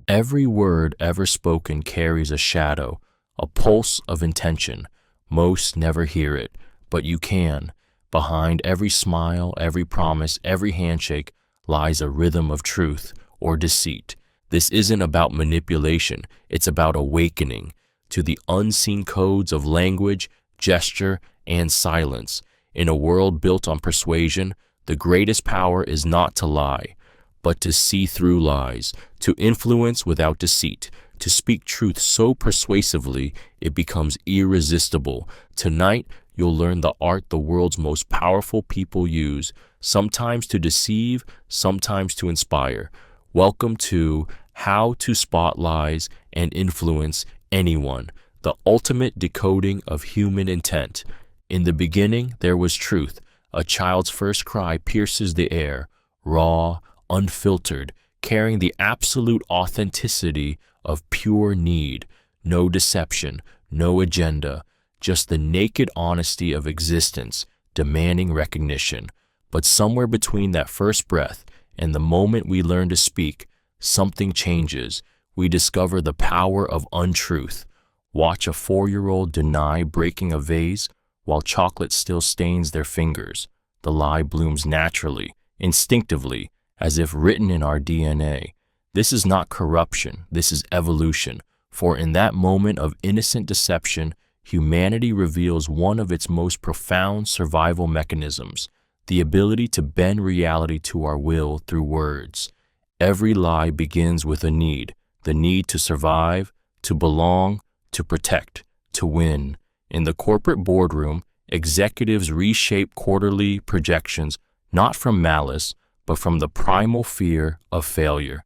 Every word ever spoken carries a shadow, a pulse of intention. Most never hear it, but you can. Behind every smile, every promise, every handshake lies a rhythm of truth or deceit. This isn't about manipulation, it's about awakening to the unseen codes of language, gesture, and silence. In a world built on persuasion, the greatest power is not to lie, but to see through lies, to influence without deceit, to speak truth so persuasively it becomes irresistible. Tonight, you'll learn the art the world's most powerful people use, sometimes to deceive, sometimes to inspire. Welcome to How to Spot Lies and Influence Anyone, the ultimate decoding of human intent. In the beginning, there was truth. A child's first cry pierces the air, raw, unfiltered, carrying the absolute authenticity of pure need. No deception, no agenda, just the naked honesty of existence, demanding recognition. But somewhere between that first breath and the moment we learn to speak, something changes. We discover the power of untruth. Watch a 4-year-old deny breaking a vase while chocolate still stains their fingers. The lie blooms naturally, instinctively, as if written in our DNA. This is not corruption, this is evolution. For in that moment of innocent deception, humanity reveals one of its most profound survival mechanisms, the ability to bend reality to our will through words. Every lie begins with a need, the need to survive, to belong, to protect, to win. In the corporate boardroom, executives reshape quarterly projections not from malice, but from the primal fear of failure.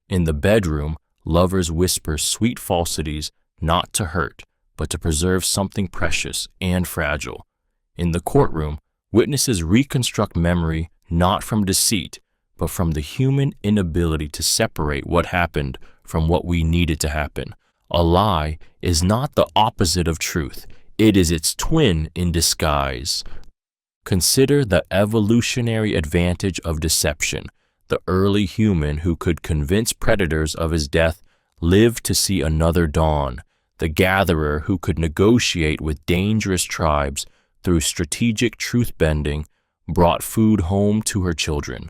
In the bedroom, lovers whisper sweet falsities not to hurt, but to preserve something precious and fragile. In the courtroom, witnesses reconstruct memory not from deceit, but from the human inability to separate what happened from what we needed to happen. A lie is not the opposite of truth. It is its twin in disguise. Consider the evolutionary advantage of deception. The early human who could convince predators of his death lived to see another dawn. The gatherer who could negotiate with dangerous tribes through strategic truth-bending brought food home to her children.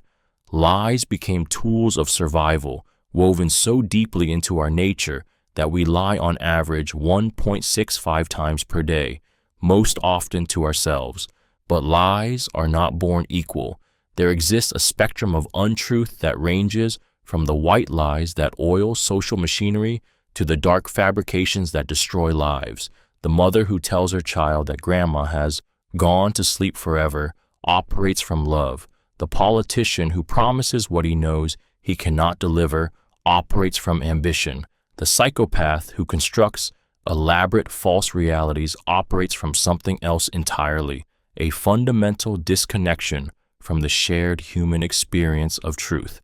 Lies became tools of survival, woven so deeply into our nature that we lie on average 1.65 times per day, most often to ourselves. But lies are not born equal. There exists a spectrum of untruth that ranges from the white lies that oil social machinery to the dark fabrications that destroy lives. The mother who tells her child that grandma has gone to sleep forever operates from love. The politician who promises what he knows he cannot deliver operates from ambition. The psychopath who constructs elaborate false realities operates from something else entirely, a fundamental disconnection from the shared human experience of truth.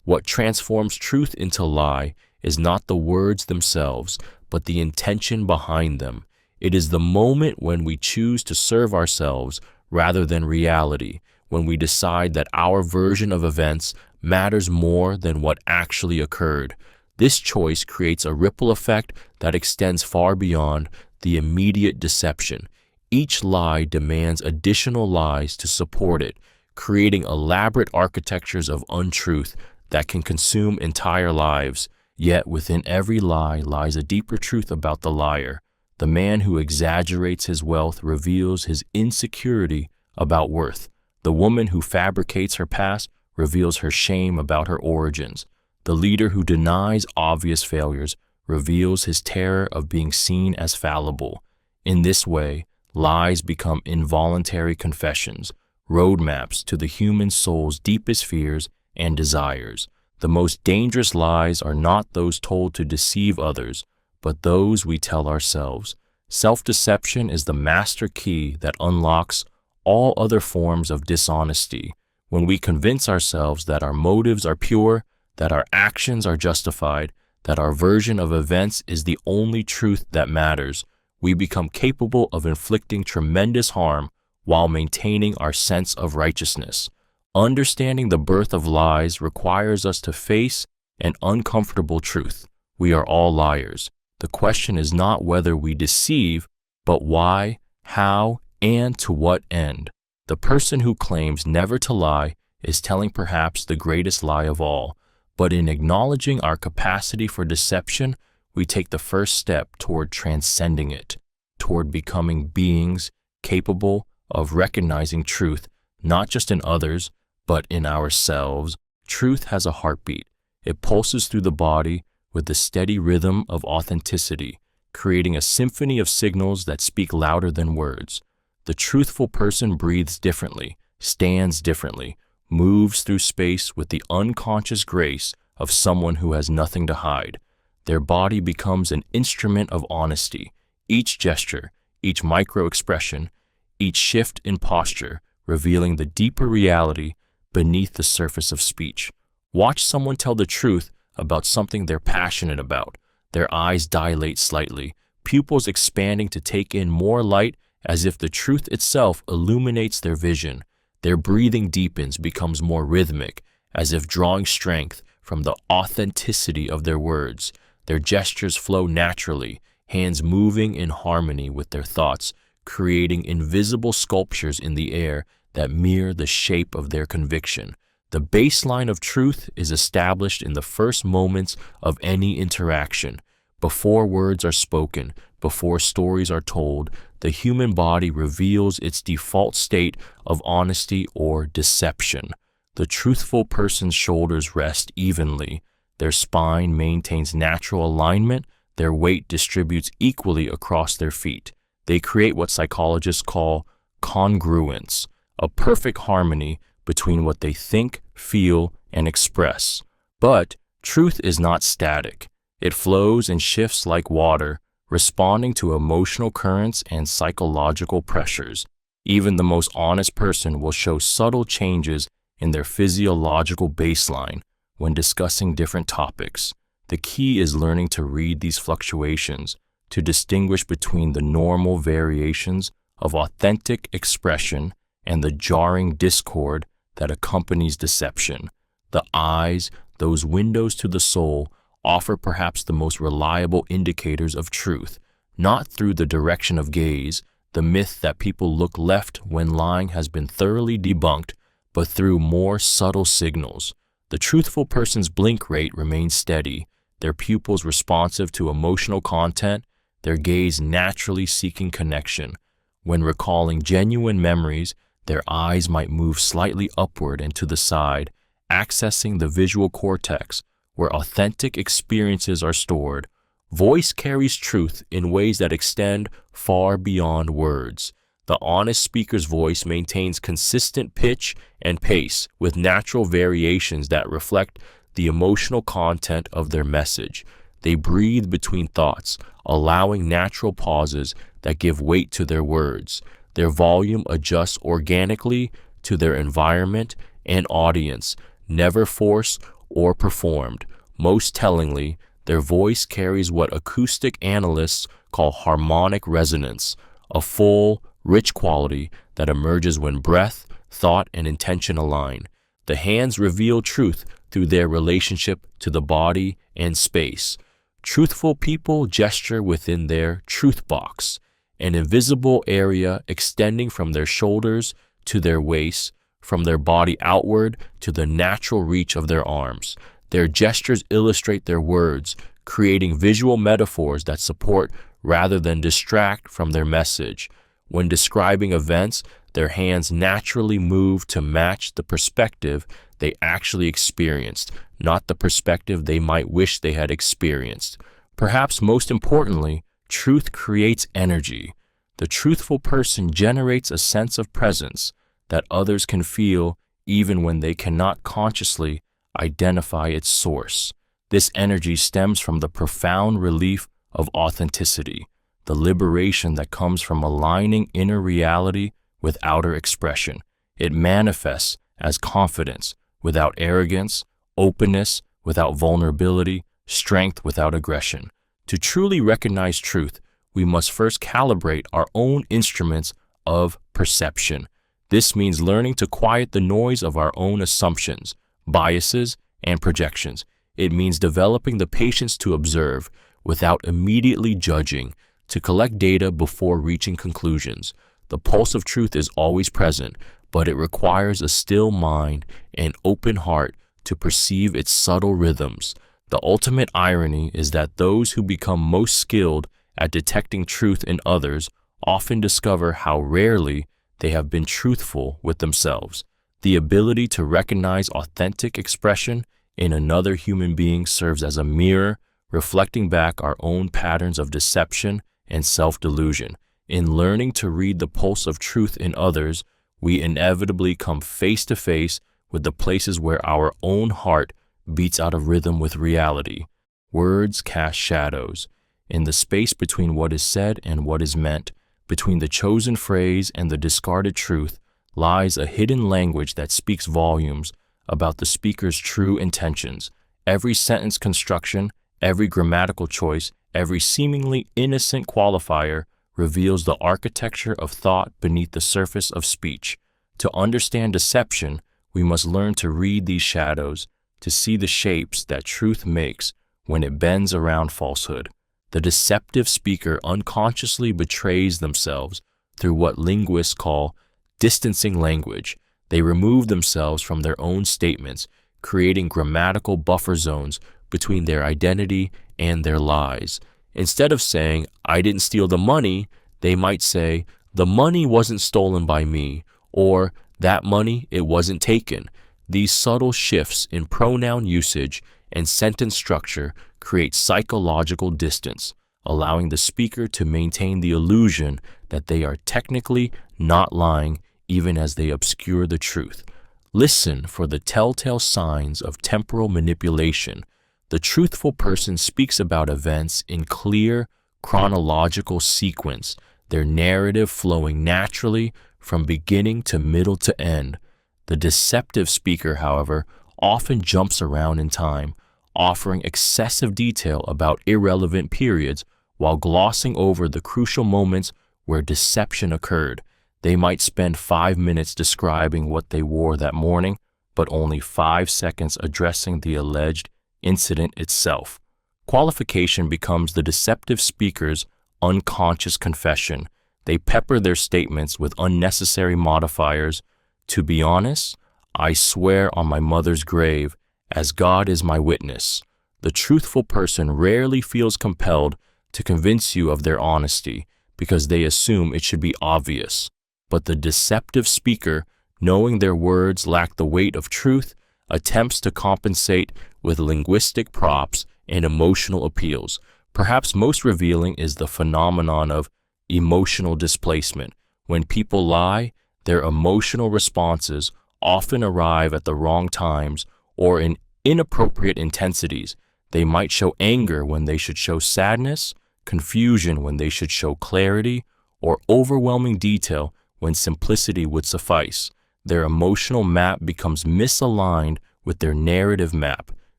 What transforms truth into lie is not the words themselves, but the intention behind them. It is the moment when we choose to serve ourselves rather than reality, when we decide that our version of events matters more than what actually occurred. This choice creates a ripple effect that extends far beyond the immediate deception. Each lie demands additional lies to support it, creating elaborate architectures of untruth that can consume entire lives. Yet within every lie lies a deeper truth about the liar. The man who exaggerates his wealth reveals his insecurity about worth. The woman who fabricates her past reveals her shame about her origins. The leader who denies obvious failures reveals his terror of being seen as fallible. In this way, lies become involuntary confessions, roadmaps to the human soul's deepest fears and desires. The most dangerous lies are not those told to deceive others, but those we tell ourselves. Self-deception is the master key that unlocks all other forms of dishonesty. When we convince ourselves that our motives are pure, that our actions are justified, that our version of events is the only truth that matters, we become capable of inflicting tremendous harm while maintaining our sense of righteousness. Understanding the birth of lies requires us to face an uncomfortable truth. We are all liars. The question is not whether we deceive, but why, how, and to what end. The person who claims never to lie is telling perhaps the greatest lie of all, but in acknowledging our capacity for deception, we take the first step toward transcending it, toward becoming beings capable of recognizing truth, not just in others, but in ourselves. Truth has a heartbeat. It pulses through the body with the steady rhythm of authenticity, creating a symphony of signals that speak louder than words. The truthful person breathes differently, stands differently, moves through space with the unconscious grace of someone who has nothing to hide. Their body becomes an instrument of honesty. Each gesture, each micro-expression, each shift in posture, revealing the deeper reality beneath the surface of speech. Watch someone tell the truth about something they're passionate about. Their eyes dilate slightly, pupils expanding to take in more light as if the truth itself illuminates their vision. Their breathing deepens, becomes more rhythmic, as if drawing strength from the authenticity of their words. Their gestures flow naturally, hands moving in harmony with their thoughts, creating invisible sculptures in the air that mirror the shape of their conviction. The baseline of truth is established in the first moments of any interaction. Before words are spoken, before stories are told, the human body reveals its default state of honesty or deception. The truthful person's shoulders rest evenly. Their spine maintains natural alignment. Their weight distributes equally across their feet. They create what psychologists call congruence, a perfect harmony between what they think, feel, and express. But truth is not static. It flows and shifts like water, responding to emotional currents and psychological pressures. Even the most honest person will show subtle changes in their physiological baseline when discussing different topics. The key is learning to read these fluctuations, to distinguish between the normal variations of authentic expression and the jarring discord that accompanies deception. The eyes, those windows to the soul, offer perhaps the most reliable indicators of truth, not through the direction of gaze, the myth that people look left when lying has been thoroughly debunked, but through more subtle signals. The truthful person's blink rate remains steady, their pupils responsive to emotional content, their gaze naturally seeking connection. When recalling genuine memories, their eyes might move slightly upward and to the side, accessing the visual cortex, where authentic experiences are stored. Voice carries truth in ways that extend far beyond words. The honest speaker's voice maintains consistent pitch and pace with natural variations that reflect the emotional content of their message. They breathe between thoughts, allowing natural pauses that give weight to their words. Their volume adjusts organically to their environment and audience, never forced or performed. Most tellingly, their voice carries what acoustic analysts call harmonic resonance, a full, rich quality that emerges when breath, thought, and intention align. The hands reveal truth through their relationship to the body and space. Truthful people gesture within their truth box, an invisible area extending from their shoulders to their waist, from their body outward to the natural reach of their arms. Their gestures illustrate their words, creating visual metaphors that support rather than distract from their message. When describing events, their hands naturally move to match the perspective they actually experienced, not the perspective they might wish they had experienced. Perhaps most importantly, truth creates energy. The truthful person generates a sense of presence that others can feel even when they cannot consciously identify its source. This energy stems from the profound relief of authenticity, the liberation that comes from aligning inner reality with outer expression. It manifests as confidence without arrogance, openness without vulnerability, strength without aggression. To truly recognize truth, we must first calibrate our own instruments of perception. This means learning to quiet the noise of our own assumptions, biases, and projections. It means developing the patience to observe without immediately judging, to collect data before reaching conclusions. The pulse of truth is always present, but it requires a still mind and open heart to perceive its subtle rhythms. The ultimate irony is that those who become most skilled at detecting truth in others often discover how rarely they have been truthful with themselves. The ability to recognize authentic expression in another human being serves as a mirror, reflecting back our own patterns of deception and self-delusion. In learning to read the pulse of truth in others, we inevitably come face to face with the places where our own heart beats out of rhythm with reality. Words cast shadows. In the space between what is said and what is meant, between the chosen phrase and the discarded truth, lies a hidden language that speaks volumes about the speaker's true intentions. Every sentence construction, every grammatical choice, every seemingly innocent qualifier reveals the architecture of thought beneath the surface of speech. To understand deception, we must learn to read these shadows, to see the shapes that truth makes when it bends around falsehood. The deceptive speaker unconsciously betrays themselves through what linguists call distancing language. They remove themselves from their own statements, creating grammatical buffer zones between their identity and their lies. Instead of saying, "I didn't steal the money," they might say, "The money wasn't stolen by me," or "That money, it wasn't taken." These subtle shifts in pronoun usage and sentence structure create psychological distance, allowing the speaker to maintain the illusion that they are technically not lying even as they obscure the truth. Listen for the telltale signs of temporal manipulation. The truthful person speaks about events in clear, chronological sequence, their narrative flowing naturally from beginning to middle to end. The deceptive speaker, however, often jumps around in time, offering excessive detail about irrelevant periods while glossing over the crucial moments where deception occurred. They might spend 5 minutes describing what they wore that morning, but only 5 seconds addressing the alleged incident itself. Qualification becomes the deceptive speaker's unconscious confession. They pepper their statements with unnecessary modifiers. "To be honest, I swear on my mother's grave, as God is my witness." The truthful person rarely feels compelled to convince you of their honesty because they assume it should be obvious. But the deceptive speaker, knowing their words lack the weight of truth, attempts to compensate with linguistic props and emotional appeals. Perhaps most revealing is the phenomenon of emotional displacement. When people lie, their emotional responses often arrive at the wrong times or in inappropriate intensities. They might show anger when they should show sadness, confusion when they should show clarity, or overwhelming detail when simplicity would suffice. Their emotional map becomes misaligned with their narrative map,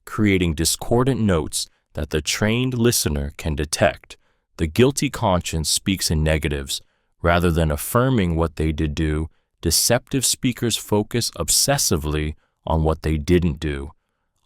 creating discordant notes that the trained listener can detect. The guilty conscience speaks in negatives. Rather than affirming what they did do, deceptive speakers focus obsessively on what they didn't do.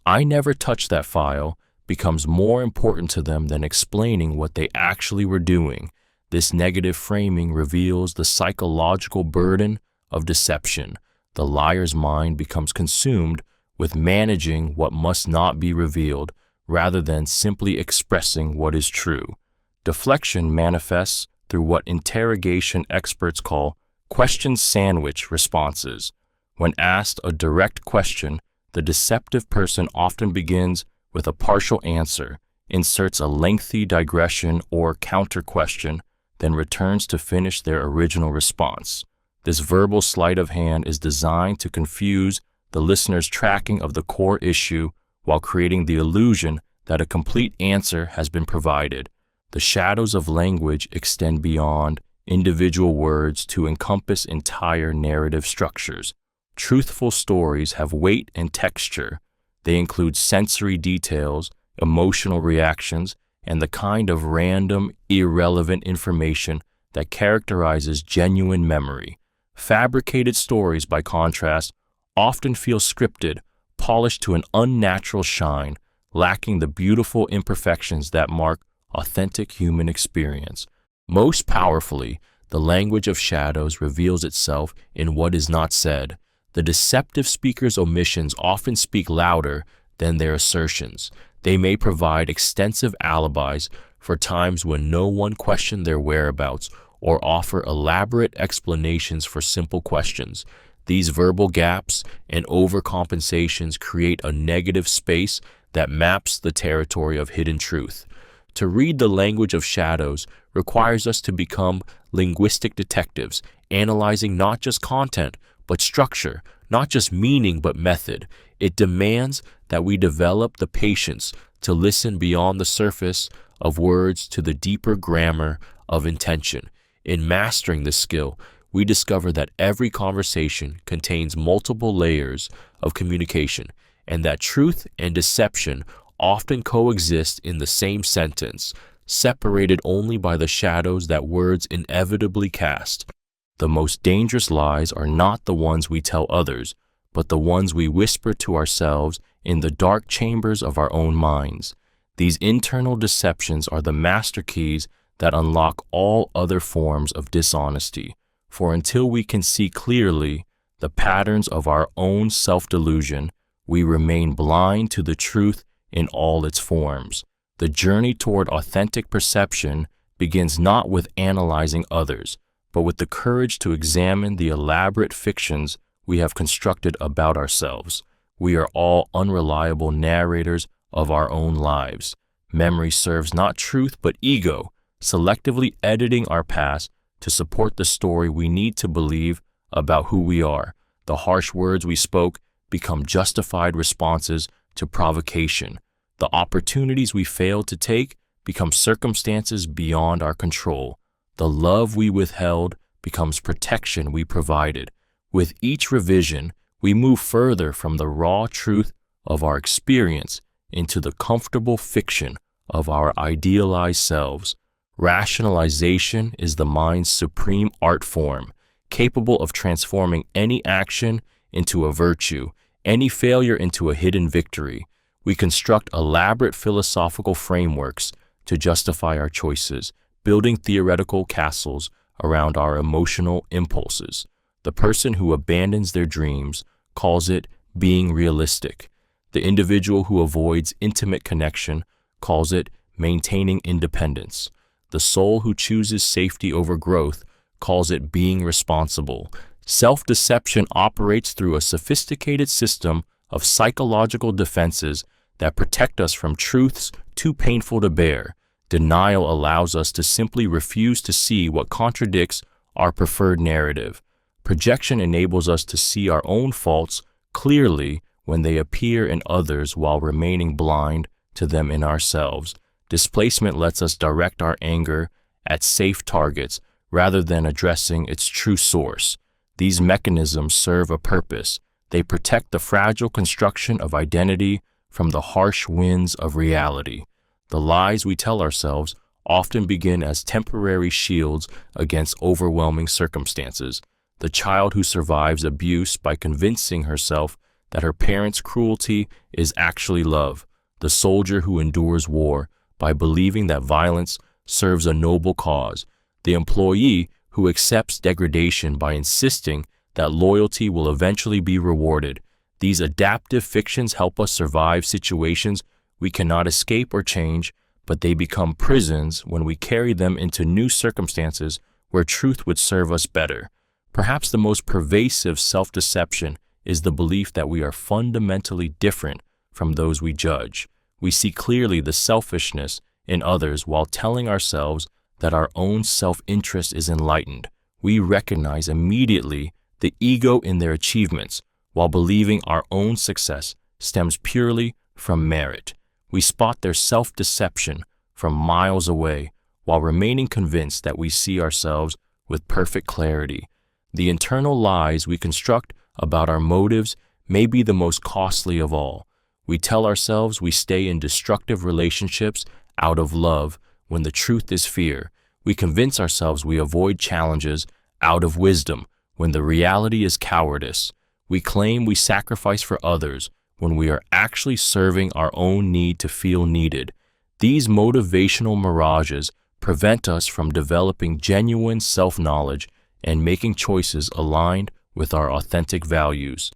"I never touched that file" becomes more important to them than explaining what they actually were doing. This negative framing reveals the psychological burden of deception. The liar's mind becomes consumed with managing what must not be revealed rather than simply expressing what is true. Deflection manifests through what interrogation experts call question sandwich responses. When asked a direct question, the deceptive person often begins with a partial answer, inserts a lengthy digression or counter question, then returns to finish their original response. This verbal sleight of hand is designed to confuse the listener's tracking of the core issue while creating the illusion that a complete answer has been provided. The shadows of language extend beyond individual words to encompass entire narrative structures. Truthful stories have weight and texture. They include sensory details, emotional reactions, and the kind of random, irrelevant information that characterizes genuine memory. Fabricated stories, by contrast, often feel scripted, polished to an unnatural shine, lacking the beautiful imperfections that mark authentic human experience. Most powerfully, the language of shadows reveals itself in what is not said. The deceptive speaker's omissions often speak louder than their assertions. They may provide extensive alibis for times when no one questioned their whereabouts or offer elaborate explanations for simple questions. These verbal gaps and overcompensations create a negative space that maps the territory of hidden truth. To read the language of shadows requires us to become linguistic detectives, analyzing not just content, but structure, not just meaning, but method. It demands that we develop the patience to listen beyond the surface of words to the deeper grammar of intention. In mastering this skill, we discover that every conversation contains multiple layers of communication, and that truth and deception often coexist in the same sentence, separated only by the shadows that words inevitably cast. The most dangerous lies are not the ones we tell others, but the ones we whisper to ourselves in the dark chambers of our own minds. These internal deceptions are the master keys that unlock all other forms of dishonesty. For until we can see clearly the patterns of our own self-delusion, we remain blind to the truth in all its forms. The journey toward authentic perception begins not with analyzing others, but with the courage to examine the elaborate fictions we have constructed about ourselves. We are all unreliable narrators of our own lives. Memory serves not truth but ego, selectively editing our past to support the story we need to believe about who we are. The harsh words we spoke become justified responses to provocation. The opportunities we failed to take become circumstances beyond our control. The love we withheld becomes protection we provided. With each revision, we move further from the raw truth of our experience into the comfortable fiction of our idealized selves. Rationalization is the mind's supreme art form, capable of transforming any action into a virtue, any failure into a hidden victory. We construct elaborate philosophical frameworks to justify our choices, building theoretical castles around our emotional impulses. The person who abandons their dreams calls it being realistic. The individual who avoids intimate connection calls it maintaining independence. The soul who chooses safety over growth calls it being responsible. Self-deception operates through a sophisticated system of psychological defenses that protect us from truths too painful to bear. Denial allows us to simply refuse to see what contradicts our preferred narrative. Projection enables us to see our own faults clearly when they appear in others while remaining blind to them in ourselves. Displacement lets us direct our anger at safe targets rather than addressing its true source. These mechanisms serve a purpose. They protect the fragile construction of identity from the harsh winds of reality. The lies we tell ourselves often begin as temporary shields against overwhelming circumstances. The child who survives abuse by convincing herself that her parents' cruelty is actually love. The soldier who endures war by believing that violence serves a noble cause. The employee who accepts degradation by insisting that loyalty will eventually be rewarded. These adaptive fictions help us survive situations we cannot escape or change, but they become prisons when we carry them into new circumstances where truth would serve us better. Perhaps the most pervasive self-deception is the belief that we are fundamentally different from those we judge. We see clearly the selfishness in others while telling ourselves that our own self-interest is enlightened. We recognize immediately the ego in their achievements while believing our own success stems purely from merit. We spot their self-deception from miles away while remaining convinced that we see ourselves with perfect clarity. The internal lies we construct about our motives may be the most costly of all. We tell ourselves we stay in destructive relationships out of love when the truth is fear. We convince ourselves we avoid challenges out of wisdom when the reality is cowardice. We claim we sacrifice for others when we are actually serving our own need to feel needed. These motivational mirages prevent us from developing genuine self-knowledge and making choices aligned with our authentic values.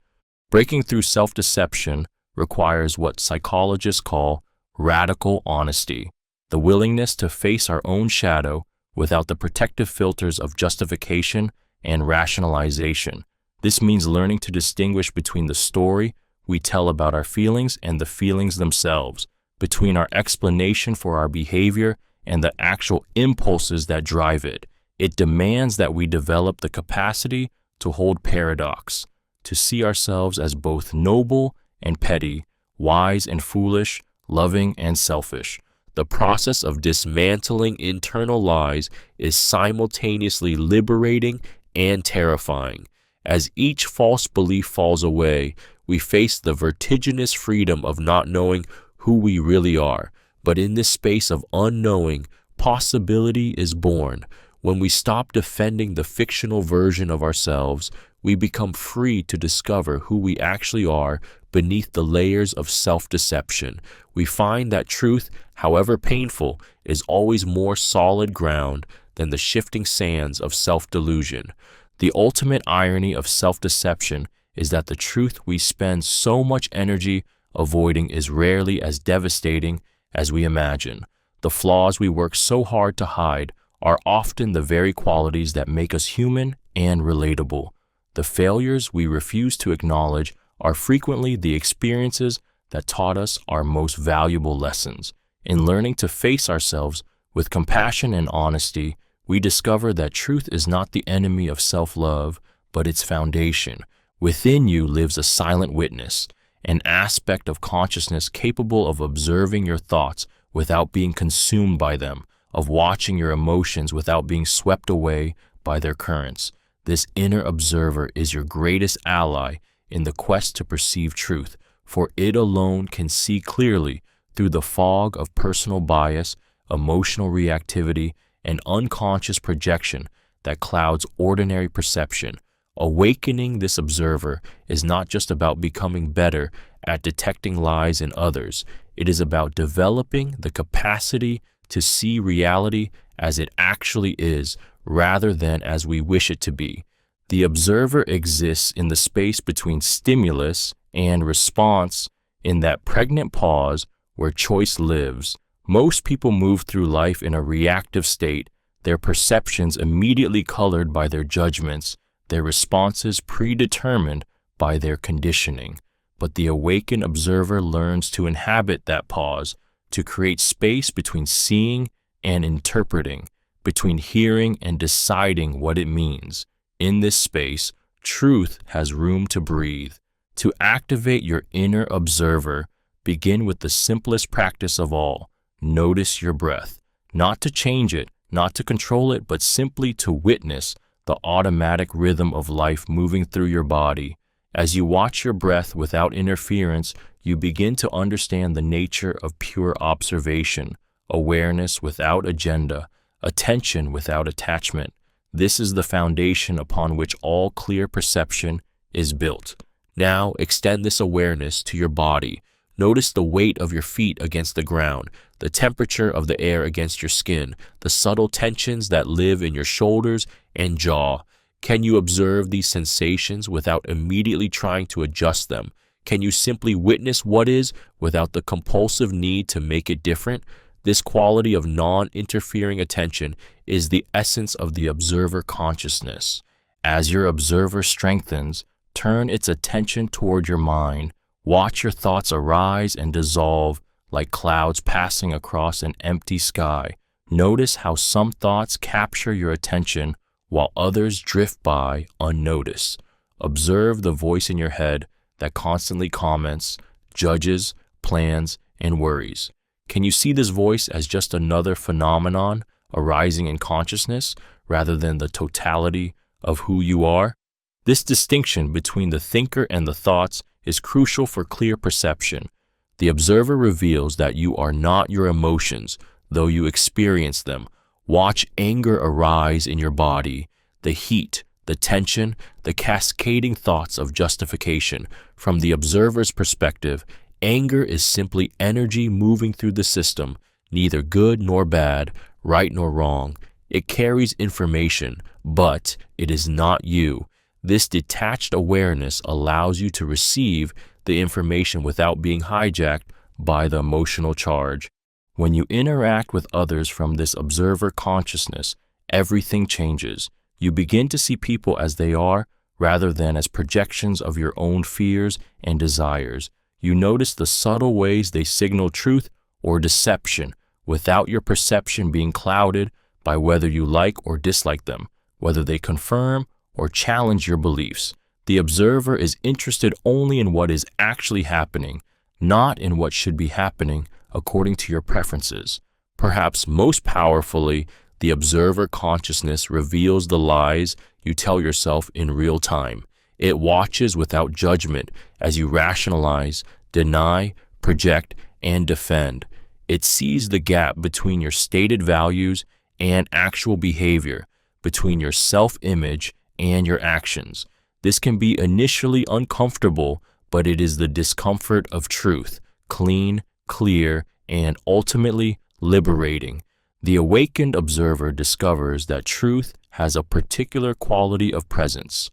Breaking through self-deception requires what psychologists call radical honesty, the willingness to face our own shadow without the protective filters of justification and rationalization. This means learning to distinguish between the story we tell about our feelings and the feelings themselves, between our explanation for our behavior and the actual impulses that drive it. It demands that we develop the capacity to hold paradox, to see ourselves as both noble and petty, wise and foolish, loving and selfish. The process of dismantling internal lies is simultaneously liberating and terrifying. As each false belief falls away, we face the vertiginous freedom of not knowing who we really are. But in this space of unknowing, possibility is born. When we stop defending the fictional version of ourselves, we become free to discover who we actually are beneath the layers of self-deception. We find that truth, however painful, is always more solid ground than the shifting sands of self-delusion. The ultimate irony of self-deception is that the truth we spend so much energy avoiding is rarely as devastating as we imagine. The flaws we work so hard to hide are often the very qualities that make us human and relatable. The failures we refuse to acknowledge are frequently the experiences that taught us our most valuable lessons. In learning to face ourselves with compassion and honesty, we discover that truth is not the enemy of self-love, but its foundation. Within you lives a silent witness, an aspect of consciousness capable of observing your thoughts without being consumed by them, of watching your emotions without being swept away by their currents. This inner observer is your greatest ally in the quest to perceive truth, for it alone can see clearly through the fog of personal bias, emotional reactivity, and unconscious projection that clouds ordinary perception. Awakening this observer is not just about becoming better at detecting lies in others. It is about developing the capacity to see reality as it actually is, rather than as we wish it to be. The observer exists in the space between stimulus and response, in that pregnant pause where choice lives. Most people move through life in a reactive state, their perceptions immediately colored by their judgments, their responses predetermined by their conditioning. But the awakened observer learns to inhabit that pause, to create space between seeing and interpreting, between hearing and deciding what it means. In this space, truth has room to breathe. To activate your inner observer, begin with the simplest practice of all. Notice your breath. Not to change it, not to control it, but simply to witness the automatic rhythm of life moving through your body. As you watch your breath without interference, you begin to understand the nature of pure observation, awareness without agenda, attention without attachment. This is the foundation upon which all clear perception is built. Now extend this awareness to your body. Notice the weight of your feet against the ground, the temperature of the air against your skin, the subtle tensions that live in your shoulders and jaw. Can you observe these sensations without immediately trying to adjust them? Can you simply witness what is without the compulsive need to make it different? This quality of non-interfering attention is the essence of the observer consciousness. As your observer strengthens, turn its attention toward your mind. Watch your thoughts arise and dissolve like clouds passing across an empty sky. Notice how some thoughts capture your attention while others drift by unnoticed. Observe the voice in your head that constantly comments, judges, plans, and worries. Can you see this voice as just another phenomenon arising in consciousness rather than the totality of who you are? This distinction between the thinker and the thoughts is crucial for clear perception. The observer reveals that you are not your emotions, though you experience them. Watch anger arise in your body, the heat, the tension, the cascading thoughts of justification. From the observer's perspective, anger is simply energy moving through the system, neither good nor bad, right nor wrong. It carries information, but it is not you. This detached awareness allows you to receive the information without being hijacked by the emotional charge. When you interact with others from this observer consciousness, everything changes. You begin to see people as they are rather than as projections of your own fears and desires. You notice the subtle ways they signal truth or deception without your perception being clouded by whether you like or dislike them, whether they confirm or challenge your beliefs. The observer is interested only in what is actually happening, not in what should be happening according to your preferences. Perhaps most powerfully, the observer consciousness reveals the lies you tell yourself in real time. It watches without judgment as you rationalize, deny, project, and defend. It sees the gap between your stated values and actual behavior, between your self-image and your actions. This can be initially uncomfortable, but it is the discomfort of truth, clean, clear, and ultimately liberating. The awakened observer discovers that truth has a particular quality of presence.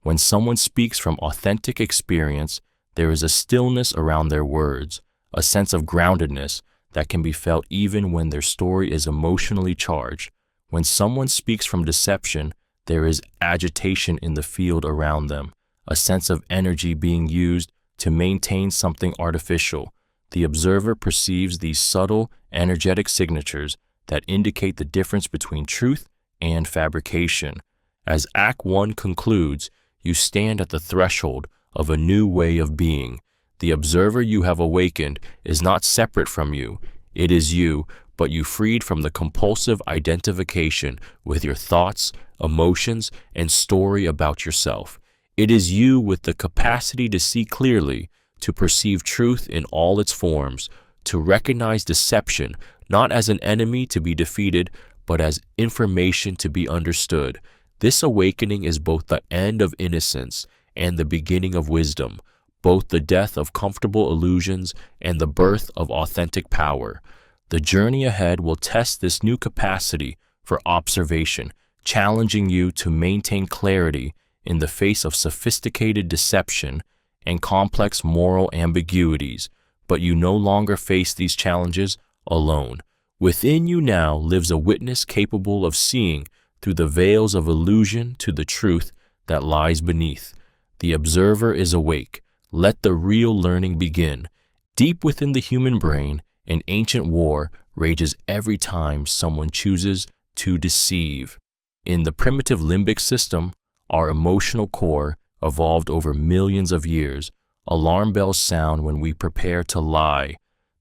When someone speaks from authentic experience, there is a stillness around their words, a sense of groundedness that can be felt even when their story is emotionally charged. When someone speaks from deception, there is agitation in the field around them, a sense of energy being used to maintain something artificial. The observer perceives these subtle, energetic signatures that indicate the difference between truth and fabrication. As Act 1 concludes, you stand at the threshold of a new way of being. The observer you have awakened is not separate from you. It is you, but you freed from the compulsive identification with your thoughts, emotions, and story about yourself. It is you with the capacity to see clearly, to perceive truth in all its forms, to recognize deception not as an enemy to be defeated, but as information to be understood. This awakening is both the end of innocence and the beginning of wisdom, both the death of comfortable illusions and the birth of authentic power. The journey ahead will test this new capacity for observation, challenging you to maintain clarity in the face of sophisticated deception and complex moral ambiguities. But you no longer face these challenges alone. Within you now lives a witness capable of seeing through the veils of illusion to the truth that lies beneath. The observer is awake. Let the real learning begin. Deep within the human brain, an ancient war rages every time someone chooses to deceive. In the primitive limbic system, our emotional core evolved over millions of years. Alarm bells sound when we prepare to lie.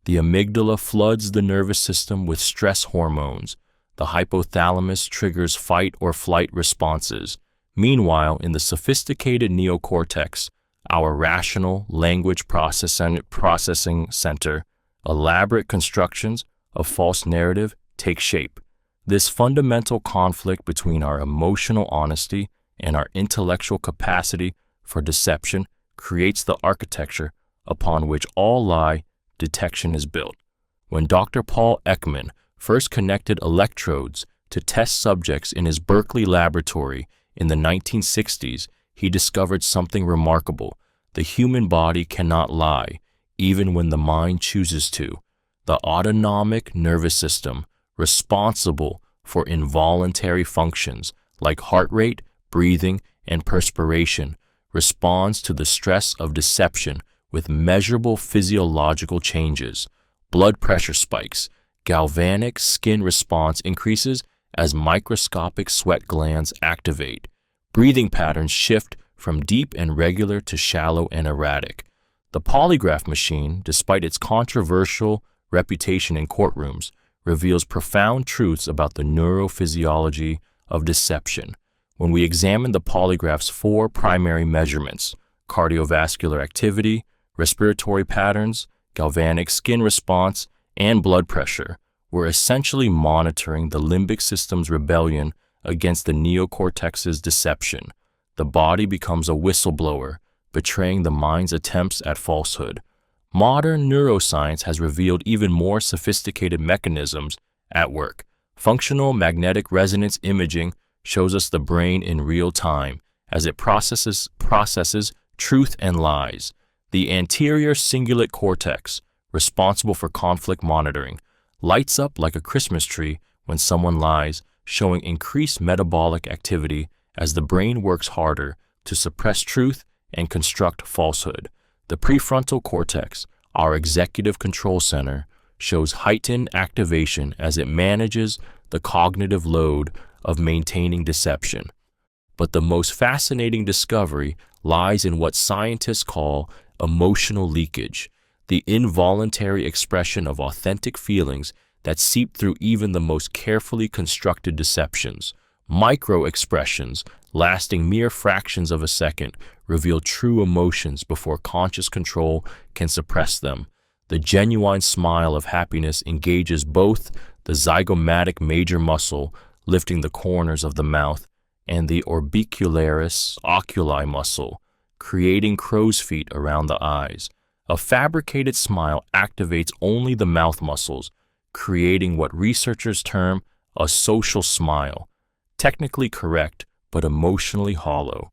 The amygdala floods the nervous system with stress hormones. The hypothalamus triggers fight or flight responses. Meanwhile, in the sophisticated neocortex, our rational language processing center, elaborate constructions of false narrative take shape. This fundamental conflict between our emotional honesty and our intellectual capacity for deception creates the architecture upon which all lie detection is built. When Dr. Paul Ekman first connected electrodes to test subjects in his Berkeley laboratory in the 1960s, he discovered something remarkable. The human body cannot lie, even when the mind chooses to. The autonomic nervous system, responsible for involuntary functions like heart rate, breathing, and perspiration, responds to the stress of deception with measurable physiological changes. Blood pressure spikes. Galvanic skin response increases as microscopic sweat glands activate. Breathing patterns shift from deep and regular to shallow and erratic. The polygraph machine, despite its controversial reputation in courtrooms, reveals profound truths about the neurophysiology of deception. When we examine the polygraph's 4 primary measurements, cardiovascular activity, respiratory patterns, galvanic skin response, and blood pressure, we're essentially monitoring the limbic system's rebellion against the neocortex's deception. the body becomes a whistleblower, betraying the mind's attempts at falsehood. Modern neuroscience has revealed even more sophisticated mechanisms at work. Functional magnetic resonance imaging shows us the brain in real time as it processes truth and lies. The anterior cingulate cortex, responsible for conflict monitoring, lights up like a Christmas tree when someone lies, showing increased metabolic activity as the brain works harder to suppress truth and construct falsehood. The prefrontal cortex, our executive control center, shows heightened activation as it manages the cognitive load of maintaining deception. But the most fascinating discovery lies in what scientists call emotional leakage, the involuntary expression of authentic feelings that seep through even the most carefully constructed deceptions. Micro-expressions, lasting mere fractions of a second, reveal true emotions before conscious control can suppress them. The genuine smile of happiness engages both the zygomatic major muscle, lifting the corners of the mouth, and the orbicularis oculi muscle, creating crow's feet around the eyes. A fabricated smile activates only the mouth muscles, creating what researchers term a social smile, technically correct but emotionally hollow.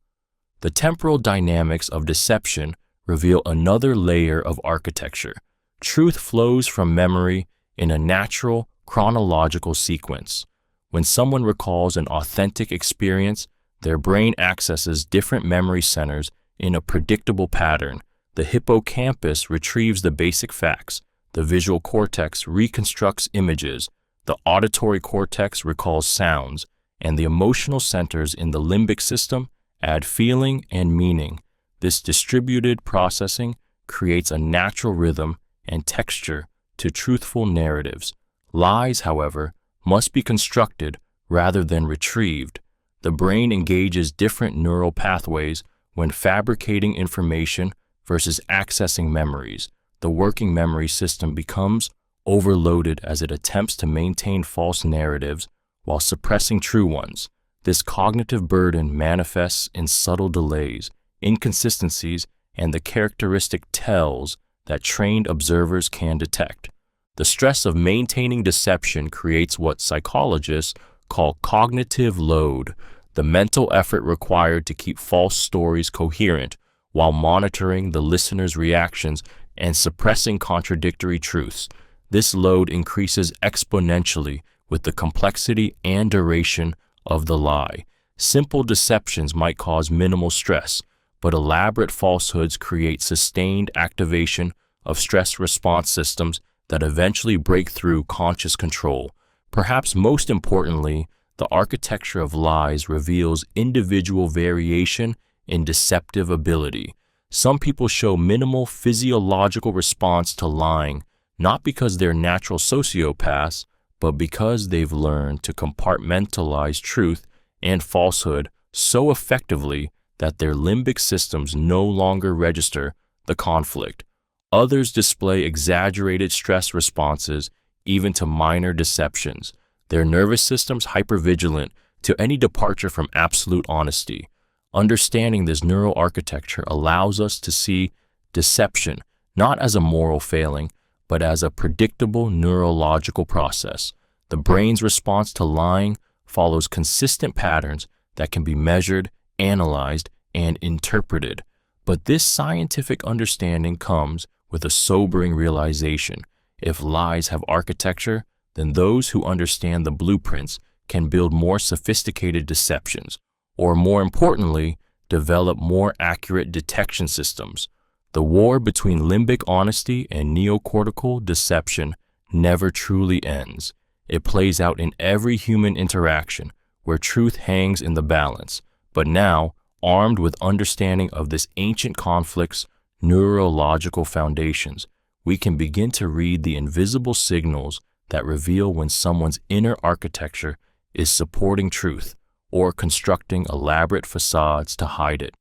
The temporal dynamics of deception reveal another layer of architecture. Truth flows from memory in a natural, chronological sequence. When someone recalls an authentic experience, their brain accesses different memory centers in a predictable pattern. The hippocampus retrieves the basic facts, the visual cortex reconstructs images, the auditory cortex recalls sounds, and the emotional centers in the limbic system add feeling and meaning. This distributed processing creates a natural rhythm and texture to truthful narratives. Lies, however, must be constructed rather than retrieved. The brain engages different neural pathways when fabricating information versus accessing memories. The working memory system becomes overloaded as it attempts to maintain false narratives while suppressing true ones. This cognitive burden manifests in subtle delays, inconsistencies, and the characteristic tells that trained observers can detect. The stress of maintaining deception creates what psychologists call cognitive load, the mental effort required to keep false stories coherent while monitoring the listener's reactions and suppressing contradictory truths. This load increases exponentially with the complexity and duration of the lie. Simple deceptions might cause minimal stress, but elaborate falsehoods create sustained activation of stress response systems that eventually break through conscious control. Perhaps most importantly, the architecture of lies reveals individual variation in deceptive ability. Some people show minimal physiological response to lying, not because they're natural sociopaths, but because they've learned to compartmentalize truth and falsehood so effectively that their limbic systems no longer register the conflict. Others display exaggerated stress responses even to minor deceptions, their nervous systems hypervigilant to any departure from absolute honesty. Understanding this neural architecture allows us to see deception not as a moral failing, but as a predictable neurological process. The brain's response to lying follows consistent patterns that can be measured, analyzed, and interpreted. But this scientific understanding comes with a sobering realization. If lies have architecture, then those who understand the blueprints can build more sophisticated deceptions, or more importantly, develop more accurate detection systems. The war between limbic honesty and neocortical deception never truly ends. It plays out in every human interaction where truth hangs in the balance. But now, armed with understanding of this ancient conflict's neurological foundations, we can begin to read the invisible signals that reveal when someone's inner architecture is supporting truth or constructing elaborate facades to hide it.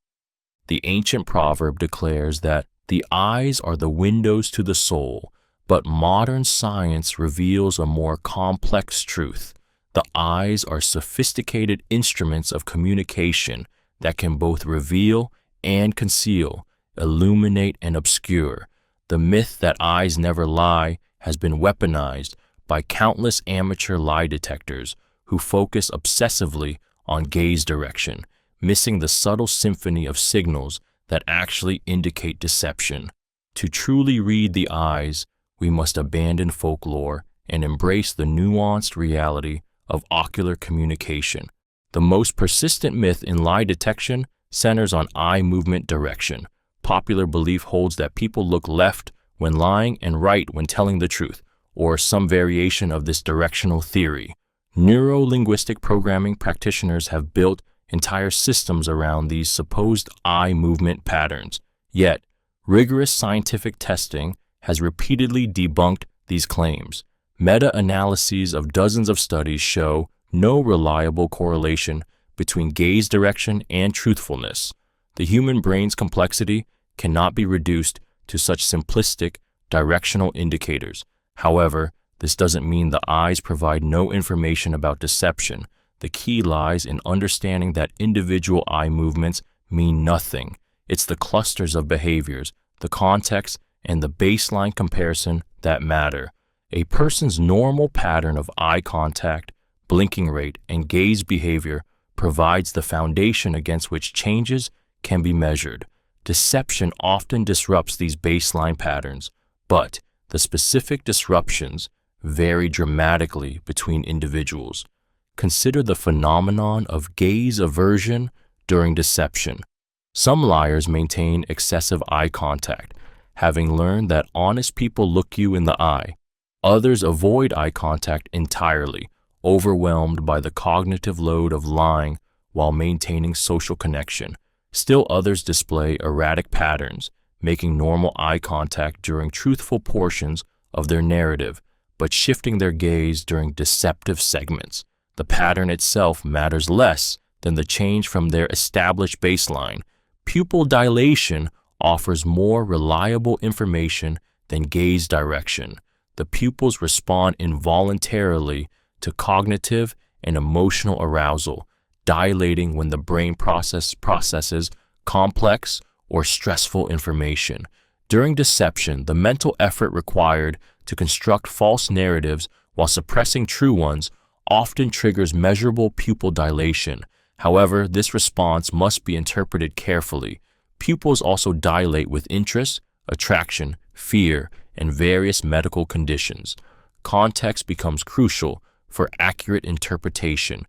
The ancient proverb declares that the eyes are the windows to the soul, but modern science reveals a more complex truth. The eyes are sophisticated instruments of communication, that can both reveal and conceal, illuminate and obscure. The myth that eyes never lie has been weaponized by countless amateur lie detectors who focus obsessively on gaze direction, missing the subtle symphony of signals that actually indicate deception. To truly read the eyes, we must abandon folklore and embrace the nuanced reality of ocular communication. The most persistent myth in lie detection centers on eye movement direction. Popular belief holds that people look left when lying and right when telling the truth, or some variation of this directional theory. Neuro-linguistic programming practitioners have built entire systems around these supposed eye movement patterns. Yet, rigorous scientific testing has repeatedly debunked these claims. Meta-analyses of dozens of studies show no reliable correlation between gaze direction and truthfulness. The human brain's complexity cannot be reduced to such simplistic directional indicators. However, this doesn't mean the eyes provide no information about deception. The key lies in understanding that individual eye movements mean nothing. It's the clusters of behaviors, the context, and the baseline comparison that matter. A person's normal pattern of eye contact, blinking rate, and gaze behavior provides the foundation against which changes can be measured. Deception often disrupts these baseline patterns, but the specific disruptions vary dramatically between individuals. Consider the phenomenon of gaze aversion during deception. Some liars maintain excessive eye contact, having learned that honest people look you in the eye. Others avoid eye contact entirely, overwhelmed by the cognitive load of lying while maintaining social connection. Still others display erratic patterns, making normal eye contact during truthful portions of their narrative, but shifting their gaze during deceptive segments. The pattern itself matters less than the change from their established baseline. Pupil dilation offers more reliable information than gaze direction. The pupils respond involuntarily to cognitive and emotional arousal, dilating when the brain processes complex or stressful information. During deception, the mental effort required to construct false narratives while suppressing true ones often triggers measurable pupil dilation. However, this response must be interpreted carefully. Pupils also dilate with interest, attraction, fear, and various medical conditions. Context becomes crucial for accurate interpretation.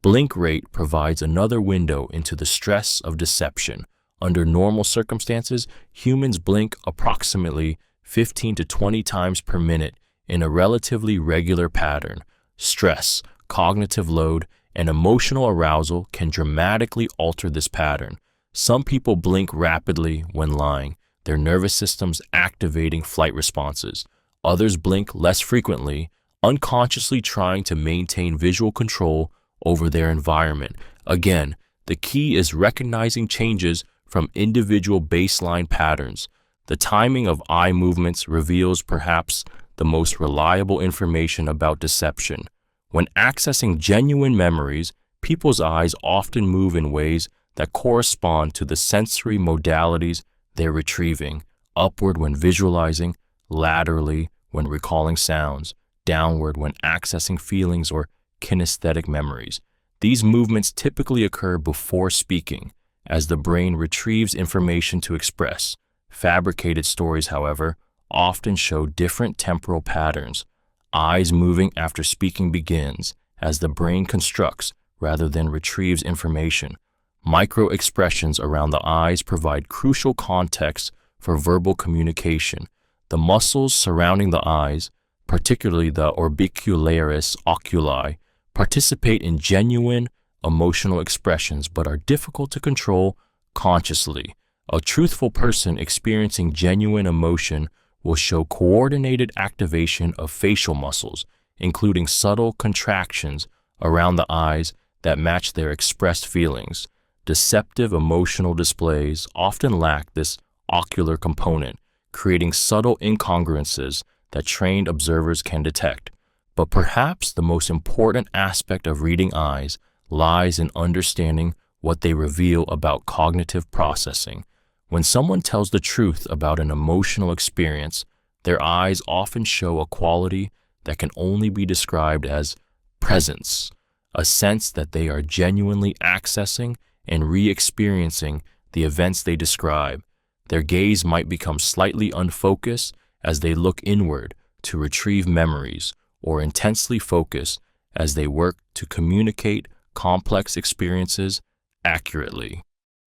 Blink rate provides another window into the stress of deception. Under normal circumstances, humans blink approximately 15 to 20 times per minute in a relatively regular pattern. Stress, cognitive load, and emotional arousal can dramatically alter this pattern. Some people blink rapidly when lying, their nervous systems activating flight responses. Others blink less frequently, unconsciously trying to maintain visual control over their environment. Again, the key is recognizing changes from individual baseline patterns. The timing of eye movements reveals perhaps the most reliable information about deception. When accessing genuine memories, people's eyes often move in ways that correspond to the sensory modalities they're retrieving: upward when visualizing, laterally when recalling sounds, downward when accessing feelings or kinesthetic memories. These movements typically occur before speaking, as the brain retrieves information to express. Fabricated stories, however, often show different temporal patterns. Eyes moving after speaking begins, as the brain constructs rather than retrieves information. Micro-expressions around the eyes provide crucial context for verbal communication. The muscles surrounding the eyes, particularly the orbicularis oculi, participate in genuine emotional expressions but are difficult to control consciously. A truthful person experiencing genuine emotion will show coordinated activation of facial muscles, including subtle contractions around the eyes that match their expressed feelings. Deceptive emotional displays often lack this ocular component, creating subtle incongruences that trained observers can detect. But perhaps the most important aspect of reading eyes lies in understanding what they reveal about cognitive processing. When someone tells the truth about an emotional experience, their eyes often show a quality that can only be described as presence, a sense that they are genuinely accessing and re-experiencing the events they describe. Their gaze might become slightly unfocused as they look inward to retrieve memories, or intensely focused as they work to communicate complex experiences accurately.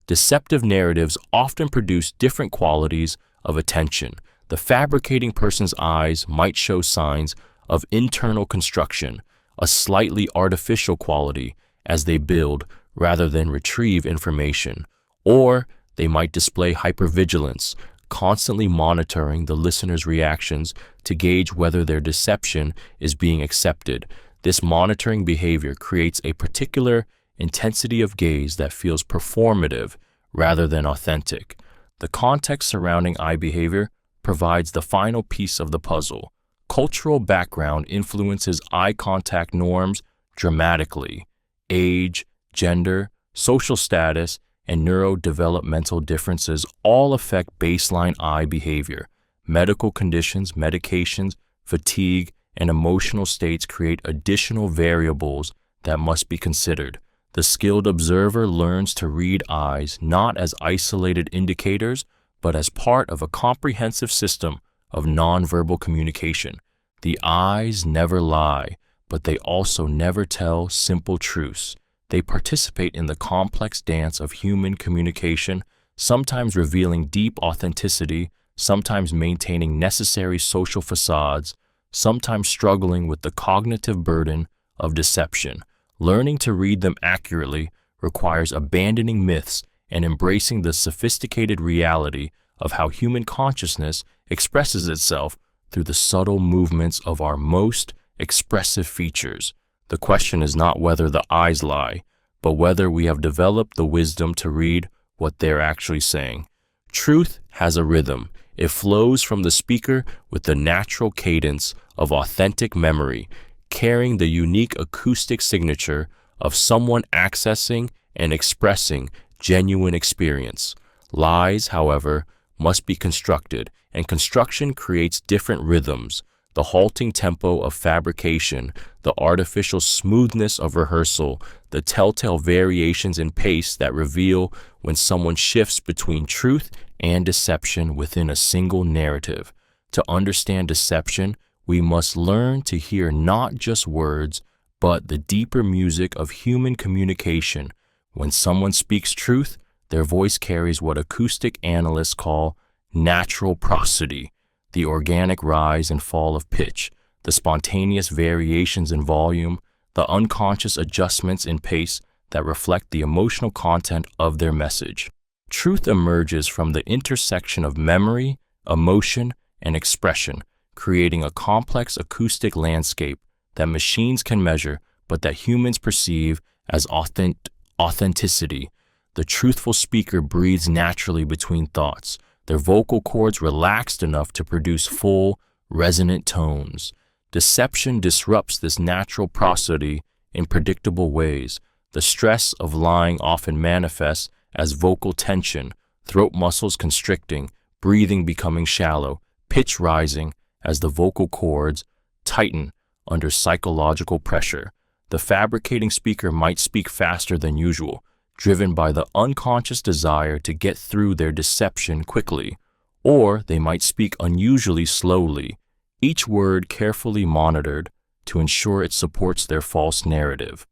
Deceptive narratives often produce different qualities of attention. The fabricating person's eyes might show signs of internal construction, a slightly artificial quality as they build rather than retrieve information, or they might display hypervigilance, constantly monitoring the listener's reactions to gauge whether their deception is being accepted. This monitoring behavior creates a particular intensity of gaze that feels performative rather than authentic. The context surrounding eye behavior provides the final piece of the puzzle. Cultural background influences eye contact norms dramatically. Age, gender, social status, and neurodevelopmental differences all affect baseline eye behavior. Medical conditions, medications, fatigue, and emotional states create additional variables that must be considered. The skilled observer learns to read eyes not as isolated indicators, but as part of a comprehensive system of nonverbal communication. The eyes never lie, but they also never tell simple truths. They participate in the complex dance of human communication, sometimes revealing deep authenticity, sometimes maintaining necessary social facades, sometimes struggling with the cognitive burden of deception. Learning to read them accurately requires abandoning myths and embracing the sophisticated reality of how human consciousness expresses itself through the subtle movements of our most expressive features. The question is not whether the eyes lie, but whether we have developed the wisdom to read what they're actually saying. Truth has a rhythm. It flows from the speaker with the natural cadence of authentic memory, carrying the unique acoustic signature of someone accessing and expressing genuine experience. Lies, however, must be constructed, and construction creates different rhythms. The halting tempo of fabrication, the artificial smoothness of rehearsal, the telltale variations in pace that reveal when someone shifts between truth and deception within a single narrative. To understand deception, we must learn to hear not just words, but the deeper music of human communication. When someone speaks truth, their voice carries what acoustic analysts call natural prosody, the organic rise and fall of pitch, the spontaneous variations in volume, the unconscious adjustments in pace that reflect the emotional content of their message. Truth emerges from the intersection of memory, emotion, and expression, creating a complex acoustic landscape that machines can measure but that humans perceive as authenticity. The truthful speaker breathes naturally between thoughts, their vocal cords relaxed enough to produce full, resonant tones. Deception disrupts this natural prosody in predictable ways. The stress of lying often manifests as vocal tension, throat muscles constricting, breathing becoming shallow, pitch rising as the vocal cords tighten under psychological pressure. The fabricating speaker might speak faster than usual, driven by the unconscious desire to get through their deception quickly, or they might speak unusually slowly, each word carefully monitored to ensure it supports their false narrative.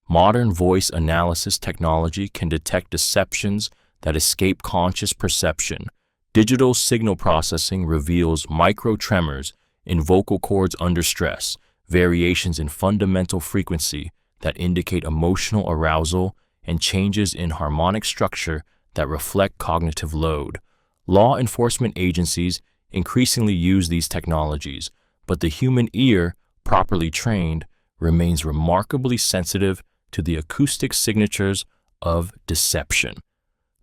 Modern voice analysis technology can detect deceptions that escape conscious perception. Digital signal processing reveals micro-tremors in vocal cords under stress, variations in fundamental frequency that indicate emotional arousal, and changes in harmonic structure that reflect cognitive load. Law enforcement agencies increasingly use these technologies, but the human ear, properly trained, remains remarkably sensitive to the acoustic signatures of deception.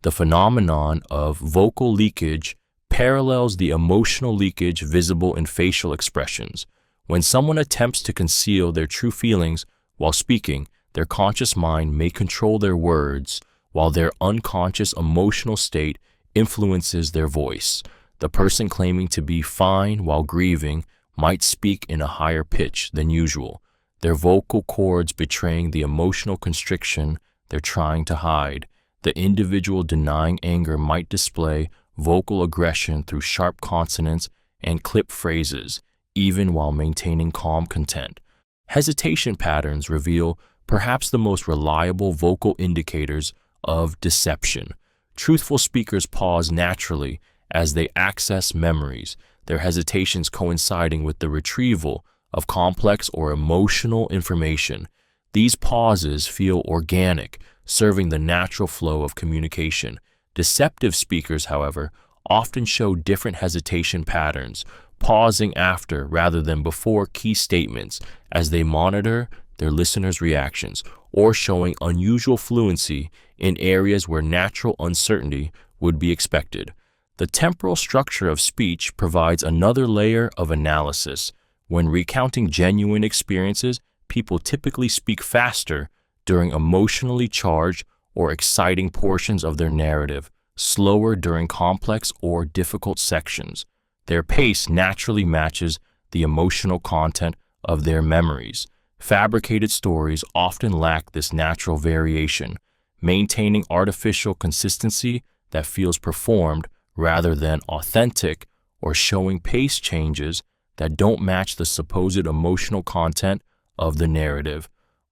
The phenomenon of vocal leakage parallels the emotional leakage visible in facial expressions. When someone attempts to conceal their true feelings while speaking, their conscious mind may control their words, while their unconscious emotional state influences their voice. The person claiming to be fine while grieving might speak in a higher pitch than usual, their vocal cords betraying the emotional constriction they're trying to hide. The individual denying anger might display vocal aggression through sharp consonants and clipped phrases, even while maintaining calm content. Hesitation patterns reveal perhaps the most reliable vocal indicators of deception. Truthful speakers pause naturally as they access memories, their hesitations coinciding with the retrieval of complex or emotional information. These pauses feel organic, serving the natural flow of communication. Deceptive speakers, however, often show different hesitation patterns, pausing after rather than before key statements as they monitor their listeners' reactions, or showing unusual fluency in areas where natural uncertainty would be expected. The temporal structure of speech provides another layer of analysis. When recounting genuine experiences, people typically speak faster during emotionally charged or exciting portions of their narrative, slower during complex or difficult sections. Their pace naturally matches the emotional content of their memories. Fabricated stories often lack this natural variation, maintaining artificial consistency that feels performed rather than authentic, or showing pace changes that don't match the supposed emotional content of the narrative.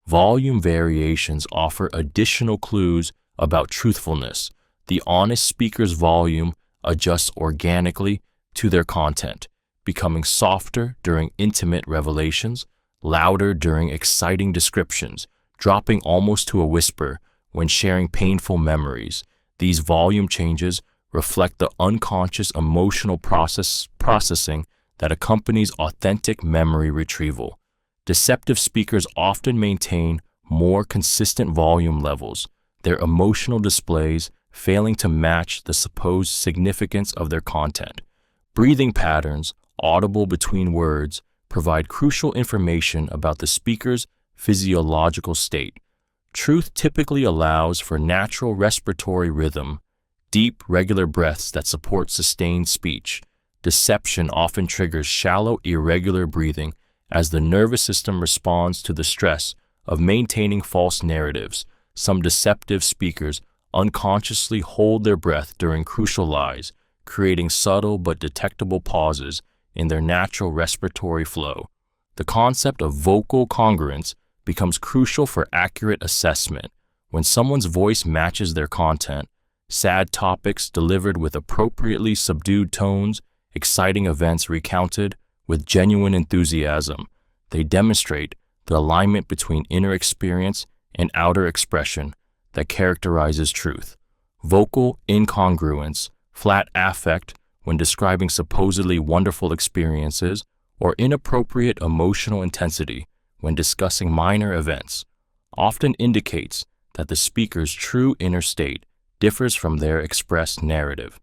Volume variations offer additional clues about truthfulness. The honest speaker's volume adjusts organically to their content, becoming softer during intimate revelations, louder during exciting descriptions, dropping almost to a whisper when sharing painful memories. These volume changes reflect the unconscious emotional processing that accompanies authentic memory retrieval. Deceptive speakers often maintain more consistent volume levels, their emotional displays failing to match the supposed significance of their content. Breathing patterns, audible between words, provide crucial information about the speaker's physiological state. Truth typically allows for natural respiratory rhythm, deep, regular breaths that support sustained speech. Deception often triggers shallow, irregular breathing as the nervous system responds to the stress of maintaining false narratives. Some deceptive speakers unconsciously hold their breath during crucial lies, creating subtle but detectable pauses in their natural respiratory flow. The concept of vocal congruence becomes crucial for accurate assessment. When someone's voice matches their content, sad topics delivered with appropriately subdued tones, exciting events recounted with genuine enthusiasm, they demonstrate the alignment between inner experience and outer expression that characterizes truth. Vocal incongruence, flat affect when describing supposedly wonderful experiences, or inappropriate emotional intensity when discussing minor events, often indicates that the speaker's true inner state differs from their expressed narrative.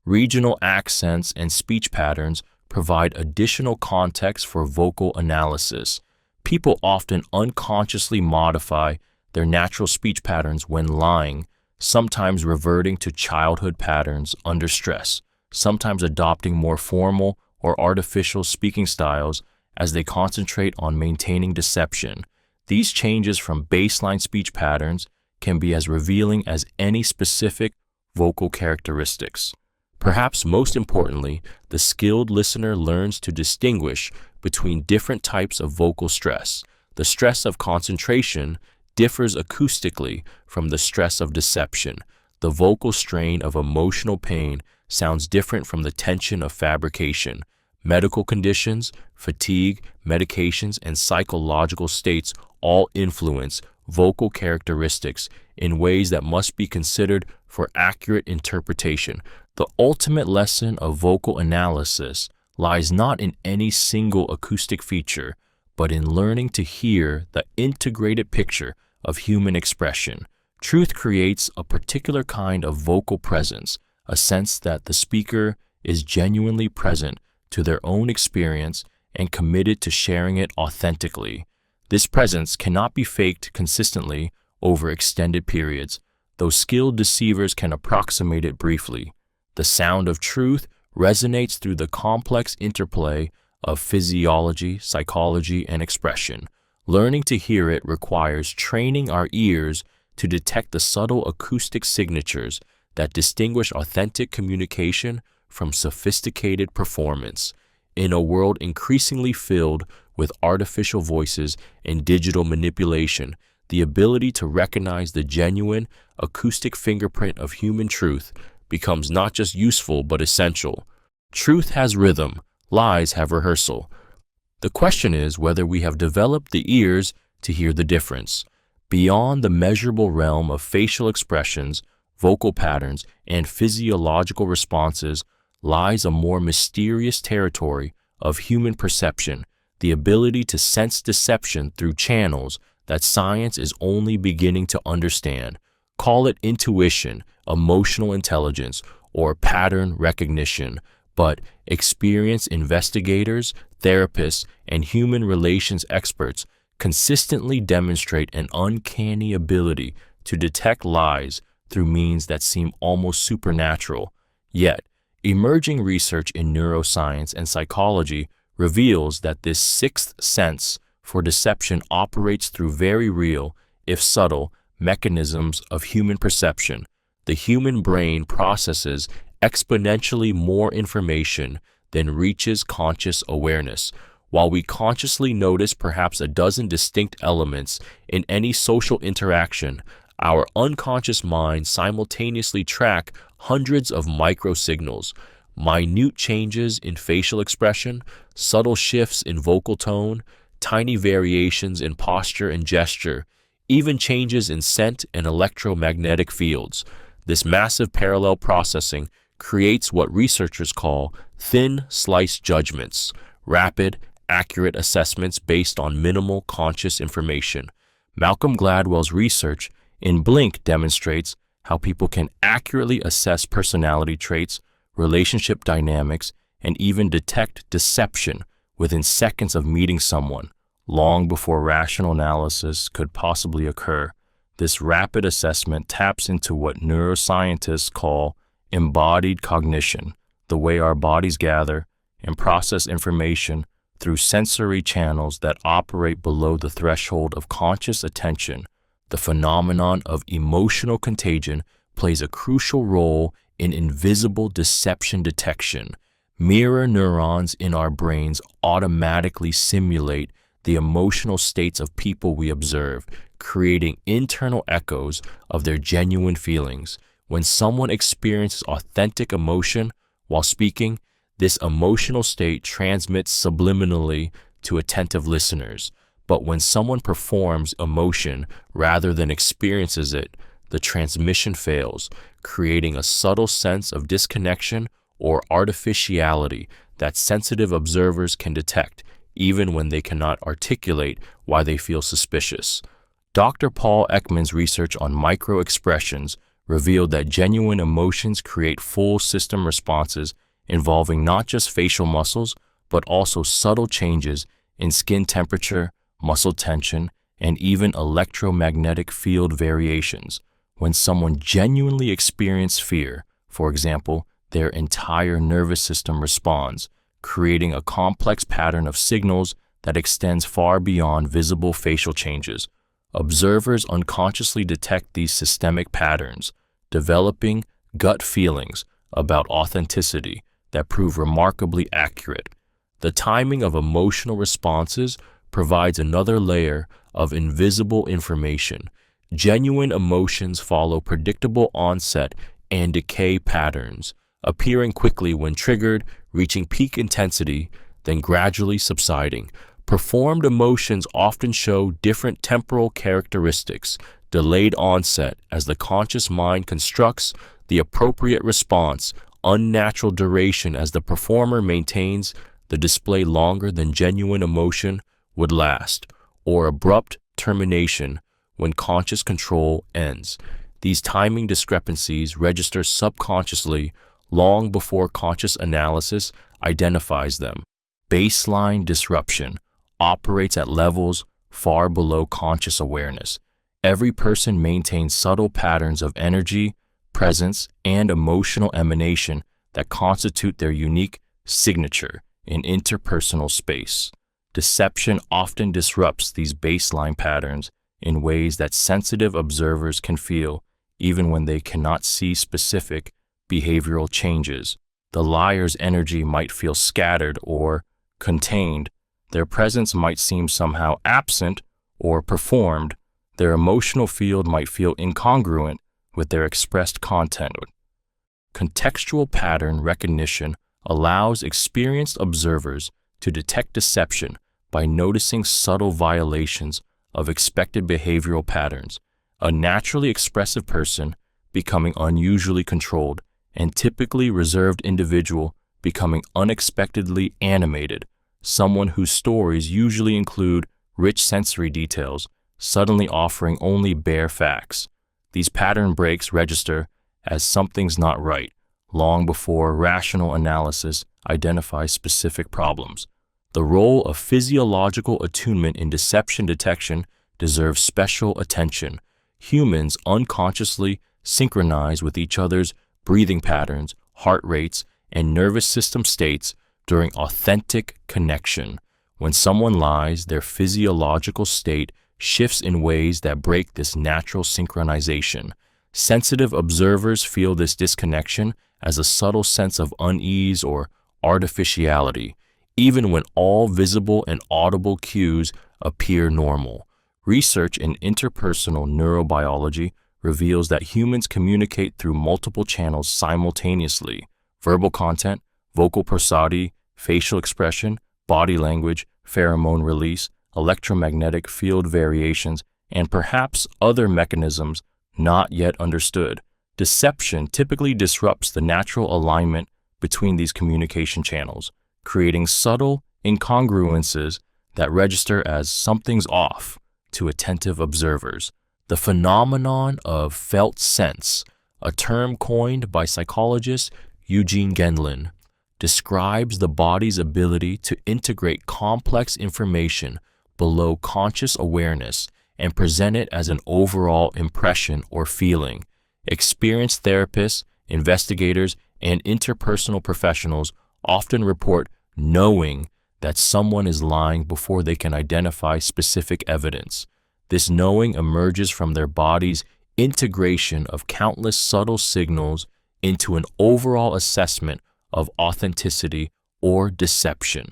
Regional accents and speech patterns provide additional context for vocal analysis. People often unconsciously modify their natural speech patterns when lying, sometimes reverting to childhood patterns under stress, sometimes adopting more formal or artificial speaking styles as they concentrate on maintaining deception. These changes from baseline speech patterns can be as revealing as any specific vocal characteristics. Perhaps most importantly, the skilled listener learns to distinguish between different types of vocal stress. The stress of concentration differs acoustically from the stress of deception. The vocal strain of emotional pain sounds different from the tension of fabrication. Medical conditions, fatigue, medications, and psychological states all influence vocal characteristics in ways that must be considered for accurate interpretation. The ultimate lesson of vocal analysis lies not in any single acoustic feature, but in learning to hear the integrated picture of human expression. Truth creates a particular kind of vocal presence, a sense that the speaker is genuinely present to their own experience and committed to sharing it authentically. This presence cannot be faked consistently over extended periods. though skilled deceivers can approximate it briefly. The sound of truth resonates through the complex interplay of physiology, psychology, and expression. Learning to hear it requires training our ears to detect the subtle acoustic signatures that distinguish authentic communication from sophisticated performance. In a world increasingly filled with artificial voices and digital manipulation, the ability to recognize the genuine acoustic fingerprint of human truth becomes not just useful but essential. Truth has rhythm, lies have rehearsal. The question is whether we have developed the ears to hear the difference. Beyond the measurable realm of facial expressions, vocal patterns, and physiological responses lies a more mysterious territory of human perception, the ability to sense deception through channels that science is only beginning to understand. Call it intuition, emotional intelligence, or pattern recognition, but experienced investigators, therapists, and human relations experts consistently demonstrate an uncanny ability to detect lies through means that seem almost supernatural. Yet, emerging research in neuroscience and psychology reveals that this sixth sense for deception operates through very real, if subtle, mechanisms of human perception. The human brain processes exponentially more information than reaches conscious awareness. While we consciously notice perhaps a dozen distinct elements in any social interaction, our unconscious mind simultaneously track hundreds of microsignals, minute changes in facial expression, subtle shifts in vocal tone, tiny variations in posture and gesture, even changes in scent and electromagnetic fields. This massive parallel processing creates what researchers call thin slice judgments, rapid, accurate assessments based on minimal conscious information. Malcolm Gladwell's research in Blink demonstrates how people can accurately assess personality traits, relationship dynamics, and even detect deception within seconds of meeting someone, long before rational analysis could possibly occur. This rapid assessment taps into what neuroscientists call embodied cognition, the way our bodies gather and process information through sensory channels that operate below the threshold of conscious attention. The phenomenon of emotional contagion plays a crucial role in invisible deception detection. Mirror neurons in our brains automatically simulate the emotional states of people we observe, creating internal echoes of their genuine feelings. When someone experiences authentic emotion while speaking, this emotional state transmits subliminally to attentive listeners. But when someone performs emotion rather than experiences it, the transmission fails, creating a subtle sense of disconnection or artificiality that sensitive observers can detect, even when they cannot articulate why they feel suspicious. Dr. Paul Ekman's research on micro-expressions revealed that genuine emotions create full system responses involving not just facial muscles, but also subtle changes in skin temperature, muscle tension, and even electromagnetic field variations. When someone genuinely experiences fear, for example, their entire nervous system responds, creating a complex pattern of signals that extends far beyond visible facial changes. Observers unconsciously detect these systemic patterns, developing gut feelings about authenticity that prove remarkably accurate. The timing of emotional responses provides another layer of invisible information. Genuine emotions follow predictable onset and decay patterns, appearing quickly when triggered, reaching peak intensity, then gradually subsiding. Performed emotions often show different temporal characteristics, delayed onset as the conscious mind constructs the appropriate response, unnatural duration as the performer maintains the display longer than genuine emotion would last, or abrupt termination when conscious control ends. These timing discrepancies register subconsciously long before conscious analysis identifies them. Baseline disruption operates at levels far below conscious awareness. Every person maintains subtle patterns of energy, presence, and emotional emanation that constitute their unique signature in interpersonal space. Deception often disrupts these baseline patterns in ways that sensitive observers can feel, even when they cannot see specific behavioral changes. The liar's energy might feel scattered or contained. Their presence might seem somehow absent or performed. Their emotional field might feel incongruent with their expressed content. Contextual pattern recognition allows experienced observers to detect deception by noticing subtle violations of expected behavioral patterns. A naturally expressive person becoming unusually controlled, and typically reserved individual becoming unexpectedly animated. Someone whose stories usually include rich sensory details, suddenly offering only bare facts. These pattern breaks register as something's not right, long before rational analysis identifies specific problems. The role of physiological attunement in deception detection deserves special attention. Humans unconsciously synchronize with each other's breathing patterns, heart rates, and nervous system states during authentic connection. When someone lies, their physiological state shifts in ways that break this natural synchronization. Sensitive observers feel this disconnection as a subtle sense of unease or artificiality, even when all visible and audible cues appear normal. Research in interpersonal neurobiology reveals that humans communicate through multiple channels simultaneously: verbal content, vocal prosody, facial expression, body language, pheromone release, electromagnetic field variations, and perhaps other mechanisms not yet understood. Deception typically disrupts the natural alignment between these communication channels, creating subtle incongruences that register as something's off to attentive observers. The phenomenon of felt sense, a term coined by psychologist Eugene Gendlin, describes the body's ability to integrate complex information below conscious awareness and present it as an overall impression or feeling. Experienced therapists, investigators, and interpersonal professionals often report knowing that someone is lying before they can identify specific evidence. This knowing emerges from their body's integration of countless subtle signals into an overall assessment of authenticity or deception.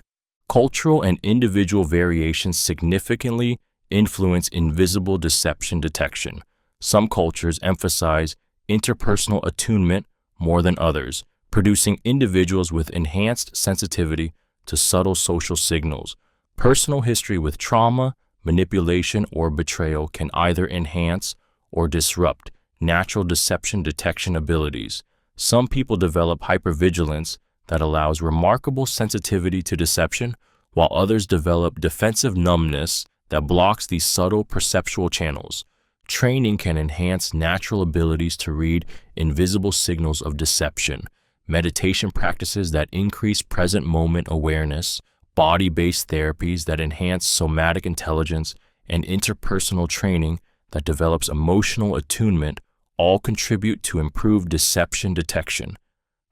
Cultural and individual variations significantly influence invisible deception detection. Some cultures emphasize interpersonal attunement more than others, producing individuals with enhanced sensitivity to subtle social signals. Personal history with trauma, manipulation, or betrayal can either enhance or disrupt natural deception detection abilities. Some people develop hypervigilance that allows remarkable sensitivity to deception, while others develop defensive numbness that blocks these subtle perceptual channels. Training can enhance natural abilities to read invisible signals of deception. Meditation practices that increase present moment awareness, body-based therapies that enhance somatic intelligence, and interpersonal training that develops emotional attunement all contribute to improved deception detection.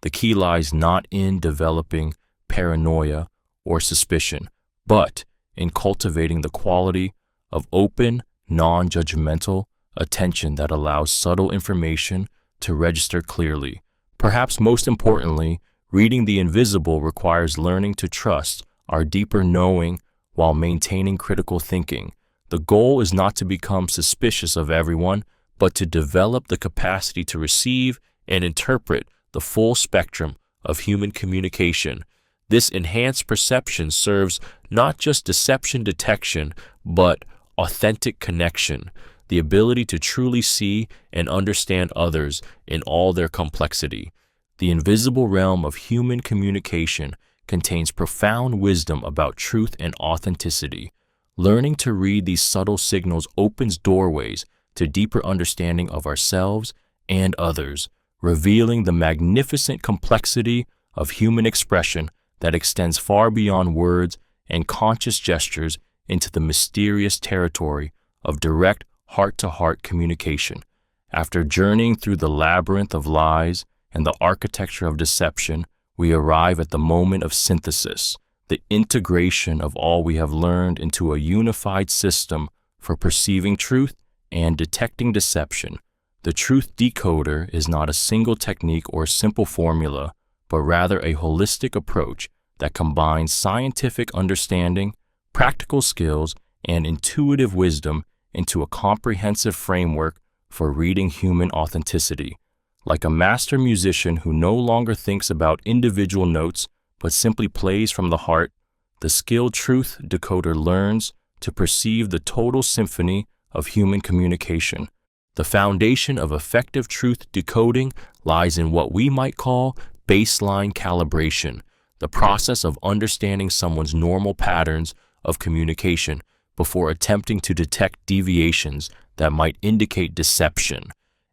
The key lies not in developing paranoia or suspicion, but in cultivating the quality of open, non-judgmental attention that allows subtle information to register clearly. Perhaps most importantly, reading the invisible requires learning to trust our deeper knowing while maintaining critical thinking. The goal is not to become suspicious of everyone, but to develop the capacity to receive and interpret the full spectrum of human communication. This enhanced perception serves not just deception detection, but authentic connection, the ability to truly see and understand others in all their complexity. The invisible realm of human communication contains profound wisdom about truth and authenticity. Learning to read these subtle signals opens doorways to deeper understanding of ourselves and others, revealing the magnificent complexity of human expression that extends far beyond words and conscious gestures into the mysterious territory of direct, heart-to-heart communication. After journeying through the labyrinth of lies and the architecture of deception, we arrive at the moment of synthesis, the integration of all we have learned into a unified system for perceiving truth and detecting deception. The truth decoder is not a single technique or simple formula, but rather a holistic approach that combines scientific understanding, practical skills, and intuitive wisdom into a comprehensive framework for reading human authenticity. Like a master musician who no longer thinks about individual notes but simply plays from the heart, the skilled truth decoder learns to perceive the total symphony of human communication. The foundation of effective truth decoding lies in what we might call baseline calibration, the process of understanding someone's normal patterns of communication before attempting to detect deviations that might indicate deception.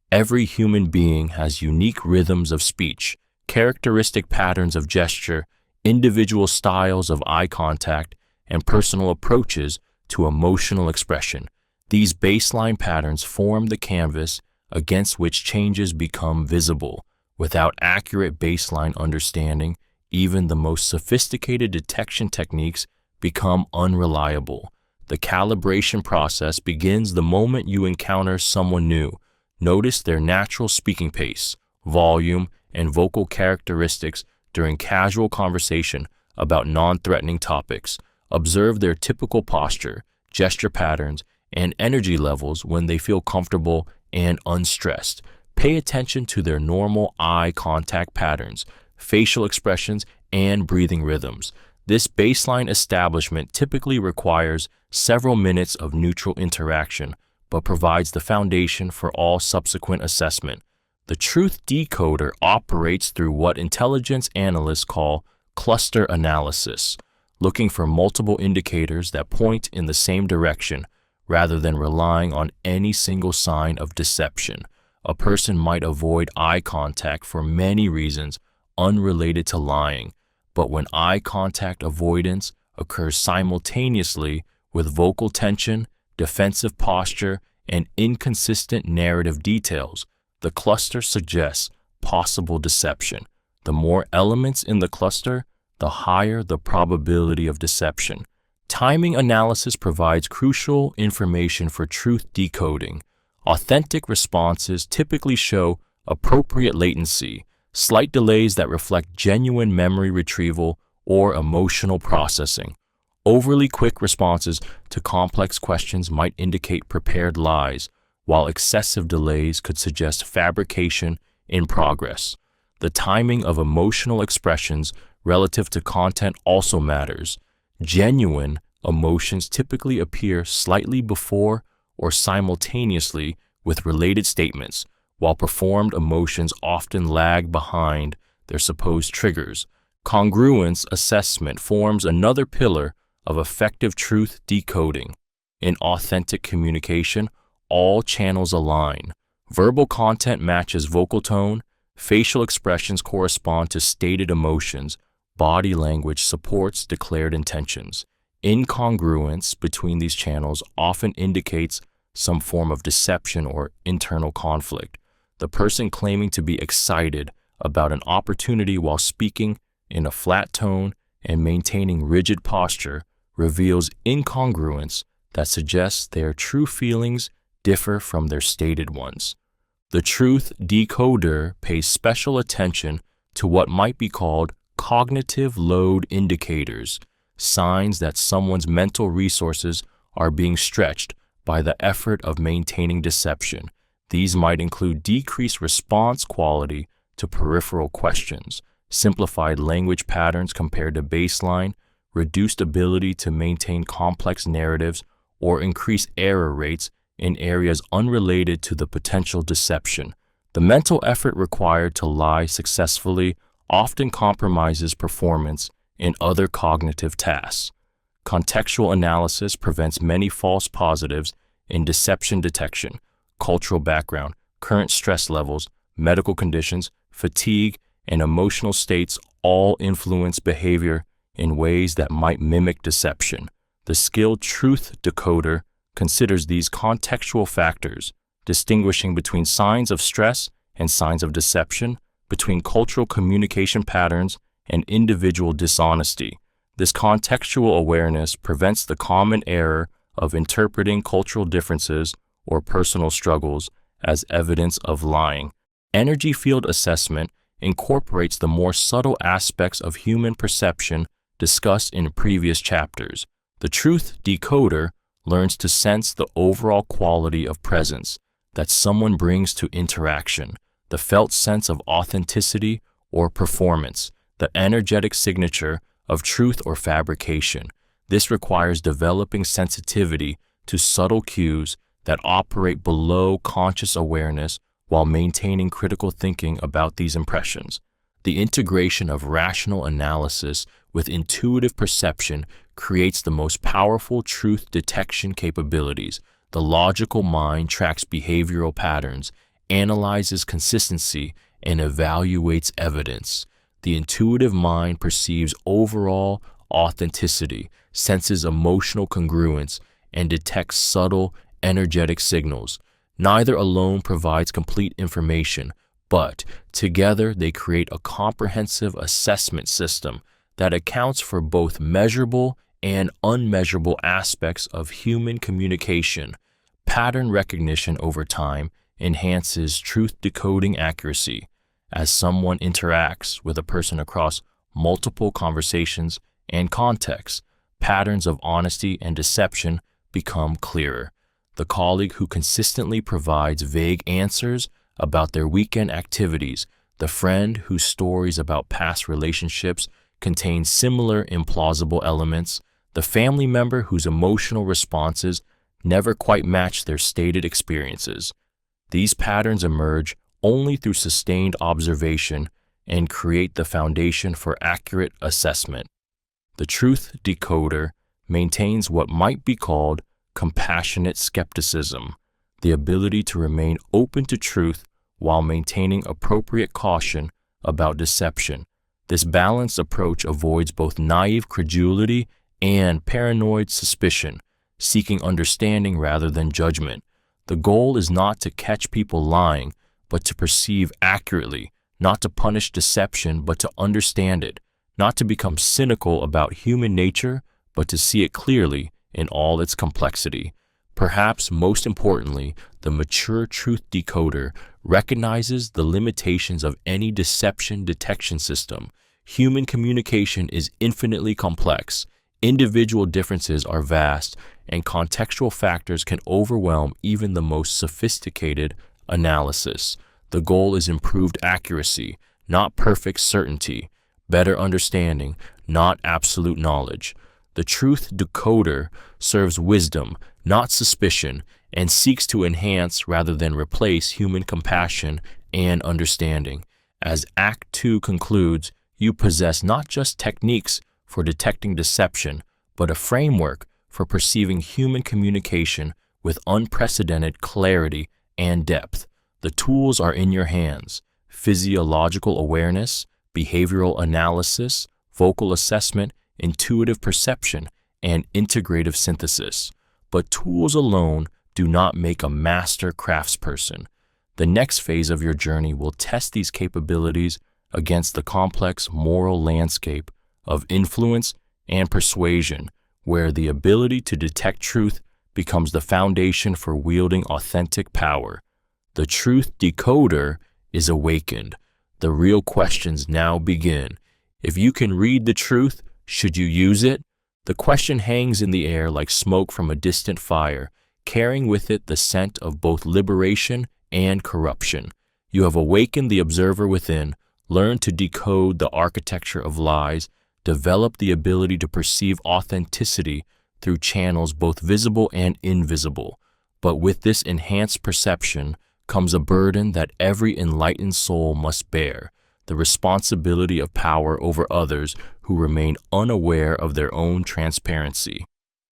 Every human being has unique rhythms of speech, characteristic patterns of gesture, individual styles of eye contact, and personal approaches to emotional expression. These baseline patterns form the canvas against which changes become visible. Without accurate baseline understanding, even the most sophisticated detection techniques become unreliable. The calibration process begins the moment you encounter someone new. Notice their natural speaking pace, volume, and vocal characteristics during casual conversation about non-threatening topics. Observe their typical posture, gesture patterns, and energy levels when they feel comfortable and unstressed. Pay attention to their normal eye contact patterns, facial expressions, and breathing rhythms. This baseline establishment typically requires several minutes of neutral interaction, but provides the foundation for all subsequent assessment. The truth decoder operates through what intelligence analysts call cluster analysis, looking for multiple indicators that point in the same direction rather than relying on any single sign of deception. A person might avoid eye contact for many reasons unrelated to lying, but when eye contact avoidance occurs simultaneously with vocal tension, defensive posture, and inconsistent narrative details, the cluster suggests possible deception. The more elements in the cluster, the higher the probability of deception. Timing analysis provides crucial information for truth decoding. Authentic responses typically show appropriate latency, slight delays that reflect genuine memory retrieval or emotional processing. Overly quick responses to complex questions might indicate prepared lies, while excessive delays could suggest fabrication in progress. The timing of emotional expressions relative to content also matters. Genuine emotions typically appear slightly before or simultaneously with related statements, while performed emotions often lag behind their supposed triggers. Congruence assessment forms another pillar of effective truth decoding. In authentic communication, all channels align. Verbal content matches vocal tone, facial expressions correspond to stated emotions, body language supports declared intentions. Incongruence between these channels often indicates some form of deception or internal conflict. The person claiming to be excited about an opportunity while speaking in a flat tone and maintaining rigid posture reveals incongruence that suggests their true feelings differ from their stated ones. The truth decoder pays special attention to what might be called cognitive load indicators, signs that someone's mental resources are being stretched by the effort of maintaining deception. These might include decreased response quality to peripheral questions, simplified language patterns compared to baseline, reduced ability to maintain complex narratives, or increased error rates in areas unrelated to the potential deception. The mental effort required to lie successfully often compromises performance in other cognitive tasks. Contextual analysis prevents many false positives in deception detection. Cultural background, current stress levels, medical conditions, fatigue, and emotional states all influence behavior in ways that might mimic deception. The skilled truth decoder considers these contextual factors, distinguishing between signs of stress and signs of deception, between cultural communication patterns and individual dishonesty. This contextual awareness prevents the common error of interpreting cultural differences or personal struggles as evidence of lying. Energy field assessment incorporates the more subtle aspects of human perception discussed in previous chapters. The truth decoder learns to sense the overall quality of presence that someone brings to interaction, the felt sense of authenticity or performance, the energetic signature of truth or fabrication. This requires developing sensitivity to subtle cues that operate below conscious awareness while maintaining critical thinking about these impressions. The integration of rational analysis with intuitive perception creates the most powerful truth detection capabilities. The logical mind tracks behavioral patterns, analyzes consistency, and evaluates evidence. The intuitive mind perceives overall authenticity, senses emotional congruence, and detects subtle, energetic signals. Neither alone provides complete information, but together they create a comprehensive assessment system that accounts for both measurable and unmeasurable aspects of human communication. Pattern recognition over time enhances truth decoding accuracy. As someone interacts with a person across multiple conversations and contexts, patterns of honesty and deception become clearer. The colleague who consistently provides vague answers about their weekend activities, the friend whose stories about past relationships contain similar implausible elements, the family member whose emotional responses never quite match their stated experiences. These patterns emerge only through sustained observation and create the foundation for accurate assessment. The truth decoder maintains what might be called compassionate skepticism, the ability to remain open to truth while maintaining appropriate caution about deception. This balanced approach avoids both naive credulity and paranoid suspicion, seeking understanding rather than judgment. The goal is not to catch people lying, but to perceive accurately, not to punish deception, but to understand it, not to become cynical about human nature, but to see it clearly in all its complexity. Perhaps most importantly, the mature truth decoder recognizes the limitations of any deception detection system. Human communication is infinitely complex. Individual differences are vast, and contextual factors can overwhelm even the most sophisticated analysis. The goal is improved accuracy, not perfect certainty, better understanding, not absolute knowledge. The truth decoder serves wisdom, not suspicion, and seeks to enhance rather than replace human compassion and understanding. As Act 2 concludes, you possess not just techniques for detecting deception, but a framework for perceiving human communication with unprecedented clarity and depth. The tools are in your hands: physiological awareness, behavioral analysis, vocal assessment, intuitive perception, and integrative synthesis. But tools alone do not make a master craftsperson. The next phase of your journey will test these capabilities against the complex moral landscape of influence and persuasion, where the ability to detect truth becomes the foundation for wielding authentic power. The truth decoder is awakened. The real questions now begin. If you can read the truth, should you use it? The question hangs in the air like smoke from a distant fire, carrying with it the scent of both liberation and corruption. You have awakened the observer within, learned to decode the architecture of lies, developed the ability to perceive authenticity through channels both visible and invisible. But with this enhanced perception comes a burden that every enlightened soul must bear: the responsibility of power over others who remain unaware of their own transparency.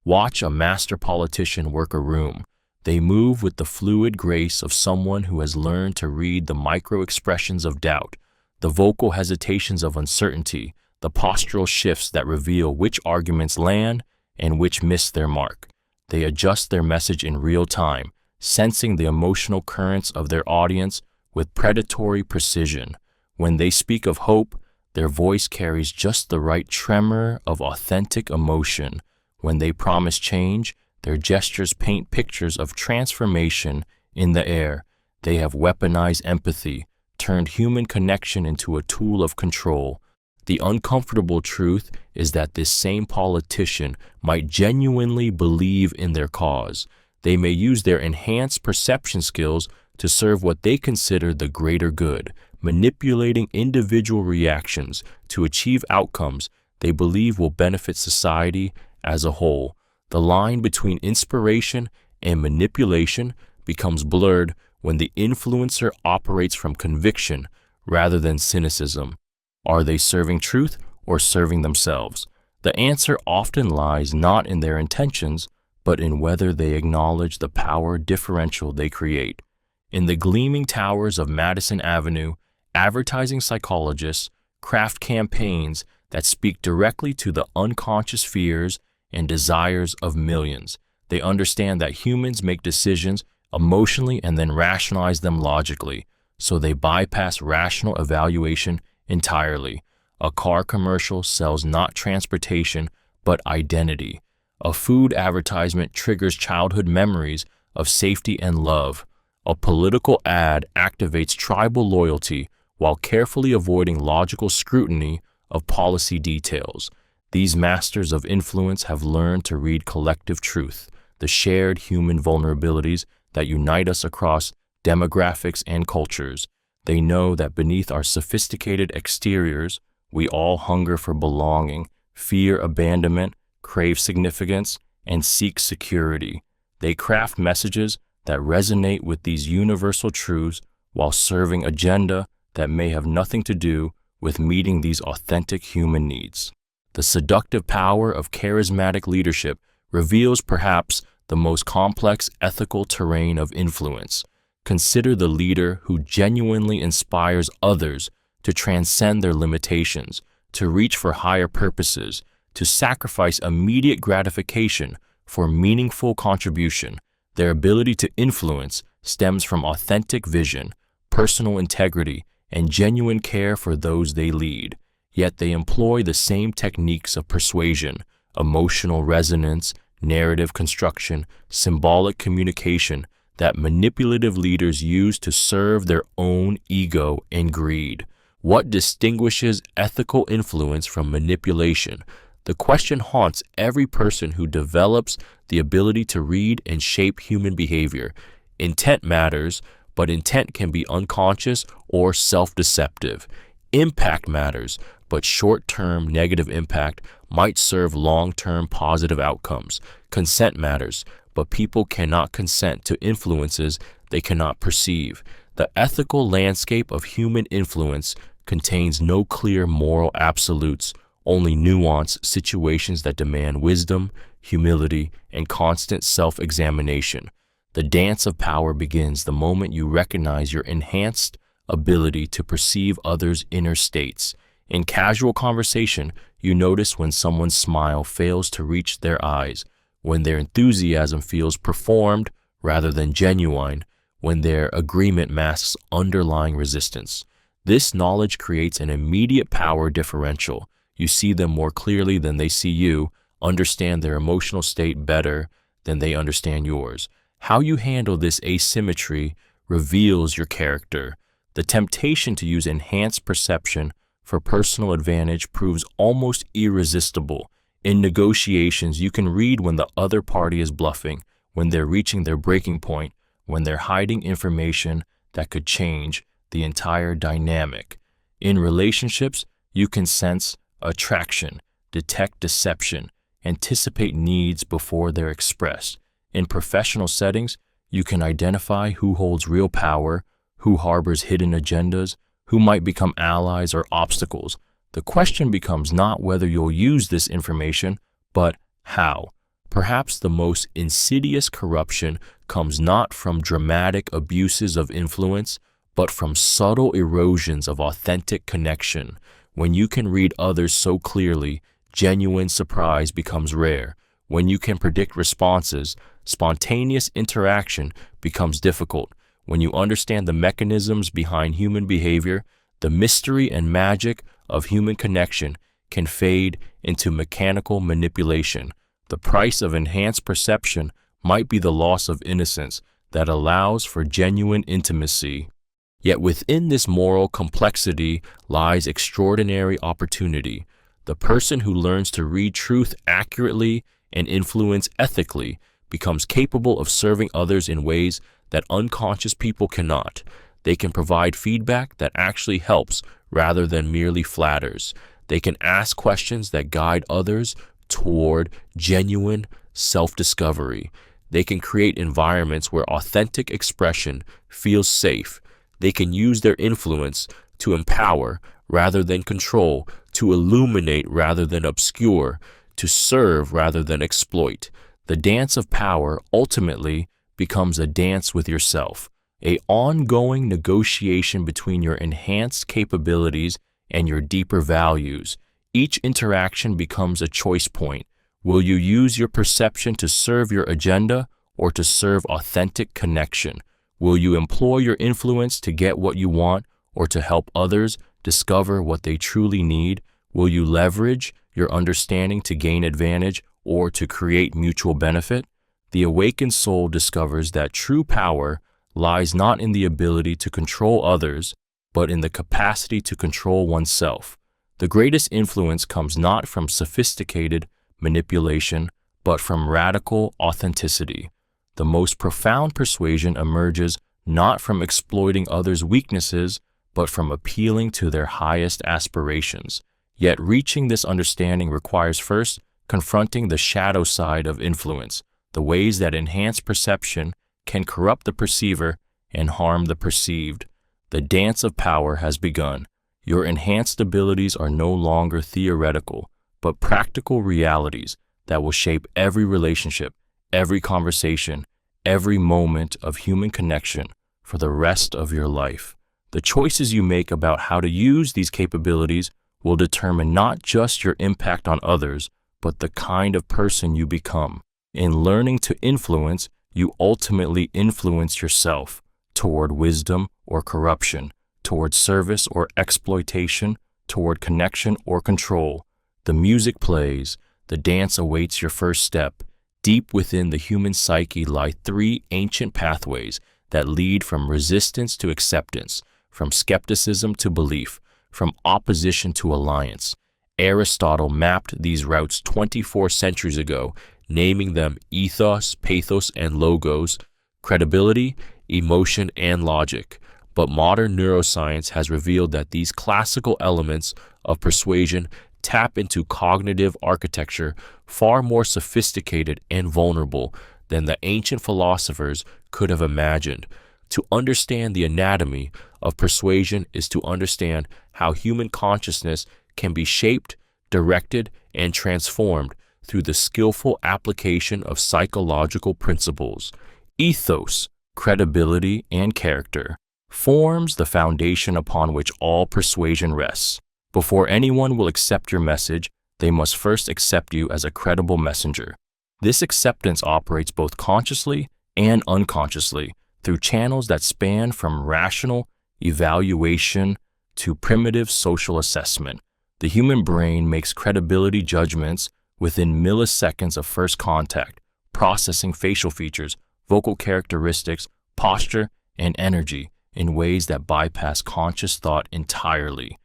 Watch a master politician work a room. They move with the fluid grace of someone who has learned to read the micro-expressions of doubt, the vocal hesitations of uncertainty, the postural shifts that reveal which arguments land and which miss their mark. They adjust their message in real time, sensing the emotional currents of their audience with predatory precision. When they speak of hope, their voice carries just the right tremor of authentic emotion. When they promise change, their gestures paint pictures of transformation in the air. They have weaponized empathy, turned human connection into a tool of control. The uncomfortable truth is that this same politician might genuinely believe in their cause. They may use their enhanced perception skills to serve what they consider the greater good, manipulating individual reactions to achieve outcomes they believe will benefit society as a whole. The line between inspiration and manipulation becomes blurred when the influencer operates from conviction rather than cynicism. Are they serving truth or serving themselves? The answer often lies not in their intentions, but in whether they acknowledge the power differential they create. In the gleaming towers of Madison Avenue, advertising psychologists craft campaigns that speak directly to the unconscious fears and desires of millions. They understand that humans make decisions emotionally and then rationalize them logically, so they bypass rational evaluation entirely. A car commercial sells not transportation, but identity. A food advertisement triggers childhood memories of safety and love. A political ad activates tribal loyalty while carefully avoiding logical scrutiny of policy details. These masters of influence have learned to read collective truth, the shared human vulnerabilities that unite us across demographics and cultures. They know that beneath our sophisticated exteriors, we all hunger for belonging, fear abandonment, crave significance, and seek security. They craft messages that resonate with these universal truths while serving agenda that may have nothing to do with meeting these authentic human needs. The seductive power of charismatic leadership reveals perhaps the most complex ethical terrain of influence. Consider the leader who genuinely inspires others to transcend their limitations, to reach for higher purposes, to sacrifice immediate gratification for meaningful contribution. Their ability to influence stems from authentic vision, personal integrity, and genuine care for those they lead. Yet they employ the same techniques of persuasion, emotional resonance, narrative construction, symbolic communication that manipulative leaders use to serve their own ego and greed. What distinguishes ethical influence from manipulation? The question haunts every person who develops the ability to read and shape human behavior. Intent matters, but intent can be unconscious or self-deceptive. Impact matters, but short-term negative impact might serve long-term positive outcomes. Consent matters, but people cannot consent to influences they cannot perceive. The ethical landscape of human influence contains no clear moral absolutes, only nuanced situations that demand wisdom, humility, and constant self-examination. The dance of power begins the moment you recognize your enhanced ability to perceive others' inner states. In casual conversation, you notice when someone's smile fails to reach their eyes, when their enthusiasm feels performed rather than genuine, when their agreement masks underlying resistance. This knowledge creates an immediate power differential. You see them more clearly than they see you, understand their emotional state better than they understand yours. How you handle this asymmetry reveals your character. The temptation to use enhanced perception for personal advantage proves almost irresistible. In negotiations, you can read when the other party is bluffing, when they're reaching their breaking point, when they're hiding information that could change the entire dynamic. In relationships, you can sense attraction, detect deception, anticipate needs before they're expressed. In professional settings, you can identify who holds real power, who harbors hidden agendas, who might become allies or obstacles. The question becomes not whether you'll use this information, but how. Perhaps the most insidious corruption comes not from dramatic abuses of influence, but from subtle erosions of authentic connection. When you can read others so clearly, genuine surprise becomes rare. When you can predict responses, spontaneous interaction becomes difficult. When you understand the mechanisms behind human behavior, the mystery and magic of human connection can fade into mechanical manipulation. The price of enhanced perception might be the loss of innocence that allows for genuine intimacy. Yet within this moral complexity lies extraordinary opportunity. The person who learns to read truth accurately and influence ethically becomes capable of serving others in ways that unconscious people cannot. They can provide feedback that actually helps rather than merely flatters. They can ask questions that guide others toward genuine self-discovery. They can create environments where authentic expression feels safe. They can use their influence to empower rather than control, to illuminate rather than obscure, to serve rather than exploit. The dance of power ultimately becomes a dance with yourself, an ongoing negotiation between your enhanced capabilities and your deeper values. Each interaction becomes a choice point. Will you use your perception to serve your agenda or to serve authentic connection? Will you employ your influence to get what you want or to help others discover what they truly need? Will you leverage your understanding to gain advantage or to create mutual benefit? The awakened soul discovers that true power lies not in the ability to control others, but in the capacity to control oneself. The greatest influence comes not from sophisticated manipulation, but from radical authenticity. The most profound persuasion emerges not from exploiting others' weaknesses, but from appealing to their highest aspirations. Yet reaching this understanding requires first confronting the shadow side of influence, the ways that enhanced perception can corrupt the perceiver and harm the perceived. The dance of power has begun. Your enhanced abilities are no longer theoretical, but practical realities that will shape every relationship, every conversation, every moment of human connection for the rest of your life. The choices you make about how to use these capabilities will determine not just your impact on others, but the kind of person you become. In learning to influence, you ultimately influence yourself toward wisdom or corruption, toward service or exploitation, toward connection or control. The music plays, the dance awaits your first step. Deep within the human psyche lie three ancient pathways that lead from resistance to acceptance, from skepticism to belief, from opposition to alliance. Aristotle mapped these routes 24 centuries ago, naming them ethos, pathos, and logos, credibility, emotion, and logic. But modern neuroscience has revealed that these classical elements of persuasion tap into cognitive architecture far more sophisticated and vulnerable than the ancient philosophers could have imagined. To understand the anatomy of persuasion is to understand how human consciousness can be shaped, directed, and transformed through the skillful application of psychological principles. Ethos, credibility, and character forms the foundation upon which all persuasion rests. Before anyone will accept your message, they must first accept you as a credible messenger. This acceptance operates both consciously and unconsciously through channels that span from rational evaluation to primitive social assessment. The human brain makes credibility judgments within milliseconds of first contact, processing facial features, vocal characteristics, posture, and energy in ways that bypass conscious thought entirely.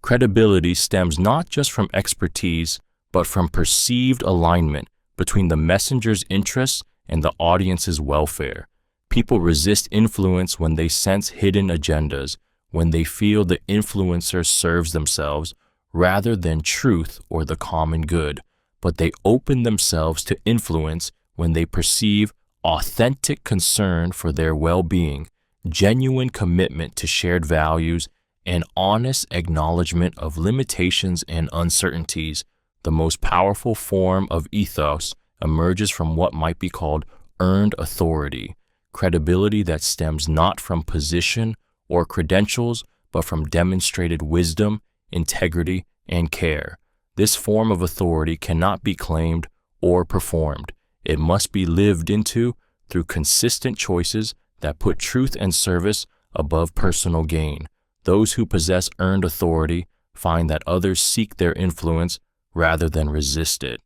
Credibility stems not just from expertise, but from perceived alignment between the messenger's interests and the audience's welfare. People resist influence when they sense hidden agendas, when they feel the influencer serves themselves rather than truth or the common good. But they open themselves to influence when they perceive authentic concern for their well-being, genuine commitment to shared values, and honest acknowledgement of limitations and uncertainties. The most powerful form of ethos emerges from what might be called earned authority, credibility that stems not from position or credentials, but from demonstrated wisdom, integrity, and care. This form of authority cannot be claimed or performed. It must be lived into through consistent choices that put truth and service above personal gain. Those who possess earned authority find that others seek their influence rather than resist it.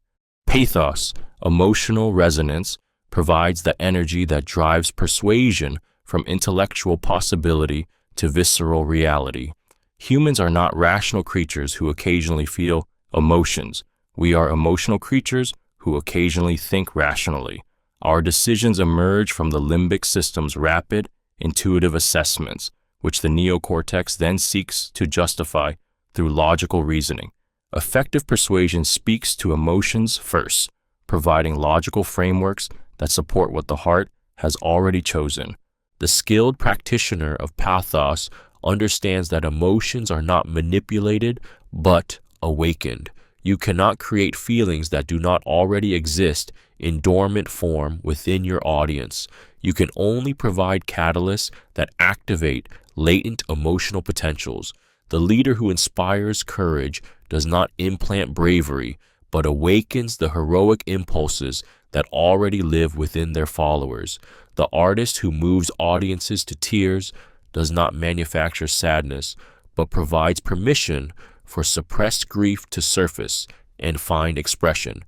Pathos, emotional resonance, provides the energy that drives persuasion from intellectual possibility to visceral reality. Humans are not rational creatures who occasionally feel emotions. We are emotional creatures who occasionally think rationally. Our decisions emerge from the limbic system's rapid, intuitive assessments, which the neocortex then seeks to justify through logical reasoning. Effective persuasion speaks to emotions first, providing logical frameworks that support what the heart has already chosen. The skilled practitioner of pathos understands that emotions are not manipulated, but awakened. You cannot create feelings that do not already exist in dormant form within your audience. You can only provide catalysts that activate latent emotional potentials. The leader who inspires courage does not implant bravery, but awakens the heroic impulses that already live within their followers. The artist who moves audiences to tears does not manufacture sadness, but provides permission for suppressed grief to surface and find expression.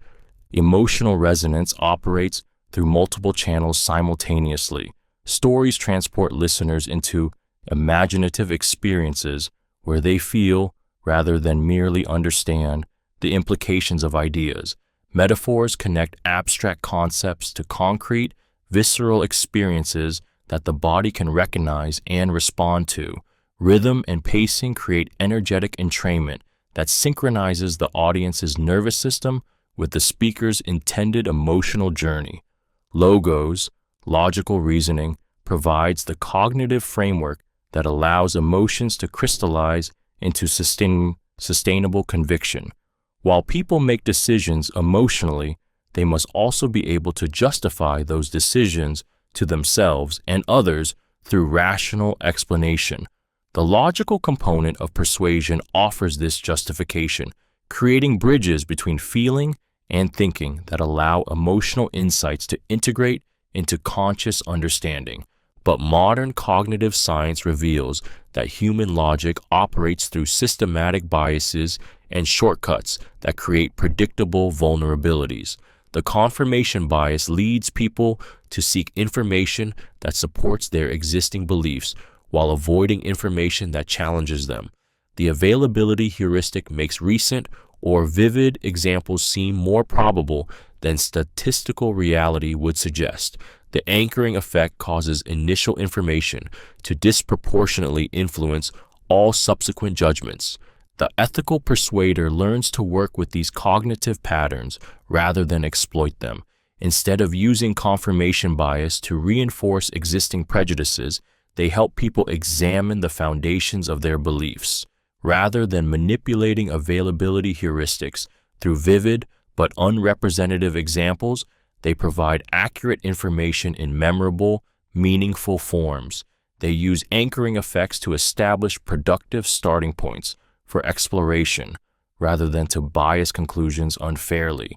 Emotional resonance operates through multiple channels simultaneously. Stories transport listeners into imaginative experiences where they feel, rather than merely understand, the implications of ideas. Metaphors connect abstract concepts to concrete, visceral experiences that the body can recognize and respond to. Rhythm and pacing create energetic entrainment that synchronizes the audience's nervous system with the speaker's intended emotional journey. Logos, logical reasoning, provides the cognitive framework that allows emotions to crystallize into sustainable conviction. While people make decisions emotionally, they must also be able to justify those decisions to themselves and others through rational explanation. The logical component of persuasion offers this justification, creating bridges between feeling and thinking that allow emotional insights to integrate into conscious understanding. But modern cognitive science reveals that human logic operates through systematic biases and shortcuts that create predictable vulnerabilities. The confirmation bias leads people to seek information that supports their existing beliefs while avoiding information that challenges them. The availability heuristic makes recent or vivid examples seem more probable than statistical reality would suggest. The anchoring effect causes initial information to disproportionately influence all subsequent judgments. The ethical persuader learns to work with these cognitive patterns rather than exploit them. Instead of using confirmation bias to reinforce existing prejudices, they help people examine the foundations of their beliefs. Rather than manipulating availability heuristics through vivid but unrepresentative examples, they provide accurate information in memorable, meaningful forms. They use anchoring effects to establish productive starting points for exploration rather than to bias conclusions unfairly.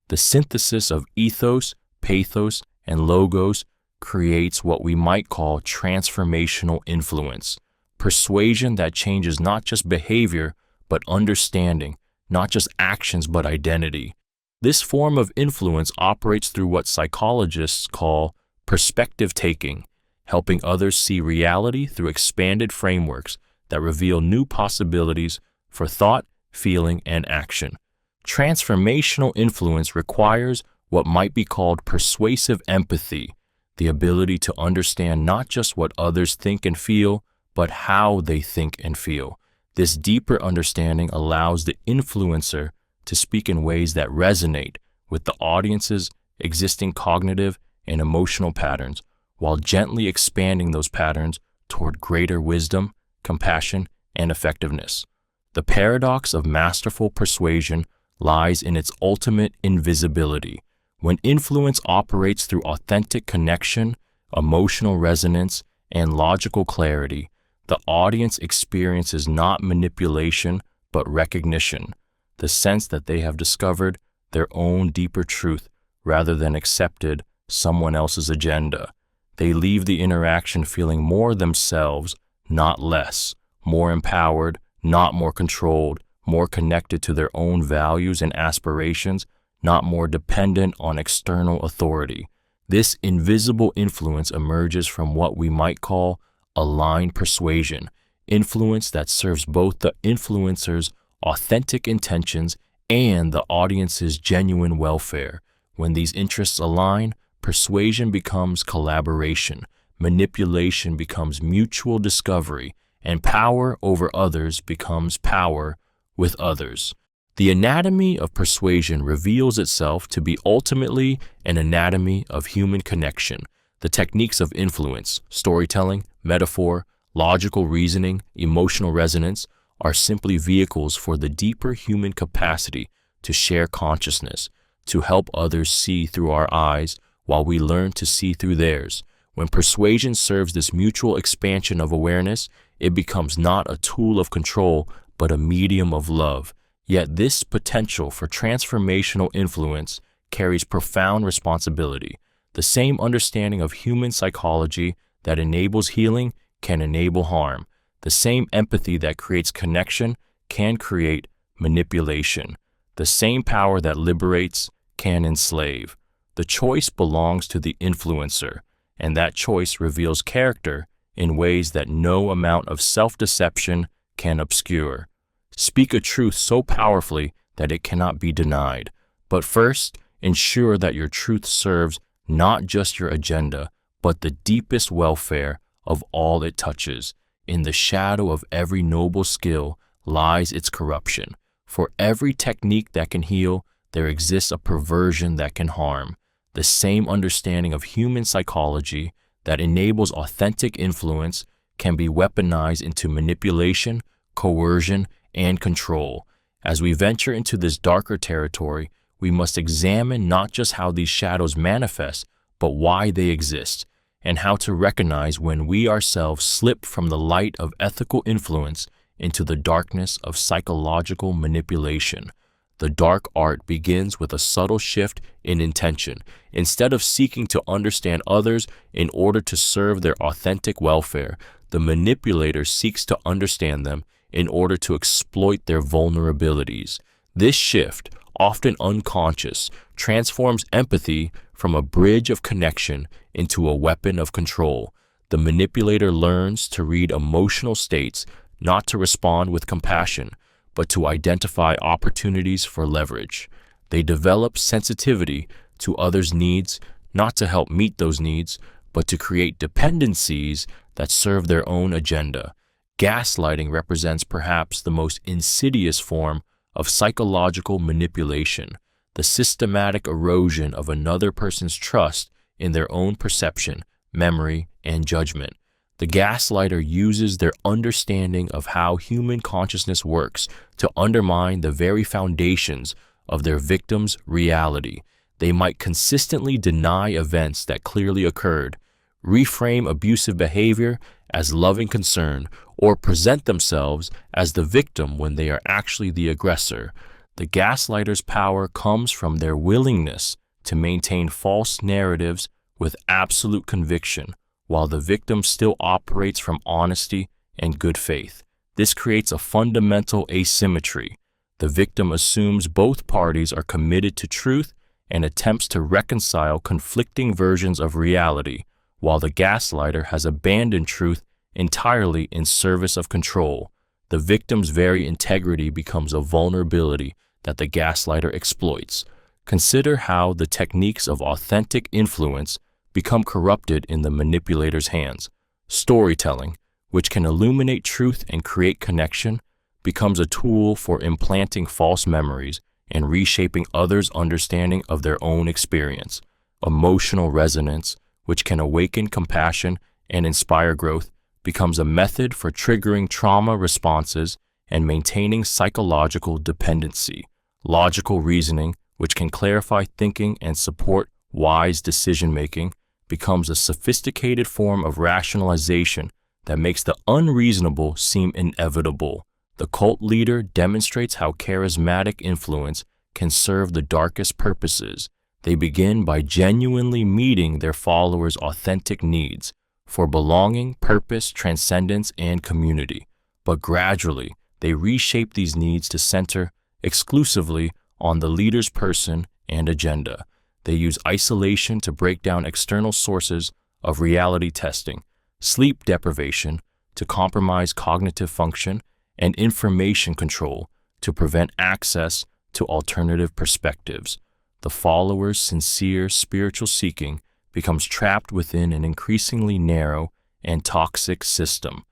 The synthesis of ethos, pathos, and logos creates what we might call transformational influence, persuasion that changes not just behavior but understanding, not just actions but identity. This form of influence operates through what psychologists call perspective taking, helping others see reality through expanded frameworks that reveal new possibilities for thought, feeling, and action. Transformational influence requires what might be called persuasive empathy, the ability to understand not just what others think and feel, but how they think and feel. This deeper understanding allows the influencer to speak in ways that resonate with the audience's existing cognitive and emotional patterns, while gently expanding those patterns toward greater wisdom, compassion, and effectiveness. The paradox of masterful persuasion lies in its ultimate invisibility. When influence operates through authentic connection, emotional resonance, and logical clarity, the audience experiences not manipulation, but recognition, the sense that they have discovered their own deeper truth rather than accepted someone else's agenda. They leave the interaction feeling more themselves, not less, more empowered, not more controlled, more connected to their own values and aspirations, not more dependent on external authority. This invisible influence emerges from what we might call aligned persuasion, influence that serves both the influencer's authentic intentions and the audience's genuine welfare. When these interests align, persuasion becomes collaboration, manipulation becomes mutual discovery, and power over others becomes power with others. The anatomy of persuasion reveals itself to be ultimately an anatomy of human connection. The techniques of influence, storytelling, metaphor, logical reasoning, emotional resonance are simply vehicles for the deeper human capacity to share consciousness, to help others see through our eyes while we learn to see through theirs. When persuasion serves this mutual expansion of awareness, it becomes not a tool of control, but a medium of love. Yet this potential for transformational influence carries profound responsibility. The same understanding of human psychology that enables healing can enable harm. The same empathy that creates connection can create manipulation. The same power that liberates can enslave. The choice belongs to the influencer, and that choice reveals character in ways that no amount of self-deception can obscure. Speak a truth so powerfully that it cannot be denied. But first, ensure that your truth serves not just your agenda, but the deepest welfare of all it touches. In the shadow of every noble skill lies its corruption. For every technique that can heal, there exists a perversion that can harm. The same understanding of human psychology that enables authentic influence can be weaponized into manipulation, coercion, and control. As we venture into this darker territory, we must examine not just how these shadows manifest, but why they exist, and how to recognize when we ourselves slip from the light of ethical influence into the darkness of psychological manipulation. The dark art begins with a subtle shift in intention. Instead of seeking to understand others in order to serve their authentic welfare, the manipulator seeks to understand them in order to exploit their vulnerabilities. This shift, often unconscious, transforms empathy from a bridge of connection into a weapon of control. The manipulator learns to read emotional states, not to respond with compassion, but to identify opportunities for leverage. They develop sensitivity to others' needs, not to help meet those needs, but to create dependencies that serve their own agenda. Gaslighting represents perhaps the most insidious form of psychological manipulation, the systematic erosion of another person's trust in their own perception, memory, and judgment. The gaslighter uses their understanding of how human consciousness works to undermine the very foundations of their victim's reality. They might consistently deny events that clearly occurred, reframe abusive behavior as loving concern, or present themselves as the victim when they are actually the aggressor. The gaslighter's power comes from their willingness to maintain false narratives with absolute conviction, while the victim still operates from honesty and good faith. This creates a fundamental asymmetry. The victim assumes both parties are committed to truth and attempts to reconcile conflicting versions of reality, while the gaslighter has abandoned truth entirely in service of control. The victim's very integrity becomes a vulnerability that the gaslighter exploits. Consider how the techniques of authentic influence become corrupted in the manipulator's hands. Storytelling, which can illuminate truth and create connection, becomes a tool for implanting false memories and reshaping others' understanding of their own experience. Emotional resonance, which can awaken compassion and inspire growth, becomes a method for triggering trauma responses and maintaining psychological dependency. Logical reasoning, which can clarify thinking and support wise decision-making, becomes a sophisticated form of rationalization that makes the unreasonable seem inevitable. The cult leader demonstrates how charismatic influence can serve the darkest purposes. They begin by genuinely meeting their followers' authentic needs for belonging, purpose, transcendence, and community. But gradually, they reshape these needs to center exclusively on the leader's person and agenda. They use isolation to break down external sources of reality testing, sleep deprivation to compromise cognitive function, and information control to prevent access to alternative perspectives. The follower's sincere spiritual seeking becomes trapped within an increasingly narrow and toxic system.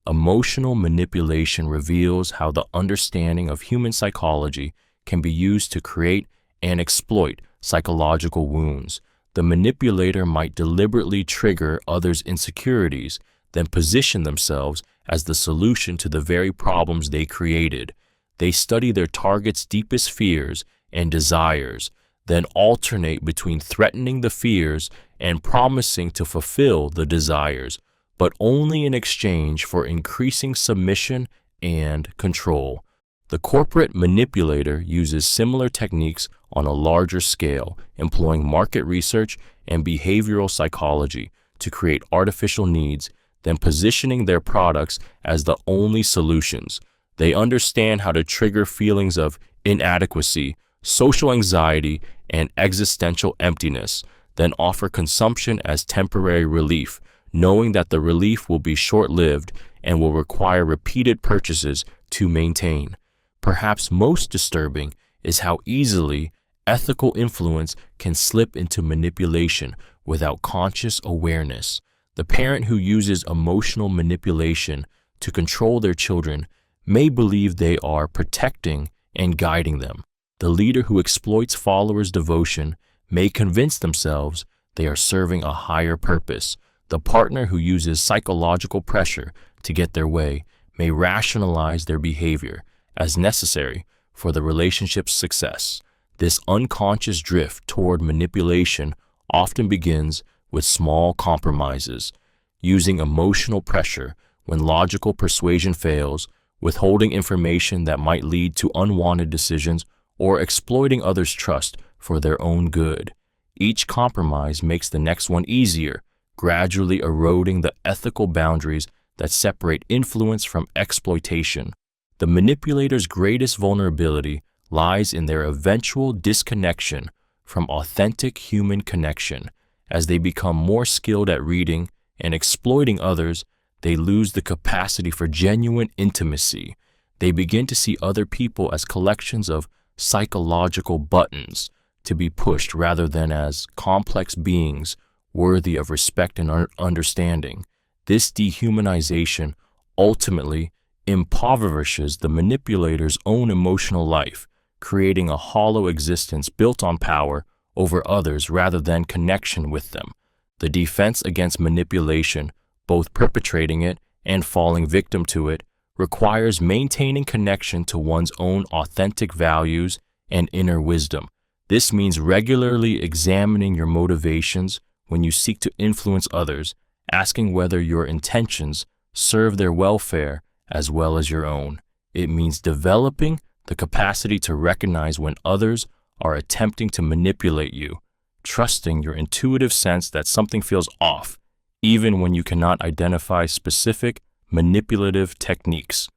Emotional manipulation reveals how the understanding of human psychology can be used to create and exploit psychological wounds. The manipulator might deliberately trigger others' insecurities, then position themselves as the solution to the very problems they created. They study their target's deepest fears and desires, then alternate between threatening the fears and promising to fulfill the desires, but only in exchange for increasing submission and control. The corporate manipulator uses similar techniques on a larger scale, employing market research and behavioral psychology to create artificial needs, then positioning their products as the only solutions. They understand how to trigger feelings of inadequacy, social anxiety, and existential emptiness, then offer consumption as temporary relief, knowing that the relief will be short-lived and will require repeated purchases to maintain. Perhaps most disturbing is how easily ethical influence can slip into manipulation without conscious awareness. The parent who uses emotional manipulation to control their children may believe they are protecting and guiding them. The leader who exploits followers' devotion may convince themselves they are serving a higher purpose. The partner who uses psychological pressure to get their way may rationalize their behavior as necessary for the relationship's success. This unconscious drift toward manipulation often begins with small compromises, using emotional pressure when logical persuasion fails, withholding information that might lead to unwanted decisions, or exploiting others' trust for their own good. Each compromise makes the next one easier, gradually eroding the ethical boundaries that separate influence from exploitation. The manipulator's greatest vulnerability lies in their eventual disconnection from authentic human connection. As they become more skilled at reading and exploiting others, they lose the capacity for genuine intimacy. They begin to see other people as collections of psychological buttons to be pushed rather than as complex beings worthy of respect and understanding. This dehumanization ultimately impoverishes the manipulator's own emotional life, creating a hollow existence built on power over others rather than connection with them. The defense against manipulation, both perpetrating it and falling victim to it, requires maintaining connection to one's own authentic values and inner wisdom. This means regularly examining your motivations when you seek to influence others, asking whether your intentions serve their welfare as well as your own. It means developing the capacity to recognize when others are attempting to manipulate you, trusting your intuitive sense that something feels off, even when you cannot identify specific manipulative techniques.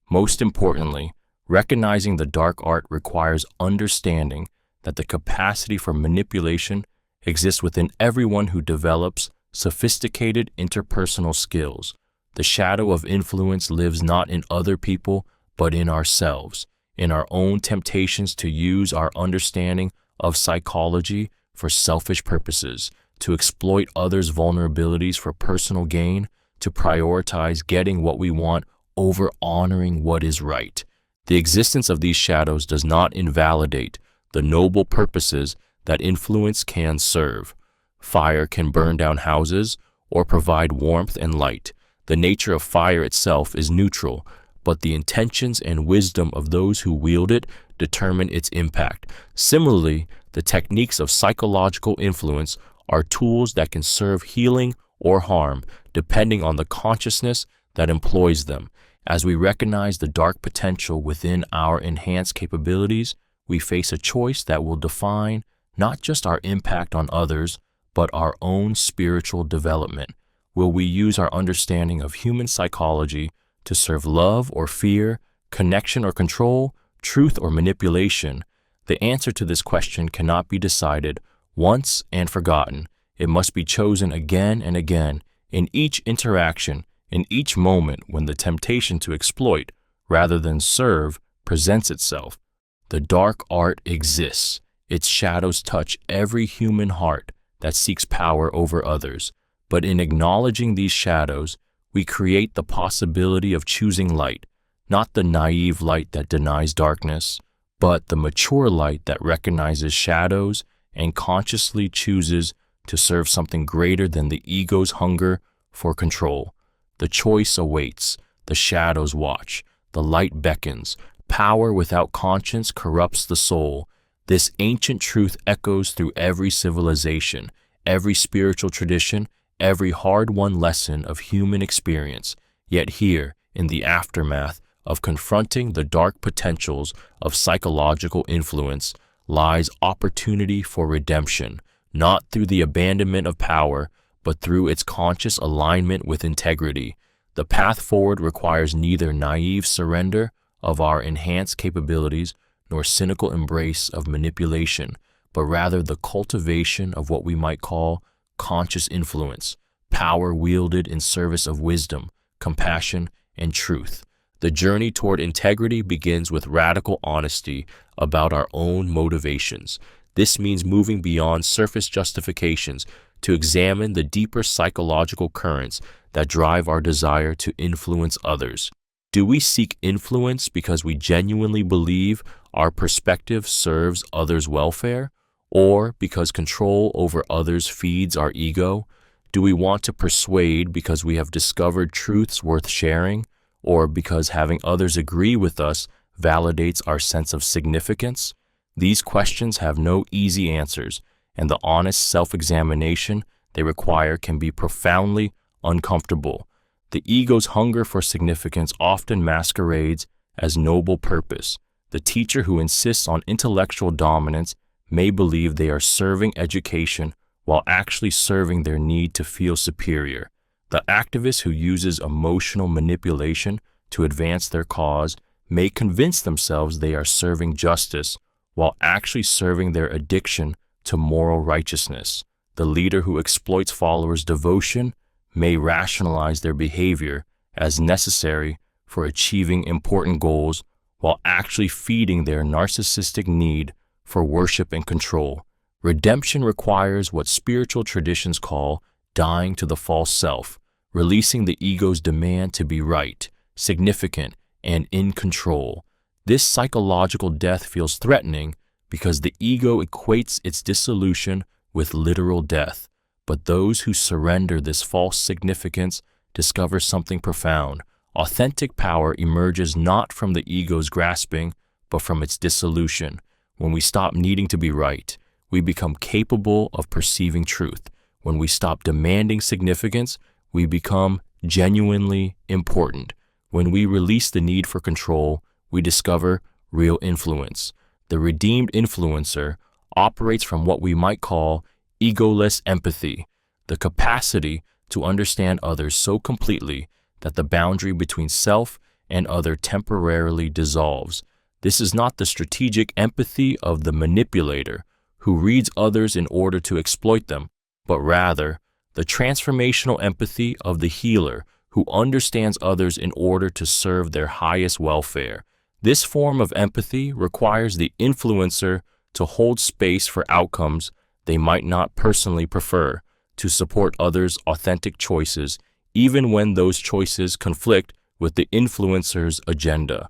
Most importantly, recognizing the dark art requires understanding that the capacity for manipulation exists within everyone who develops sophisticated interpersonal skills. The shadow of influence lives not in other people, but in ourselves, in our own temptations to use our understanding of psychology for selfish purposes, to exploit others' vulnerabilities for personal gain, to prioritize getting what we want over honoring what is right. The existence of these shadows does not invalidate the noble purposes that influence can serve. Fire can burn down houses or provide warmth and light. The nature of fire itself is neutral, but the intentions and wisdom of those who wield it determine its impact. Similarly, the techniques of psychological influence are tools that can serve healing or harm, depending on the consciousness that employs them. As we recognize the dark potential within our enhanced capabilities, we face a choice that will define not just our impact on others, but our own spiritual development. Will we use our understanding of human psychology to serve love or fear, connection or control, truth or manipulation? The answer to this question cannot be decided once and forgotten. It must be chosen again and again, in each interaction, in each moment when the temptation to exploit, rather than serve, presents itself. The dark art exists. Its shadows touch every human heart that seeks power over others. But in acknowledging these shadows, we create the possibility of choosing light, not the naive light that denies darkness, but the mature light that recognizes shadows and consciously chooses to serve something greater than the ego's hunger for control. The choice awaits, the shadows watch, the light beckons. Power without conscience corrupts the soul. This ancient truth echoes through every civilization, every spiritual tradition, every hard-won lesson of human experience. Yet here, in the aftermath of confronting the dark potentials of psychological influence, lies opportunity for redemption, not through the abandonment of power, but through its conscious alignment with integrity. The path forward requires neither naive surrender of our enhanced capabilities nor cynical embrace of manipulation, but rather the cultivation of what we might call conscious influence, power wielded in service of wisdom, compassion, and truth. The journey toward integrity begins with radical honesty about our own motivations. This means moving beyond surface justifications to examine the deeper psychological currents that drive our desire to influence others. Do we seek influence because we genuinely believe our perspective serves others' welfare, or because control over others feeds our ego? Do we want to persuade because we have discovered truths worth sharing, or because having others agree with us validates our sense of significance? These questions have no easy answers, and the honest self-examination they require can be profoundly uncomfortable. The ego's hunger for significance often masquerades as noble purpose. The teacher who insists on intellectual dominance may believe they are serving education while actually serving their need to feel superior. The activist who uses emotional manipulation to advance their cause may convince themselves they are serving justice while actually serving their addiction to moral righteousness. The leader who exploits followers' devotion may rationalize their behavior as necessary for achieving important goals while actually feeding their narcissistic need for worship and control. Redemption requires what spiritual traditions call dying to the false self, releasing the ego's demand to be right, significant, and in control. This psychological death feels threatening because the ego equates its dissolution with literal death. But those who surrender this false significance discover something profound. Authentic power emerges not from the ego's grasping, but from its dissolution. When we stop needing to be right, we become capable of perceiving truth. When we stop demanding significance, we become genuinely important. When we release the need for control, we discover real influence. The redeemed influencer operates from what we might call egoless empathy, the capacity to understand others so completely that the boundary between self and other temporarily dissolves. This is not the strategic empathy of the manipulator who reads others in order to exploit them, but rather the transformational empathy of the healer who understands others in order to serve their highest welfare. This form of empathy requires the influencer to hold space for outcomes they might not personally prefer, to support others' authentic choices, even when those choices conflict with the influencer's agenda.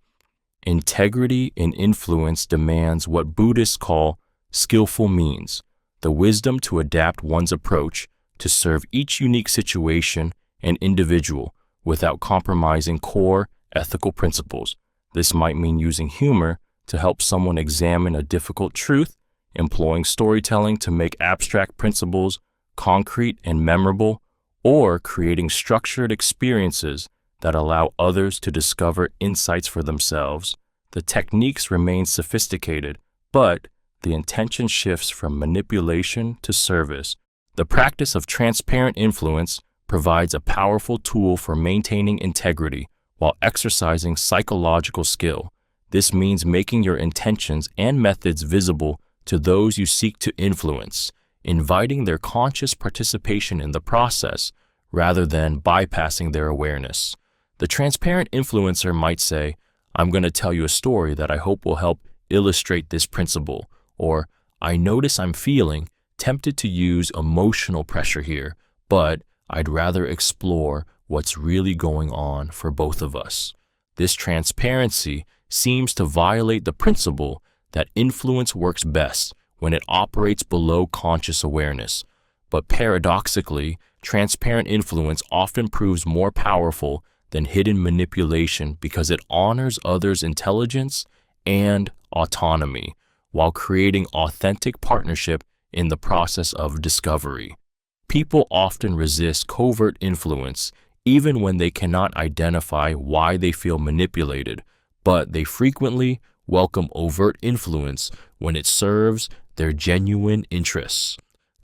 Integrity in influence demands what Buddhists call skillful means, the wisdom to adapt one's approach to serve each unique situation and individual without compromising core ethical principles. This might mean using humor to help someone examine a difficult truth, employing storytelling to make abstract principles concrete and memorable, or creating structured experiences that allow others to discover insights for themselves. The techniques remain sophisticated, but the intention shifts from manipulation to service. The practice of transparent influence provides a powerful tool for maintaining integrity while exercising psychological skill. This means making your intentions and methods visible to those you seek to influence, inviting their conscious participation in the process rather than bypassing their awareness. The transparent influencer might say, "I'm going to tell you a story that I hope will help illustrate this principle," or "I notice I'm feeling tempted to use emotional pressure here, but I'd rather explore what's really going on for both of us." This transparency seems to violate the principle that influence works best when it operates below conscious awareness. But paradoxically, transparent influence often proves more powerful than hidden manipulation because it honors others' intelligence and autonomy while creating authentic partnership in the process of discovery. People often resist covert influence even when they cannot identify why they feel manipulated, but they frequently welcome overt influence when it serves their genuine interests.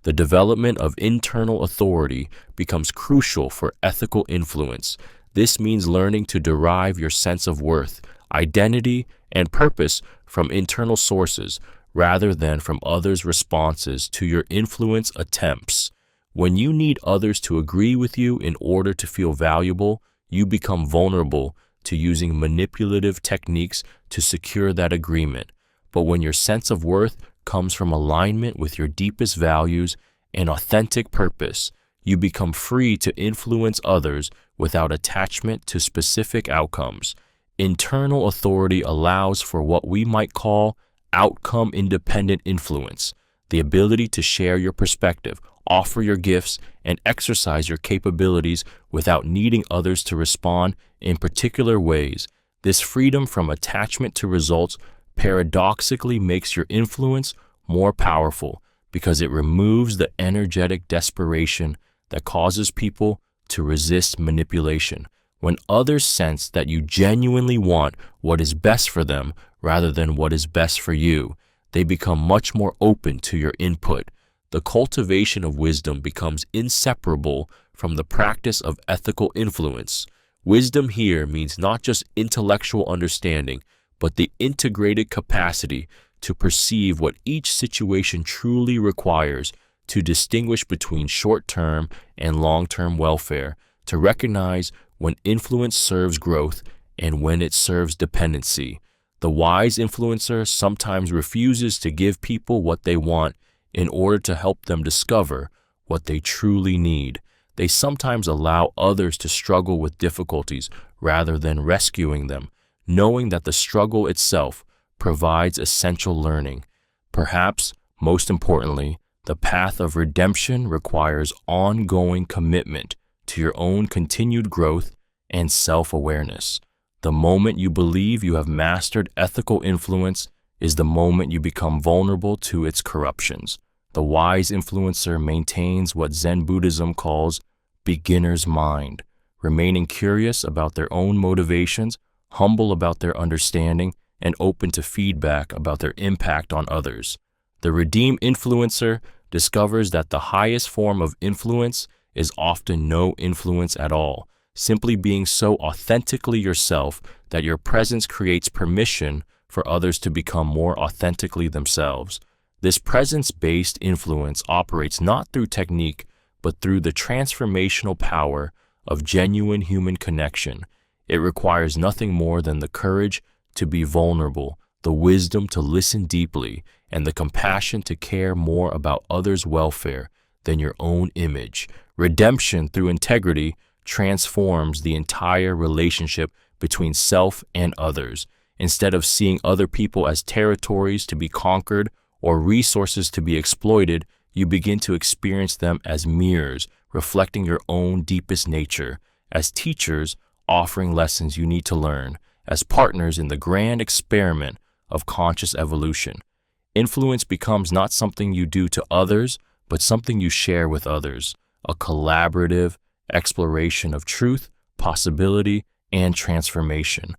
The development of internal authority becomes crucial for ethical influence. This means learning to derive your sense of worth, identity, and purpose from internal sources rather than from others' responses to your influence attempts. When you need others to agree with you in order to feel valuable, you become vulnerable to using manipulative techniques to secure that agreement. But when your sense of worth comes from alignment with your deepest values and authentic purpose, you become free to influence others without attachment to specific outcomes. Internal authority allows for what we might call outcome-independent influence, the ability to share your perspective, offer your gifts, and exercise your capabilities without needing others to respond in particular ways. This freedom from attachment to results paradoxically makes your influence more powerful because it removes the energetic desperation that causes people to resist manipulation. When others sense that you genuinely want what is best for them rather than what is best for you, they become much more open to your input. The cultivation of wisdom becomes inseparable from the practice of ethical influence. Wisdom here means not just intellectual understanding, but the integrated capacity to perceive what each situation truly requires, to distinguish between short-term and long-term welfare, to recognize when influence serves growth and when it serves dependency. The wise influencer sometimes refuses to give people what they want in order to help them discover what they truly need. They sometimes allow others to struggle with difficulties rather than rescuing them, knowing that the struggle itself provides essential learning. Perhaps, most importantly, the path of redemption requires ongoing commitment to your own continued growth and self-awareness. The moment you believe you have mastered ethical influence is the moment you become vulnerable to its corruptions. The wise influencer maintains what Zen Buddhism calls beginner's mind, remaining curious about their own motivations, humble about their understanding, and open to feedback about their impact on others. The redeemed influencer discovers that the highest form of influence is often no influence at all, simply being so authentically yourself that your presence creates permission for others to become more authentically themselves. This presence-based influence operates not through technique, but through the transformational power of genuine human connection. It requires nothing more than the courage to be vulnerable, the wisdom to listen deeply, and the compassion to care more about others' welfare than your own image. Redemption through integrity transforms the entire relationship between self and others. Instead of seeing other people as territories to be conquered or resources to be exploited, you begin to experience them as mirrors reflecting your own deepest nature, as teachers offering lessons you need to learn, as partners in the grand experiment of conscious evolution. Influence becomes not something you do to others, but something you share with others, a collaborative exploration of truth, possibility, and transformation.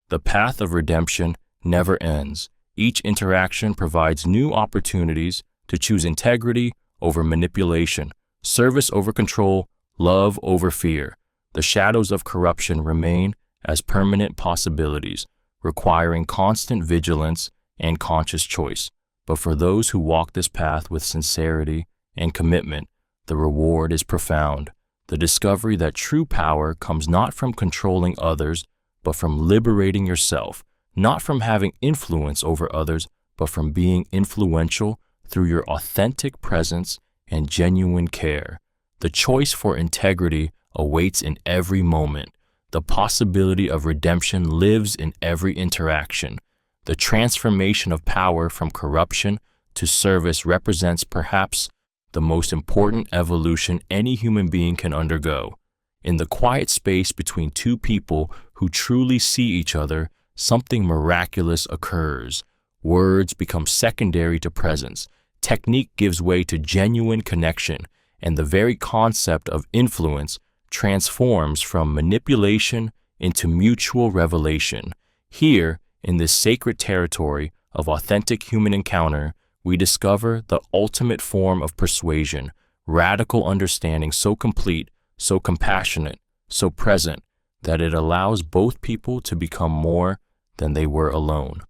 The path of redemption never ends. Each interaction provides new opportunities to choose integrity over manipulation, service over control, love over fear. The shadows of corruption remain as permanent possibilities, requiring constant vigilance and conscious choice. But for those who walk this path with sincerity and commitment, the reward is profound. The discovery that true power comes not from controlling others, but from liberating yourself, not from having influence over others, but from being influential through your authentic presence and genuine care. The choice for integrity awaits in every moment. The possibility of redemption lives in every interaction. The transformation of power from corruption to service represents perhaps the most important evolution any human being can undergo. In the quiet space between two people who truly see each other, something miraculous occurs. Words become secondary to presence. Technique gives way to genuine connection, and the very concept of influence transforms from manipulation into mutual revelation. Here, in this sacred territory of authentic human encounter, we discover the ultimate form of persuasion, radical understanding so complete, so compassionate, so present, that it allows both people to become more than they were alone.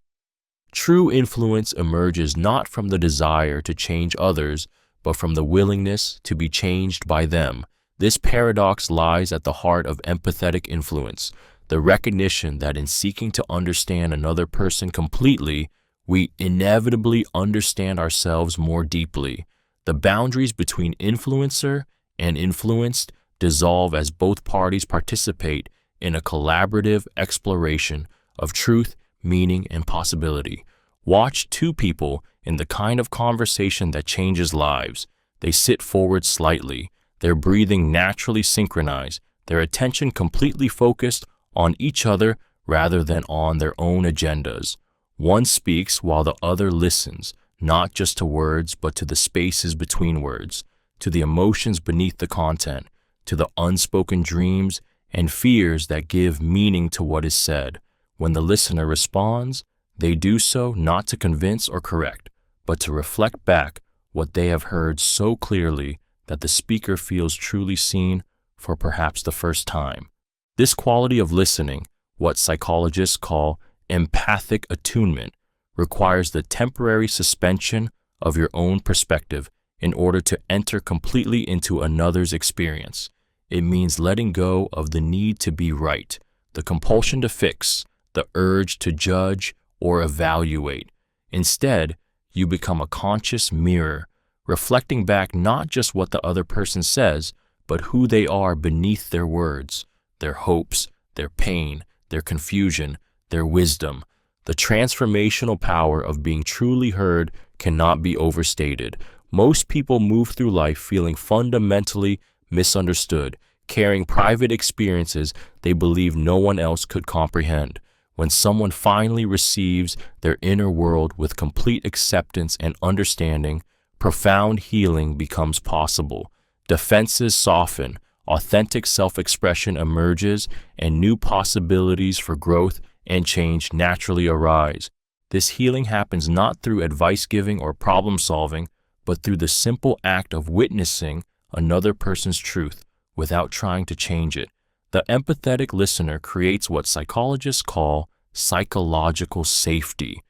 True influence emerges not from the desire to change others, but from the willingness to be changed by them. This paradox lies at the heart of empathetic influence, the recognition that in seeking to understand another person completely, we inevitably understand ourselves more deeply. The boundaries between influencer and influenced dissolve as both parties participate in a collaborative exploration of truth, meaning, and possibility. Watch two people in the kind of conversation that changes lives. They sit forward slightly, their breathing naturally synchronized, their attention completely focused on each other rather than on their own agendas. One speaks while the other listens, not just to words, but to the spaces between words, to the emotions beneath the content, to the unspoken dreams and fears that give meaning to what is said. When the listener responds, they do so not to convince or correct, but to reflect back what they have heard so clearly that the speaker feels truly seen for perhaps the first time. This quality of listening, what psychologists call empathic attunement, requires the temporary suspension of your own perspective in order to enter completely into another's experience. It means letting go of the need to be right, the compulsion to fix, the urge to judge or evaluate. Instead, you become a conscious mirror, reflecting back not just what the other person says, but who they are beneath their words, their hopes, their pain, their confusion, their wisdom. The transformational power of being truly heard cannot be overstated. Most people move through life feeling fundamentally misunderstood, carrying private experiences they believe no one else could comprehend. When someone finally receives their inner world with complete acceptance and understanding, profound healing becomes possible. Defenses soften, authentic self-expression emerges, and new possibilities for growth and change naturally arise. This healing happens not through advice giving or problem solving, but through the simple act of witnessing another person's truth without trying to change it. The empathetic listener creates what psychologists call psychological safety,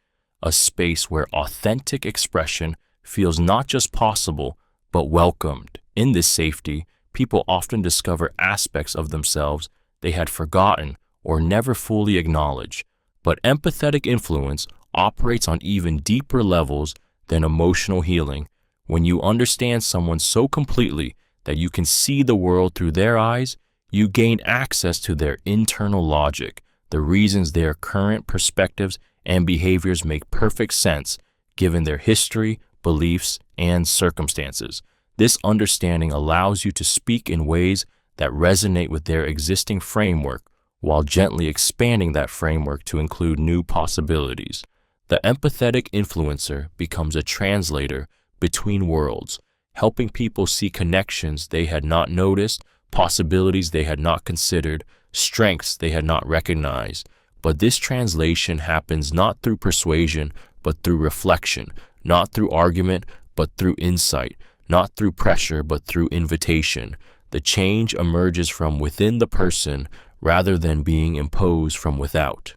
a space where authentic expression feels not just possible, but welcomed. In this safety, people often discover aspects of themselves they had forgotten or never fully acknowledged. But empathetic influence operates on even deeper levels than emotional healing. When you understand someone so completely that you can see the world through their eyes, you gain access to their internal logic, the reasons their current perspectives and behaviors make perfect sense given their history, beliefs, and circumstances. This understanding allows you to speak in ways that resonate with their existing framework while gently expanding that framework to include new possibilities. The empathetic influencer becomes a translator between worlds, helping people see connections they had not noticed, possibilities they had not considered, strengths they had not recognized. But this translation happens not through persuasion, but through reflection, not through argument, but through insight, not through pressure, but through invitation. The change emerges from within the person rather than being imposed from without.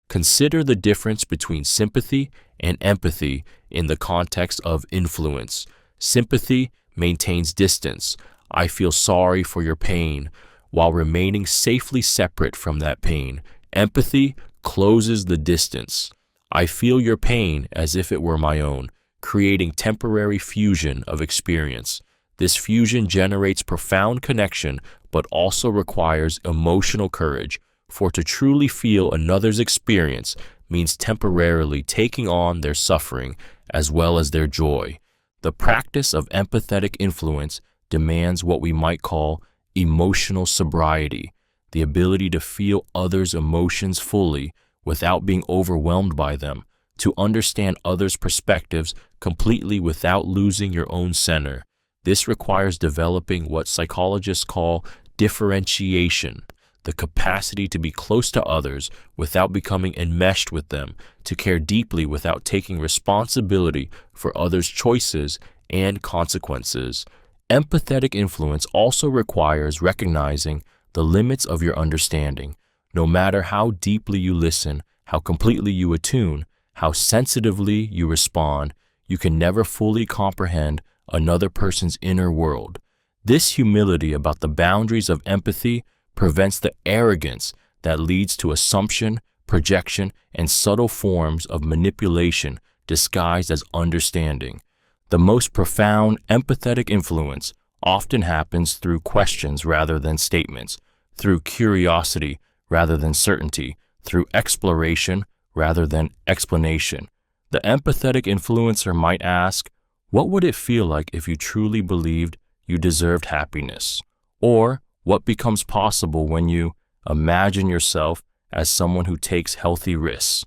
Consider the difference between sympathy and empathy in the context of influence. Sympathy maintains distance. I feel sorry for your pain, while remaining safely separate from that pain. Empathy closes the distance. I feel your pain as if it were my own, creating temporary fusion of experience. This fusion generates profound connection, but also requires emotional courage, for to truly feel another's experience means temporarily taking on their suffering as well as their joy. The practice of empathetic influence demands what we might call emotional sobriety, the ability to feel others' emotions fully without being overwhelmed by them, to understand others' perspectives completely without losing your own center. This requires developing what psychologists call differentiation, the capacity to be close to others without becoming enmeshed with them, to care deeply without taking responsibility for others' choices and consequences. Empathetic influence also requires recognizing the limits of your understanding. No matter how deeply you listen, how completely you attune, how sensitively you respond, you can never fully comprehend another person's inner world. This humility about the boundaries of empathy prevents the arrogance that leads to assumption, projection, and subtle forms of manipulation disguised as understanding. The most profound empathetic influence often happens through questions rather than statements, through curiosity rather than certainty, through exploration rather than explanation. The empathetic influencer might ask, what would it feel like if you truly believed you deserved happiness? Or, what becomes possible when you imagine yourself as someone who takes healthy risks?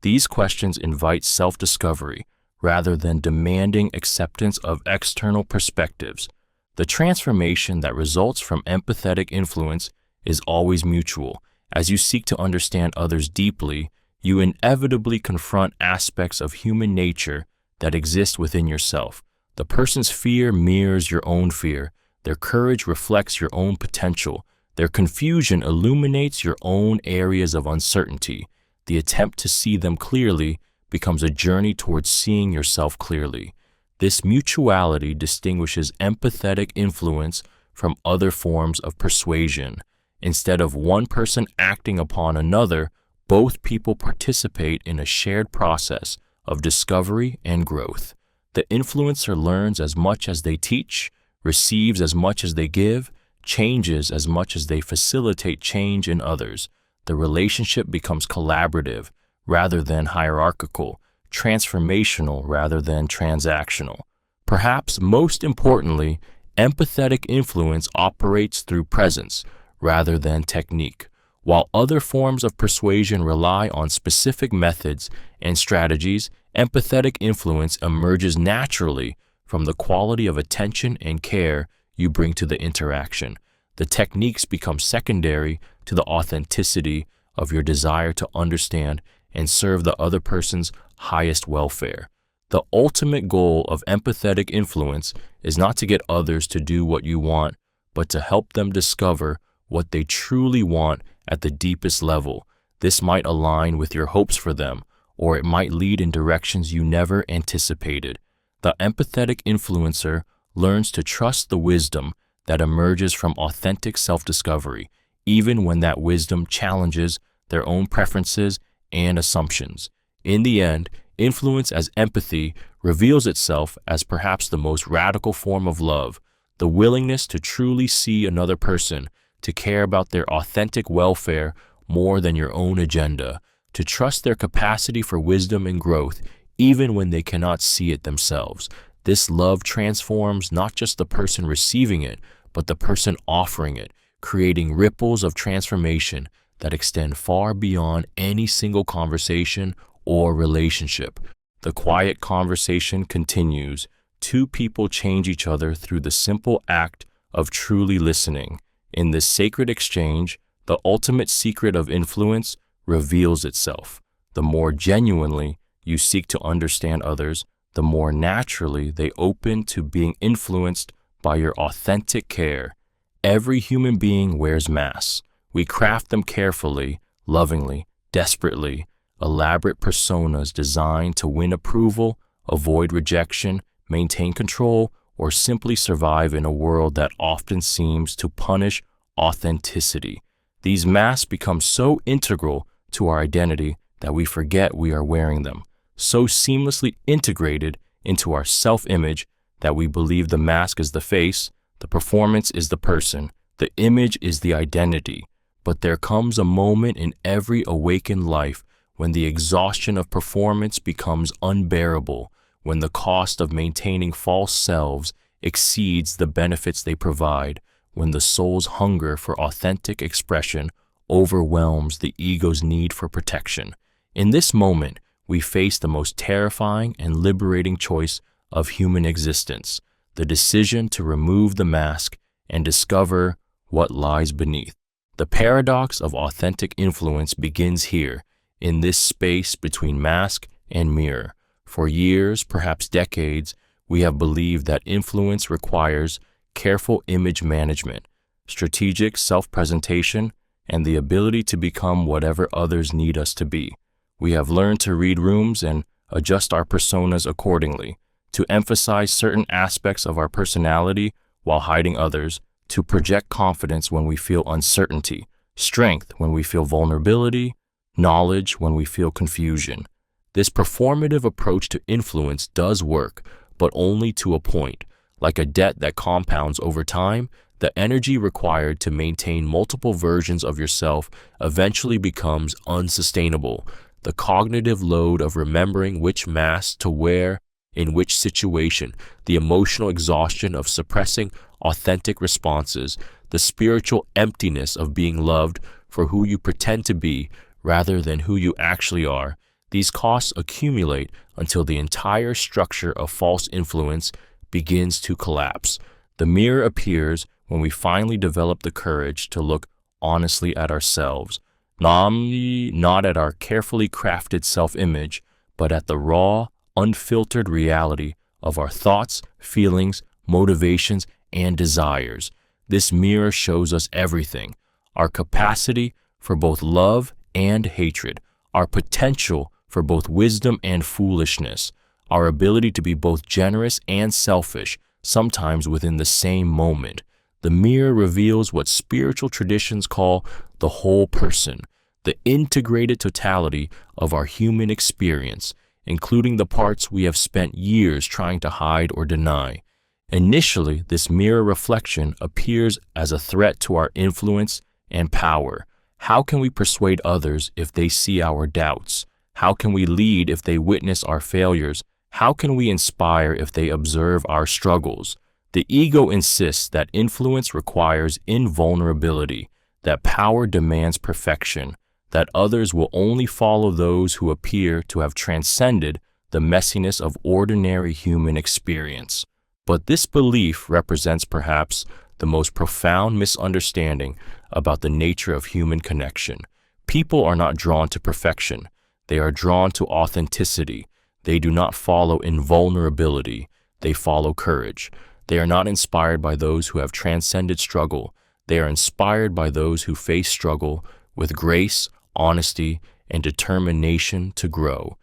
These questions invite self-discovery rather than demanding acceptance of external perspectives. The transformation that results from empathetic influence is always mutual. As you seek to understand others deeply, you inevitably confront aspects of human nature that exist within yourself. The person's fear mirrors your own fear. Their courage reflects your own potential. Their confusion illuminates your own areas of uncertainty. The attempt to see them clearly becomes a journey towards seeing yourself clearly. This mutuality distinguishes empathetic influence from other forms of persuasion. Instead of one person acting upon another, both people participate in a shared process of discovery and growth. The influencer learns as much as they teach, receives as much as they give, changes as much as they facilitate change in others. The relationship becomes collaborative rather than hierarchical, transformational rather than transactional. Perhaps most importantly, empathetic influence operates through presence rather than technique. While other forms of persuasion rely on specific methods and strategies, empathetic influence emerges naturally from the quality of attention and care you bring to the interaction. The techniques become secondary to the authenticity of your desire to understand and serve the other person's highest welfare. The ultimate goal of empathetic influence is not to get others to do what you want, but to help them discover what they truly want at the deepest level. This might align with your hopes for them, or it might lead in directions you never anticipated. The empathetic influencer learns to trust the wisdom that emerges from authentic self-discovery, even when that wisdom challenges their own preferences and assumptions. In the end, influence as empathy reveals itself as perhaps the most radical form of love, the willingness to truly see another person, to care about their authentic welfare more than your own agenda, to trust their capacity for wisdom and growth even when they cannot see it themselves. This love transforms not just the person receiving it, but the person offering it, creating ripples of transformation that extend far beyond any single conversation or relationship. The quiet conversation continues. Two people change each other through the simple act of truly listening. In this sacred exchange, the ultimate secret of influence reveals itself. The more genuinely you seek to understand others, the more naturally they open to being influenced by your authentic care. Every human being wears masks. We craft them carefully, lovingly, desperately, elaborate personas designed to win approval, avoid rejection, maintain control, or simply survive in a world that often seems to punish authenticity. These masks become so integral to our identity that we forget we are wearing them, so seamlessly integrated into our self-image that we believe the mask is the face, the performance is the person, the image is the identity. But there comes a moment in every awakened life when the exhaustion of performance becomes unbearable, when the cost of maintaining false selves exceeds the benefits they provide, when the soul's hunger for authentic expression overwhelms the ego's need for protection. In this moment, we face the most terrifying and liberating choice of human existence, the decision to remove the mask and discover what lies beneath. The paradox of authentic influence begins here, in this space between mask and mirror. For years, perhaps decades, we have believed that influence requires careful image management, strategic self-presentation, and the ability to become whatever others need us to be. We have learned to read rooms and adjust our personas accordingly, to emphasize certain aspects of our personality while hiding others, to project confidence when we feel uncertainty, strength when we feel vulnerability, knowledge when we feel confusion. This performative approach to influence does work, but only to a point. Like a debt that compounds over time, the energy required to maintain multiple versions of yourself eventually becomes unsustainable. The cognitive load of remembering which mask to wear in which situation, the emotional exhaustion of suppressing authentic responses, the spiritual emptiness of being loved for who you pretend to be rather than who you actually are. These costs accumulate until the entire structure of false influence begins to collapse. The mirror appears when we finally develop the courage to look honestly at ourselves, not at our carefully crafted self-image, but at the raw, unfiltered reality of our thoughts, feelings, motivations, and desires. This mirror shows us everything: our capacity for both love and hatred, our potential for both wisdom and foolishness, our ability to be both generous and selfish, sometimes within the same moment. The mirror reveals what spiritual traditions call the whole person, the integrated totality of our human experience, including the parts we have spent years trying to hide or deny. Initially, this mirror reflection appears as a threat to our influence and power. How can we persuade others if they see our doubts? How can we lead if they witness our failures? How can we inspire if they observe our struggles? The ego insists that influence requires invulnerability, that power demands perfection, that others will only follow those who appear to have transcended the messiness of ordinary human experience. But this belief represents perhaps the most profound misunderstanding about the nature of human connection. People are not drawn to perfection. They are drawn to authenticity. They do not follow invulnerability. They follow courage. They are not inspired by those who have transcended struggle. They are inspired by those who face struggle with grace, honesty, and determination to grow.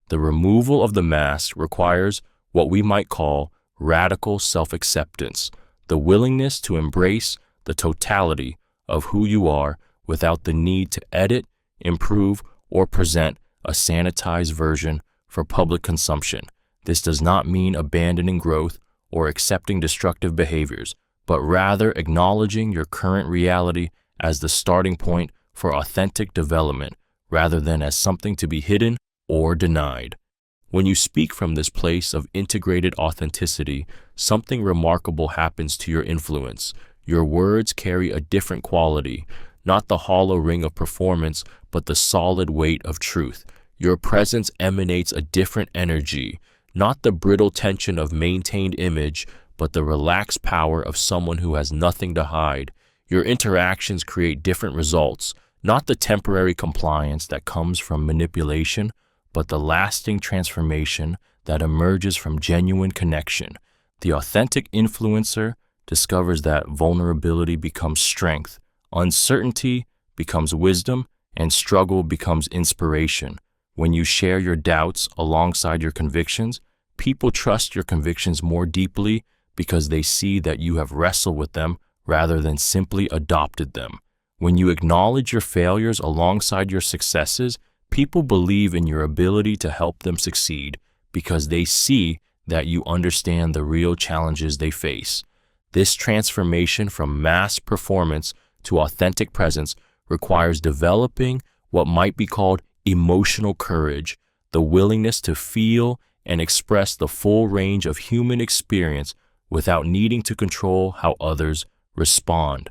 The removal of the mask requires what we might call radical self-acceptance, the willingness to embrace the totality of who you are without the need to edit, improve, or present a sanitized version for public consumption. This does not mean abandoning growth or accepting destructive behaviors, but rather acknowledging your current reality as the starting point for authentic development, rather than as something to be hidden or denied. When you speak from this place of integrated authenticity, something remarkable happens to your influence. Your words carry a different quality, not the hollow ring of performance, but the solid weight of truth. Your presence emanates a different energy, not the brittle tension of maintained image, but the relaxed power of someone who has nothing to hide. Your interactions create different results, not the temporary compliance that comes from manipulation, but the lasting transformation that emerges from genuine connection. The authentic influencer discovers that vulnerability becomes strength, uncertainty becomes wisdom, and struggle becomes inspiration. When you share your doubts alongside your convictions, people trust your convictions more deeply because they see that you have wrestled with them rather than simply adopted them. When you acknowledge your failures alongside your successes, people believe in your ability to help them succeed because they see that you understand the real challenges they face. This transformation from mass performance to authentic presence requires developing what might be called emotional courage, the willingness to feel and express the full range of human experience without needing to control how others respond.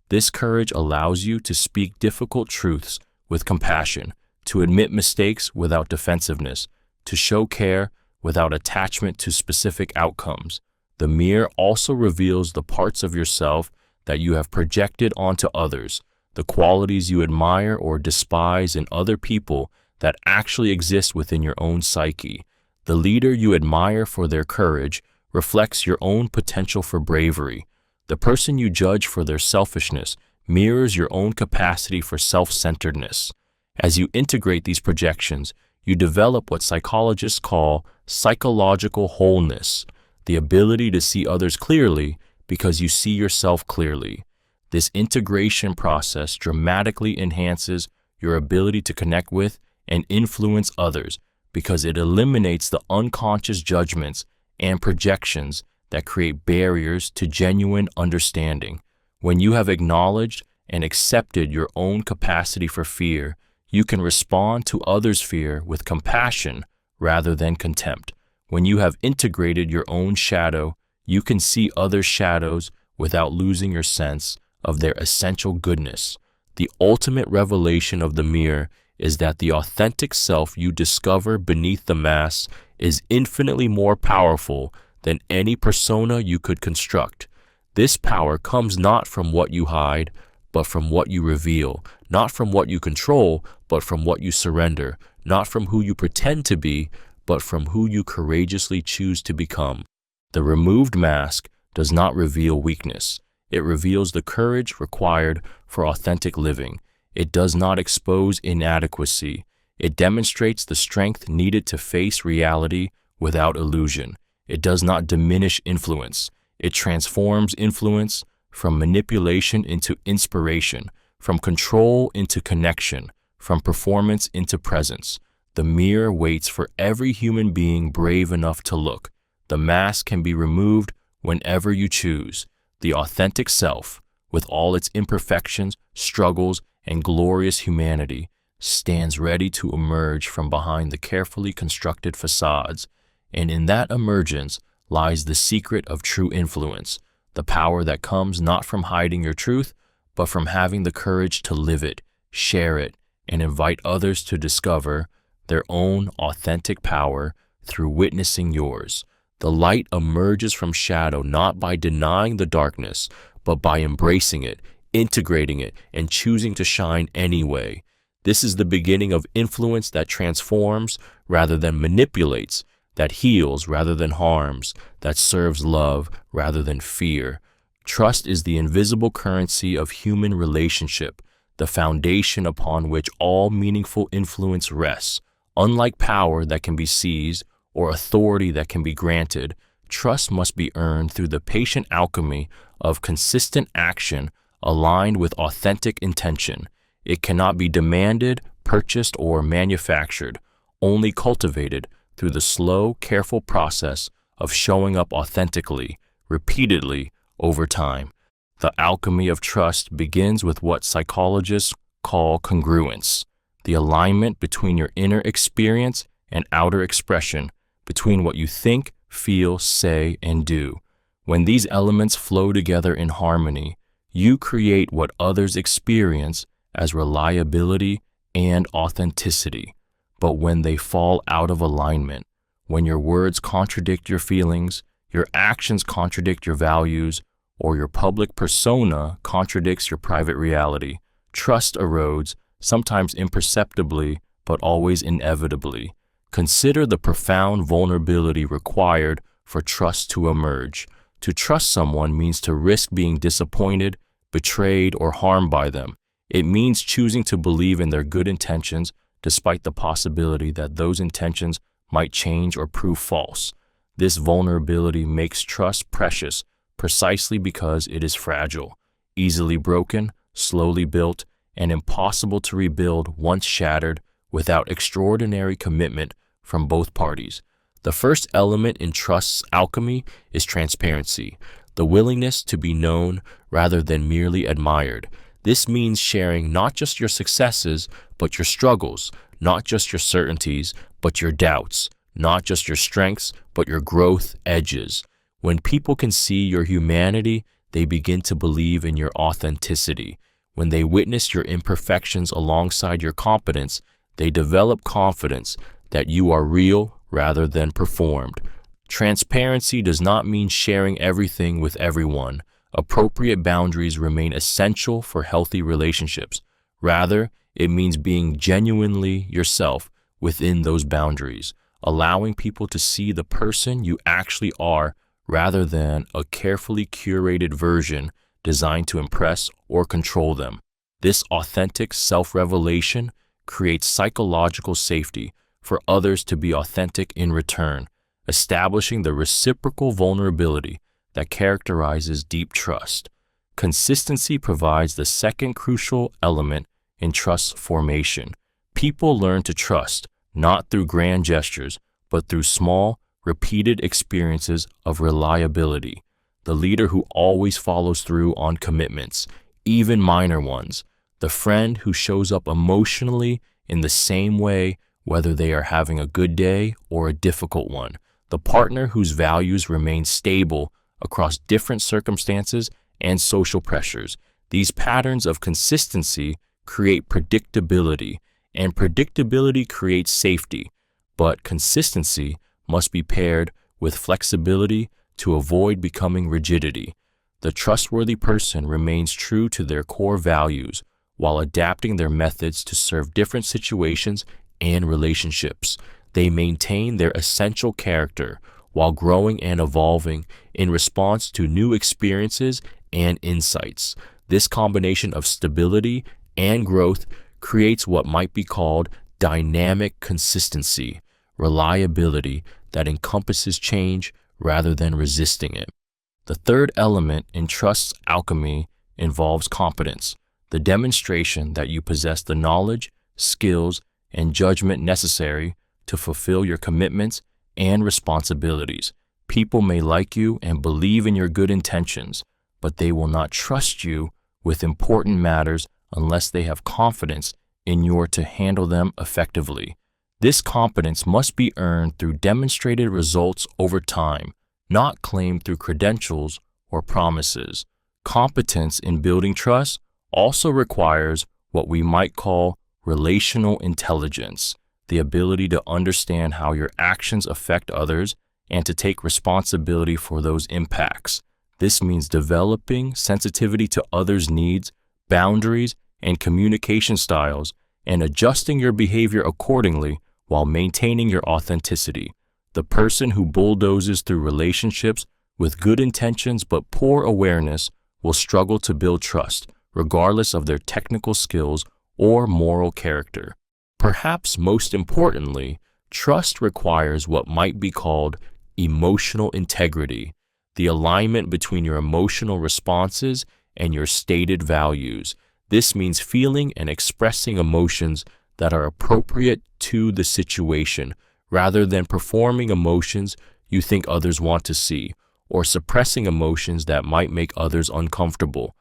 This courage allows you to speak difficult truths with compassion, to admit mistakes without defensiveness, to show care without attachment to specific outcomes. The mirror also reveals the parts of yourself that you have projected onto others, the qualities you admire or despise in other people that actually exist within your own psyche. The leader you admire for their courage reflects your own potential for bravery. The person you judge for their selfishness mirrors your own capacity for self-centeredness. As you integrate these projections, you develop what psychologists call psychological wholeness, the ability to see others clearly because you see yourself clearly. This integration process dramatically enhances your ability to connect with and influence others because it eliminates the unconscious judgments and projections that create barriers to genuine understanding. When you have acknowledged and accepted your own capacity for fear, you can respond to others' fear with compassion rather than contempt. When you have integrated your own shadow, you can see others' shadows without losing your sense of their essential goodness. The ultimate revelation of the mirror is that the authentic self you discover beneath the mask is infinitely more powerful than any persona you could construct. This power comes not from what you hide, but from what you reveal, not from what you control, but from what you surrender, not from who you pretend to be, but from who you courageously choose to become. The removed mask does not reveal weakness. It reveals the courage required for authentic living. It does not expose inadequacy. It demonstrates the strength needed to face reality without illusion. It does not diminish influence. It transforms influence from manipulation into inspiration, from control into connection, from performance into presence. The mirror waits for every human being brave enough to look. The mask can be removed whenever you choose. The authentic self, with all its imperfections, struggles, and glorious humanity, stands ready to emerge from behind the carefully constructed facades. And in that emergence lies the secret of true influence, the power that comes not from hiding your truth, but from having the courage to live it, share it, and invite others to discover their own authentic power through witnessing yours. The light emerges from shadow not by denying the darkness, but by embracing it, integrating it, and choosing to shine anyway. This is the beginning of influence that transforms rather than manipulates, that heals rather than harms, that serves love rather than fear. Trust is the invisible currency of human relationship, the foundation upon which all meaningful influence rests. Unlike power that can be seized or authority that can be granted, trust must be earned through the patient alchemy of consistent action aligned with authentic intention. It cannot be demanded, purchased, or manufactured, only cultivated through the slow, careful process of showing up authentically, repeatedly, over time. The alchemy of trust begins with what psychologists call congruence, the alignment between your inner experience and outer expression, between what you think, feel, say, and do. When these elements flow together in harmony, you create what others experience as reliability and authenticity. But when they fall out of alignment, when your words contradict your feelings, your actions contradict your values, or your public persona contradicts your private reality, trust erodes, sometimes imperceptibly, but always inevitably. Consider the profound vulnerability required for trust to emerge. To trust someone means to risk being disappointed, betrayed, or harmed by them. It means choosing to believe in their good intentions despite the possibility that those intentions might change or prove false. This vulnerability makes trust precious precisely because it is fragile, easily broken, slowly built, and impossible to rebuild once shattered without extraordinary commitment from both parties. The first element in trust's alchemy is transparency, the willingness to be known rather than merely admired. This means sharing not just your successes, but your struggles, not just your certainties, but your doubts, not just your strengths, but your growth edges. When people can see your humanity, they begin to believe in your authenticity. When they witness your imperfections alongside your competence, they develop confidence that you are real rather than performed. Transparency does not mean sharing everything with everyone. Appropriate boundaries remain essential for healthy relationships. Rather, it means being genuinely yourself within those boundaries, allowing people to see the person you actually are rather than a carefully curated version designed to impress or control them. This authentic self-revelation creates psychological safety for others to be authentic in return, establishing the reciprocal vulnerability that characterizes deep trust. Consistency provides the second crucial element in trust formation. People learn to trust not through grand gestures, but through small, repeated experiences of reliability. The leader who always follows through on commitments, even minor ones. The friend who shows up emotionally in the same way, whether they are having a good day or a difficult one. The partner whose values remain stable across different circumstances and social pressures. These patterns of consistency create predictability, and predictability creates safety. But consistency must be paired with flexibility to avoid becoming rigidity. The trustworthy person remains true to their core values while adapting their methods to serve different situations and relationships. They maintain their essential character while growing and evolving in response to new experiences and insights. This combination of stability and growth creates what might be called dynamic consistency, reliability that encompasses change rather than resisting it. The third element in trust's alchemy involves competence, the demonstration that you possess the knowledge, skills, and judgment necessary to fulfill your commitments and responsibilities. People may like you and believe in your good intentions, but they will not trust you with important matters unless they have confidence in you to handle them effectively. This competence must be earned through demonstrated results over time, not claimed through credentials or promises. Competence in building trust also requires what we might call relational intelligence, the ability to understand how your actions affect others and to take responsibility for those impacts. This means developing sensitivity to others' needs, boundaries, and communication styles, and adjusting your behavior accordingly while maintaining your authenticity. The person who bulldozes through relationships with good intentions but poor awareness will struggle to build trust, regardless of their technical skills or moral character. Perhaps most importantly, trust requires what might be called emotional integrity, the alignment between your emotional responses and your stated values. This means feeling and expressing emotions that are appropriate to the situation, rather than performing emotions you think others want to see, or suppressing emotions that might make others uncomfortable.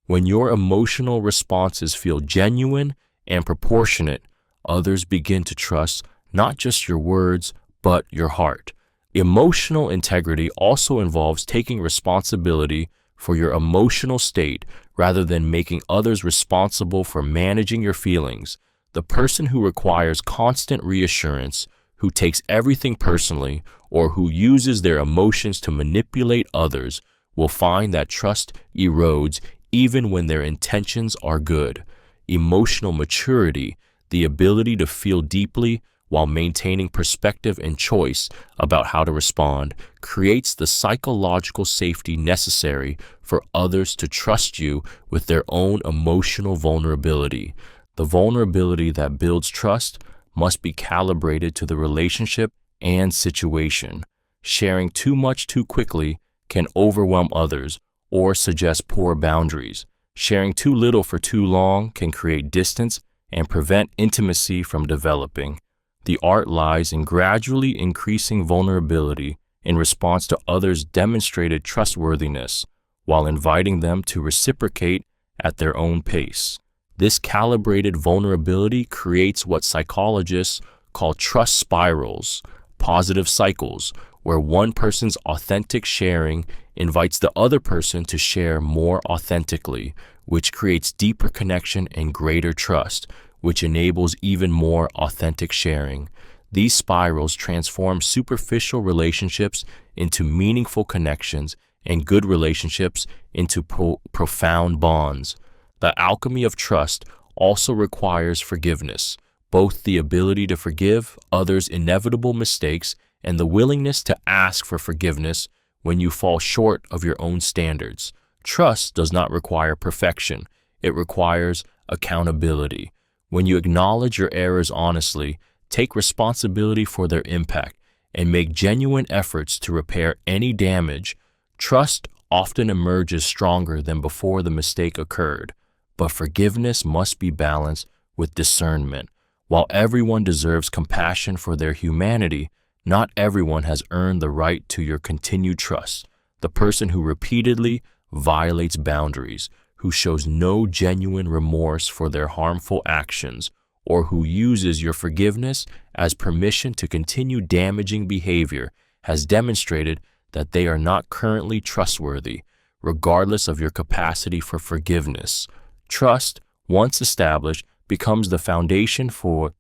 When your emotional responses feel genuine and proportionate, others begin to trust not just your words, but your heart. Emotional integrity also involves taking responsibility for your emotional state rather than making others responsible for managing your feelings. The person who requires constant reassurance, who takes everything personally, or who uses their emotions to manipulate others will find that trust erodes even when their intentions are good. Emotional maturity, the ability to feel deeply while maintaining perspective and choice about how to respond, creates the psychological safety necessary for others to trust you with their own emotional vulnerability. The vulnerability that builds trust must be calibrated to the relationship and situation. Sharing too much too quickly can overwhelm others or suggest poor boundaries. Sharing too little for too long can create distance and prevent intimacy from developing. The art lies in gradually increasing vulnerability in response to others' demonstrated trustworthiness, while inviting them to reciprocate at their own pace. This calibrated vulnerability creates what psychologists call trust spirals, positive cycles, where one person's authentic sharing invites the other person to share more authentically, which creates deeper connection and greater trust, which enables even more authentic sharing. These spirals transform superficial relationships into meaningful connections and good relationships into profound bonds. The alchemy of trust also requires forgiveness, both the ability to forgive others' inevitable mistakes and the willingness to ask for forgiveness when you fall short of your own standards. Trust does not require perfection. It requires accountability. When you acknowledge your errors honestly, take responsibility for their impact, and make genuine efforts to repair any damage, trust often emerges stronger than before the mistake occurred. But forgiveness must be balanced with discernment. While everyone deserves compassion for their humanity, not everyone has earned the right to your continued trust. The person who repeatedly violates boundaries, who shows no genuine remorse for their harmful actions, or who uses your forgiveness as permission to continue damaging behavior, has demonstrated that they are not currently trustworthy, regardless of your capacity for forgiveness. Trust, once established, becomes the foundation for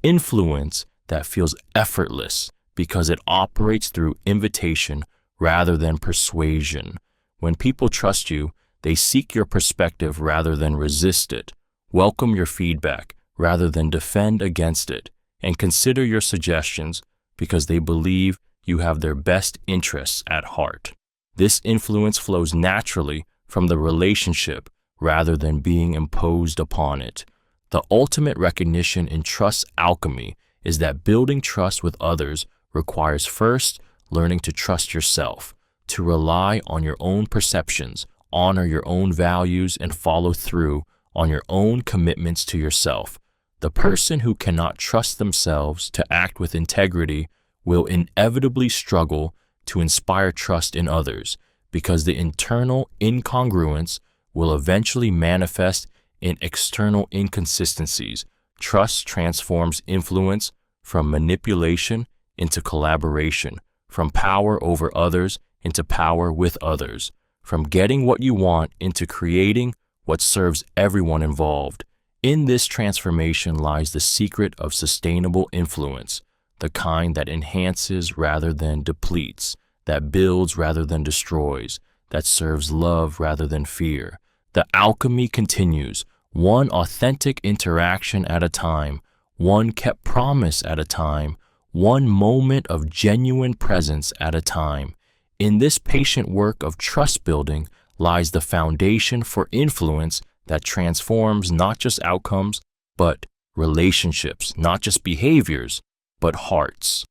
influence that feels effortless because it operates through invitation rather than persuasion. When people trust you, they seek your perspective rather than resist it, welcome your feedback rather than defend against it, and consider your suggestions because they believe you have their best interests at heart. This influence flows naturally from the relationship rather than being imposed upon it. The ultimate recognition in trust alchemy is that building trust with others requires first learning to trust yourself, to rely on your own perceptions, honor your own values, and follow through on your own commitments to yourself. The person who cannot trust themselves to act with integrity will inevitably struggle to inspire trust in others, because the internal incongruence will eventually manifest in external inconsistencies. Trust transforms influence from manipulation into collaboration, from power over others into power with others, from getting what you want into creating what serves everyone involved. In this transformation lies the secret of sustainable influence, the kind that enhances rather than depletes, that builds rather than destroys, that serves love rather than fear. The alchemy continues, one authentic interaction at a time, one kept promise at a time, one moment of genuine presence at a time. In this patient work of trust building lies the foundation for influence that transforms not just outcomes, but relationships, not just behaviors, but hearts.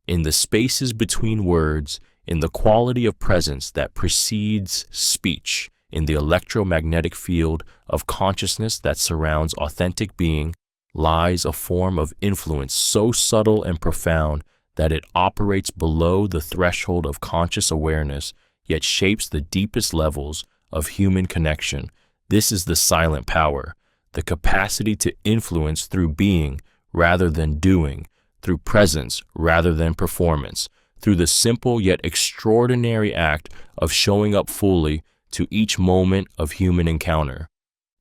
In the spaces between words, in the quality of presence that precedes speech, in the electromagnetic field of consciousness that surrounds authentic being, lies a form of influence so subtle and profound that it operates below the threshold of conscious awareness, yet shapes the deepest levels of human connection. This is the silent power, the capacity to influence through being rather than doing, through presence rather than performance, through the simple yet extraordinary act of showing up fully to each moment of human encounter.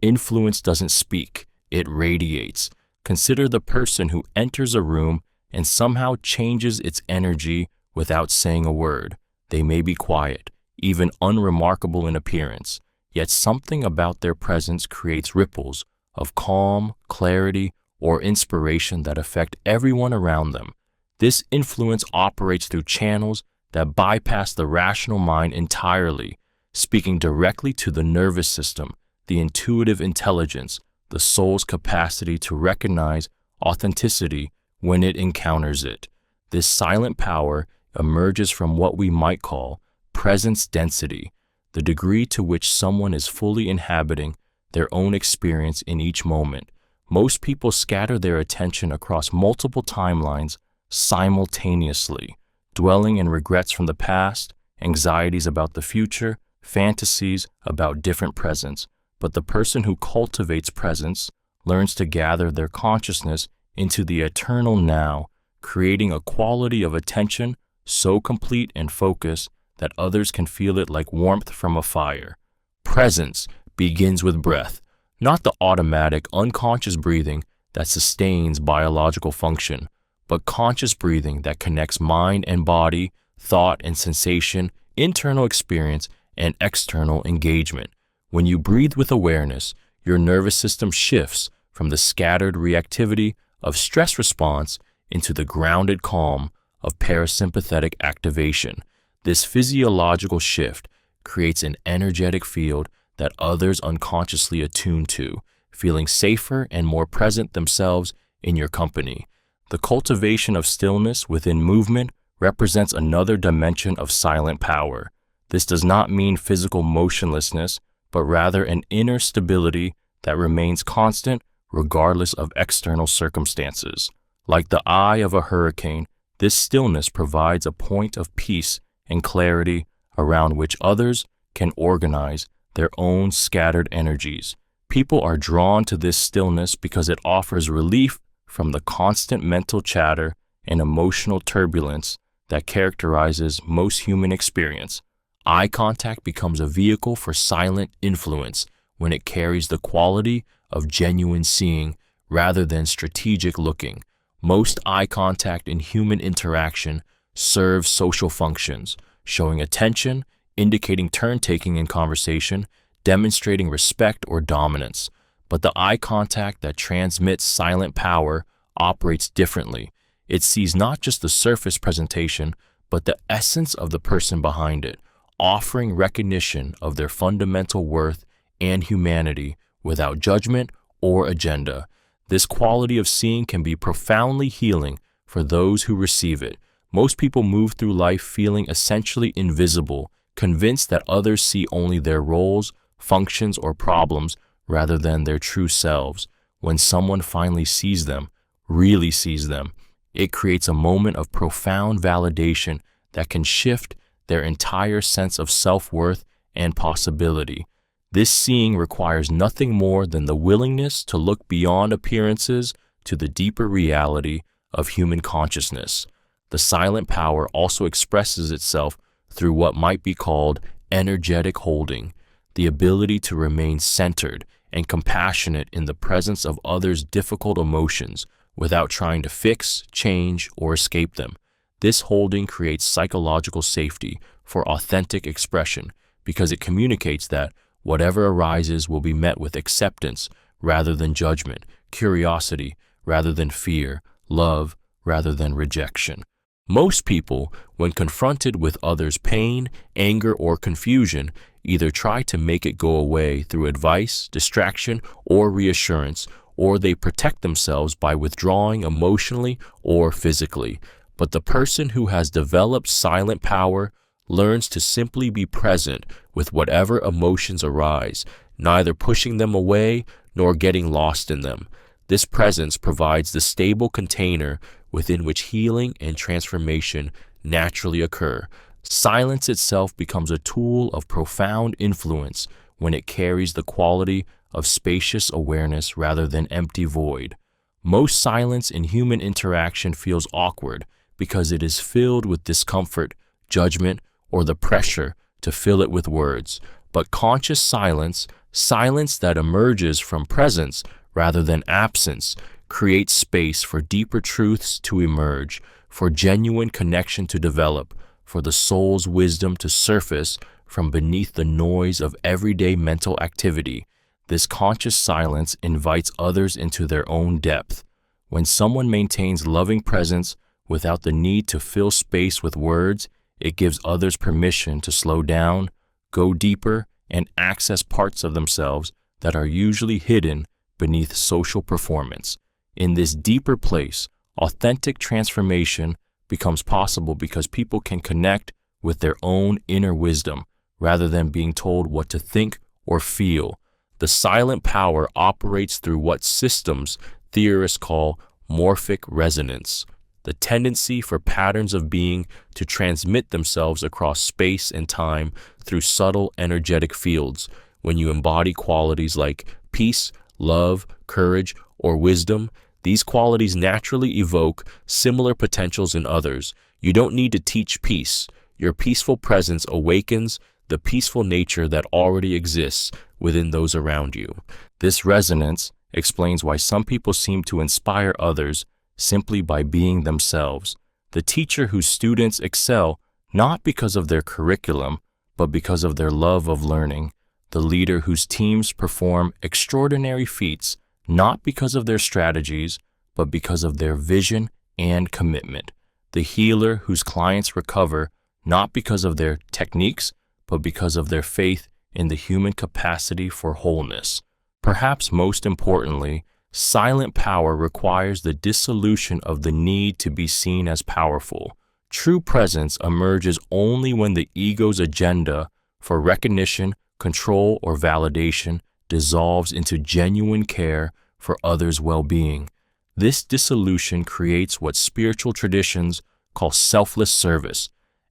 Influence doesn't speak, it radiates. Consider the person who enters a room and somehow changes its energy without saying a word. They may be quiet, even unremarkable in appearance, yet something about their presence creates ripples of calm, clarity, or inspiration that affect everyone around them. This influence operates through channels that bypass the rational mind entirely, speaking directly to the nervous system, the intuitive intelligence, the soul's capacity to recognize authenticity when it encounters it. This silent power emerges from what we might call presence density, the degree to which someone is fully inhabiting their own experience in each moment. Most people scatter their attention across multiple timelines simultaneously, dwelling in regrets from the past, anxieties about the future, fantasies about different presents. But the person who cultivates presence learns to gather their consciousness into the eternal now, creating a quality of attention so complete and focused that others can feel it like warmth from a fire. Presence begins with breath, not the automatic, unconscious breathing that sustains biological function, but conscious breathing that connects mind and body, thought and sensation, internal experience, and external engagement. When you breathe with awareness, your nervous system shifts from the scattered reactivity of stress response into the grounded calm of parasympathetic activation. This physiological shift creates an energetic field that others unconsciously attune to, feeling safer and more present themselves in your company. The cultivation of stillness within movement represents another dimension of silent power. This does not mean physical motionlessness, but rather an inner stability that remains constant regardless of external circumstances. Like the eye of a hurricane, this stillness provides a point of peace and clarity around which others can organize their own scattered energies. People are drawn to this stillness because it offers relief from the constant mental chatter and emotional turbulence that characterizes most human experience. Eye contact becomes a vehicle for silent influence when it carries the quality of genuine seeing rather than strategic looking. Most eye contact in human interaction serves social functions, showing attention, indicating turn-taking in conversation, demonstrating respect or dominance. But the eye contact that transmits silent power operates differently. It sees not just the surface presentation, but the essence of the person behind it, offering recognition of their fundamental worth and humanity without judgment or agenda. This quality of seeing can be profoundly healing for those who receive it. Most people move through life feeling essentially invisible, convinced that others see only their roles, functions, or problems rather than their true selves. When someone finally sees them, really sees them, it creates a moment of profound validation that can shift their entire sense of self-worth and possibility. This seeing requires nothing more than the willingness to look beyond appearances to the deeper reality of human consciousness. The silent power also expresses itself through what might be called energetic holding, the ability to remain centered and compassionate in the presence of others' difficult emotions without trying to fix, change, or escape them. This holding creates psychological safety for authentic expression because it communicates that whatever arises will be met with acceptance rather than judgment, curiosity rather than fear, love rather than rejection. Most people, when confronted with others' pain, anger, or confusion, either try to make it go away through advice, distraction, or reassurance, or they protect themselves by withdrawing emotionally or physically. But the person who has developed silent power learns to simply be present with whatever emotions arise, neither pushing them away nor getting lost in them. This presence provides the stable container within which healing and transformation naturally occur. Silence itself becomes a tool of profound influence when it carries the quality of spacious awareness rather than empty void. Most silence in human interaction feels awkward because it is filled with discomfort, judgment, or the pressure to fill it with words. But conscious silence, silence that emerges from presence rather than absence, creates space for deeper truths to emerge, for genuine connection to develop, for the soul's wisdom to surface from beneath the noise of everyday mental activity. This conscious silence invites others into their own depth, When someone maintains loving presence without the need to fill space with words, it gives others permission to slow down, go deeper, and access parts of themselves that are usually hidden beneath social performance. In this deeper place, authentic transformation becomes possible because people can connect with their own inner wisdom rather than being told what to think or feel. The silent power operates through what systems theorists call morphic resonance, the tendency for patterns of being to transmit themselves across space and time through subtle energetic fields. When you embody qualities like peace, love, courage, or wisdom, these qualities naturally evoke similar potentials in others. You don't need to teach peace. Your peaceful presence awakens the peaceful nature that already exists within those around you. This resonance explains why some people seem to inspire others simply by being themselves. The teacher whose students excel not because of their curriculum, but because of their love of learning. The leader whose teams perform extraordinary feats not because of their strategies, but because of their vision and commitment. The healer whose clients recover not because of their techniques, but because of their faith in the human capacity for wholeness. Perhaps most importantly, silent power requires the dissolution of the need to be seen as powerful. True presence emerges only when the ego's agenda for recognition, control, or validation dissolves into genuine care for others' well-being. This dissolution creates what spiritual traditions call selfless service,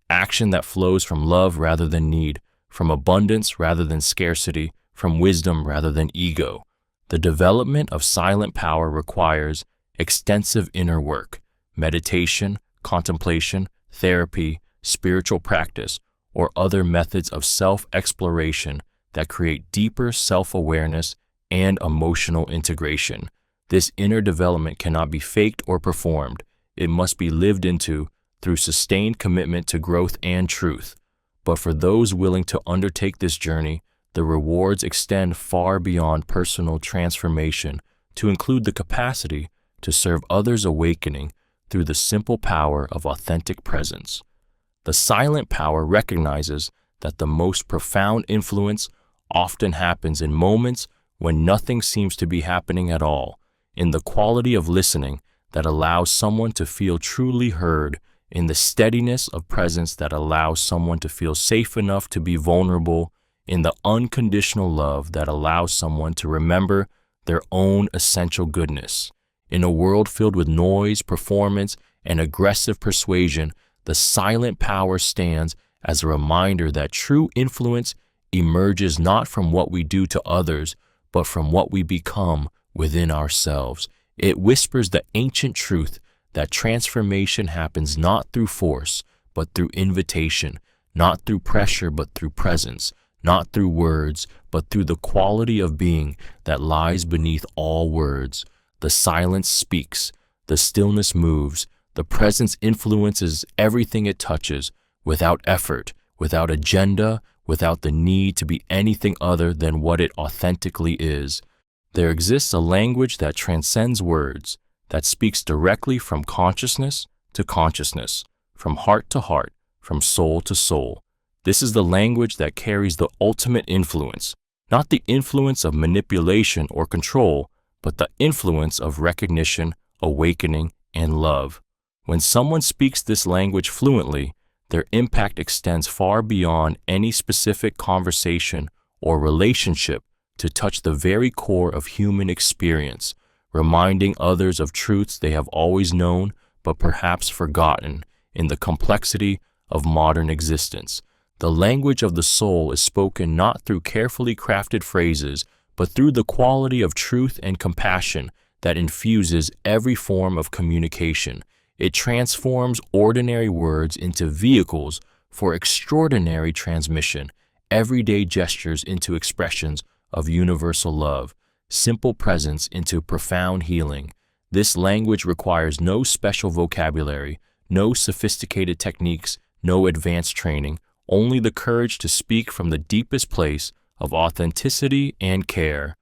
action that flows from love rather than need, from abundance rather than scarcity, from wisdom rather than ego. The development of silent power requires extensive inner work, meditation, contemplation, therapy, spiritual practice, or other methods of self-exploration that create deeper self-awareness and emotional integration. This inner development cannot be faked or performed. It must be lived into through sustained commitment to growth and truth. But for those willing to undertake this journey, the rewards extend far beyond personal transformation to include the capacity to serve others' awakening through the simple power of authentic presence. The silent power recognizes that the most profound influence often happens in moments when nothing seems to be happening at all, in the quality of listening that allows someone to feel truly heard, in the steadiness of presence that allows someone to feel safe enough to be vulnerable, in the unconditional love that allows someone to remember their own essential goodness. In a world filled with noise, performance, and aggressive persuasion, the silent power stands as a reminder that true influence emerges not from what we do to others, but from what we become within ourselves. It whispers the ancient truth that transformation happens not through force, but through invitation, not through pressure, but through presence, not through words, but through the quality of being that lies beneath all words. The silence speaks, the stillness moves, the presence influences everything it touches, without effort, without agenda, without the need to be anything other than what it authentically is. There exists a language that transcends words, that speaks directly from consciousness to consciousness, from heart to heart, from soul to soul. This is the language that carries the ultimate influence, not the influence of manipulation or control, but the influence of recognition, awakening, and love. When someone speaks this language fluently, their impact extends far beyond any specific conversation or relationship to touch the very core of human experience, reminding others of truths they have always known but perhaps forgotten in the complexity of modern existence. The language of the soul is spoken not through carefully crafted phrases, but through the quality of truth and compassion that infuses every form of communication. It transforms ordinary words into vehicles for extraordinary transmission, everyday gestures into expressions of universal love, simple presence into profound healing. This language requires no special vocabulary, no sophisticated techniques, no advanced training, only the courage to speak from the deepest place of authenticity and care.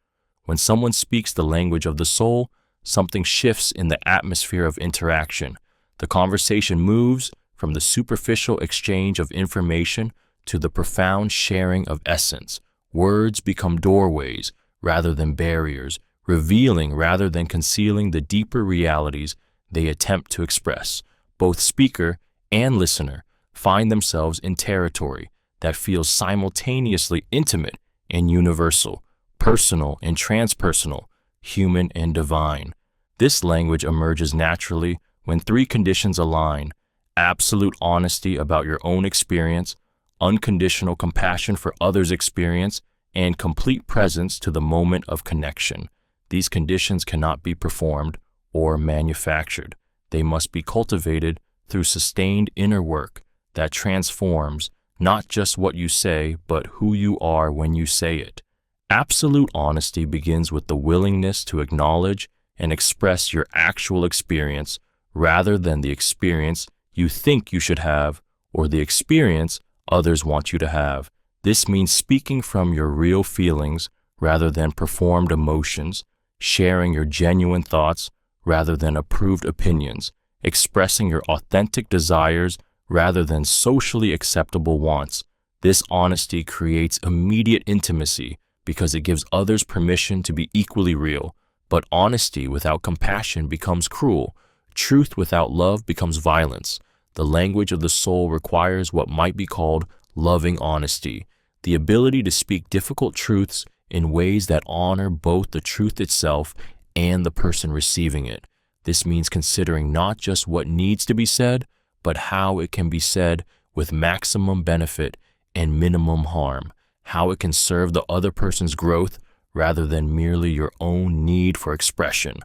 When someone speaks the language of the soul, something shifts in the atmosphere of interaction. The conversation moves from the superficial exchange of information to the profound sharing of essence. Words become doorways rather than barriers, revealing rather than concealing the deeper realities they attempt to express. Both speaker and listener find themselves in territory that feels simultaneously intimate and universal, personal and transpersonal, human and divine. This language emerges naturally when three conditions align: absolute honesty about your own experience, unconditional compassion for others' experience, and complete presence to the moment of connection. These conditions cannot be performed or manufactured. They must be cultivated through sustained inner work that transforms not just what you say, but who you are when you say it. Absolute honesty begins with the willingness to acknowledge and express your actual experience rather than the experience you think you should have or the experience others want you to have. This means speaking from your real feelings rather than performed emotions, sharing your genuine thoughts rather than approved opinions, expressing your authentic desires rather than socially acceptable wants. This honesty creates immediate intimacy because it gives others permission to be equally real. But honesty without compassion becomes cruel. Truth without love becomes violence. The language of the soul requires what might be called loving honesty, the ability to speak difficult truths in ways that honor both the truth itself and the person receiving it. This means considering not just what needs to be said, but how it can be said with maximum benefit and minimum harm, how it can serve the other person's growth rather than merely your own need for expression.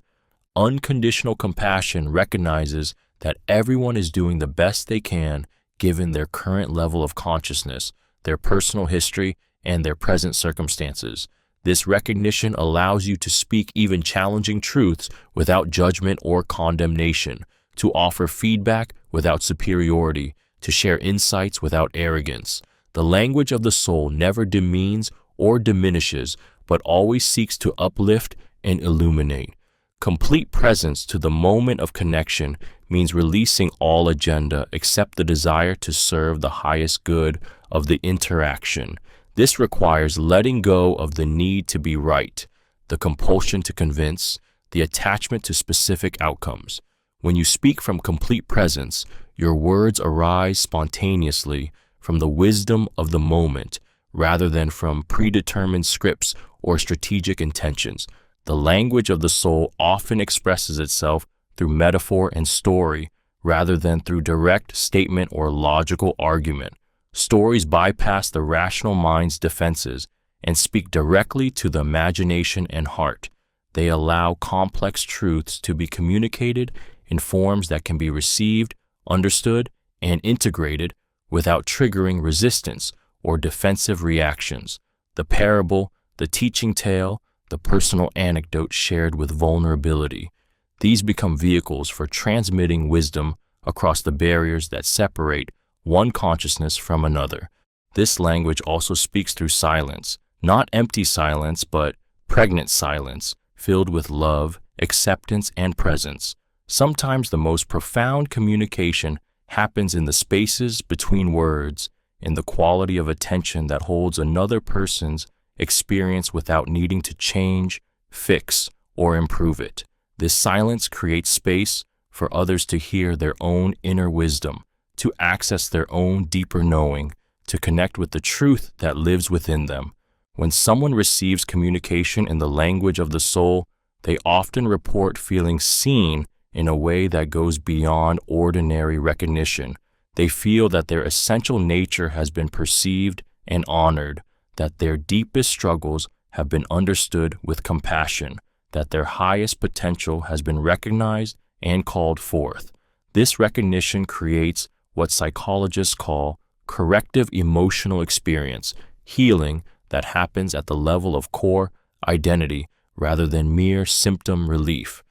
Unconditional compassion recognizes that everyone is doing the best they can given their current level of consciousness, their personal history, and their present circumstances. This recognition allows you to speak even challenging truths without judgment or condemnation, to offer feedback without superiority, to share insights without arrogance. The language of the soul never demeans or diminishes, but always seeks to uplift and illuminate. Complete presence to the moment of connection means releasing all agenda except the desire to serve the highest good of the interaction. This requires letting go of the need to be right, the compulsion to convince, the attachment to specific outcomes. When you speak from complete presence, your words arise spontaneously from the wisdom of the moment rather than from predetermined scripts or strategic intentions. The language of the soul often expresses itself through metaphor and story rather than through direct statement or logical argument. Stories bypass the rational mind's defenses and speak directly to the imagination and heart. They allow complex truths to be communicated in forms that can be received, understood, and integrated without triggering resistance or defensive reactions. The parable, the teaching tale, the personal anecdote shared with vulnerability. These become vehicles for transmitting wisdom across the barriers that separate one consciousness from another. This language also speaks through silence, not empty silence, but pregnant silence, filled with love, acceptance, and presence. Sometimes the most profound communication happens in the spaces between words, in the quality of attention that holds another person's experience without needing to change, fix, or improve it. This silence creates space for others to hear their own inner wisdom, to access their own deeper knowing, to connect with the truth that lives within them. When someone receives communication in the language of the soul, they often report feeling seen in a way that goes beyond ordinary recognition. They feel that their essential nature has been perceived and honored, that their deepest struggles have been understood with compassion, that their highest potential has been recognized and called forth. This recognition creates what psychologists call corrective emotional experience, healing that happens at the level of core identity rather than mere symptom relief.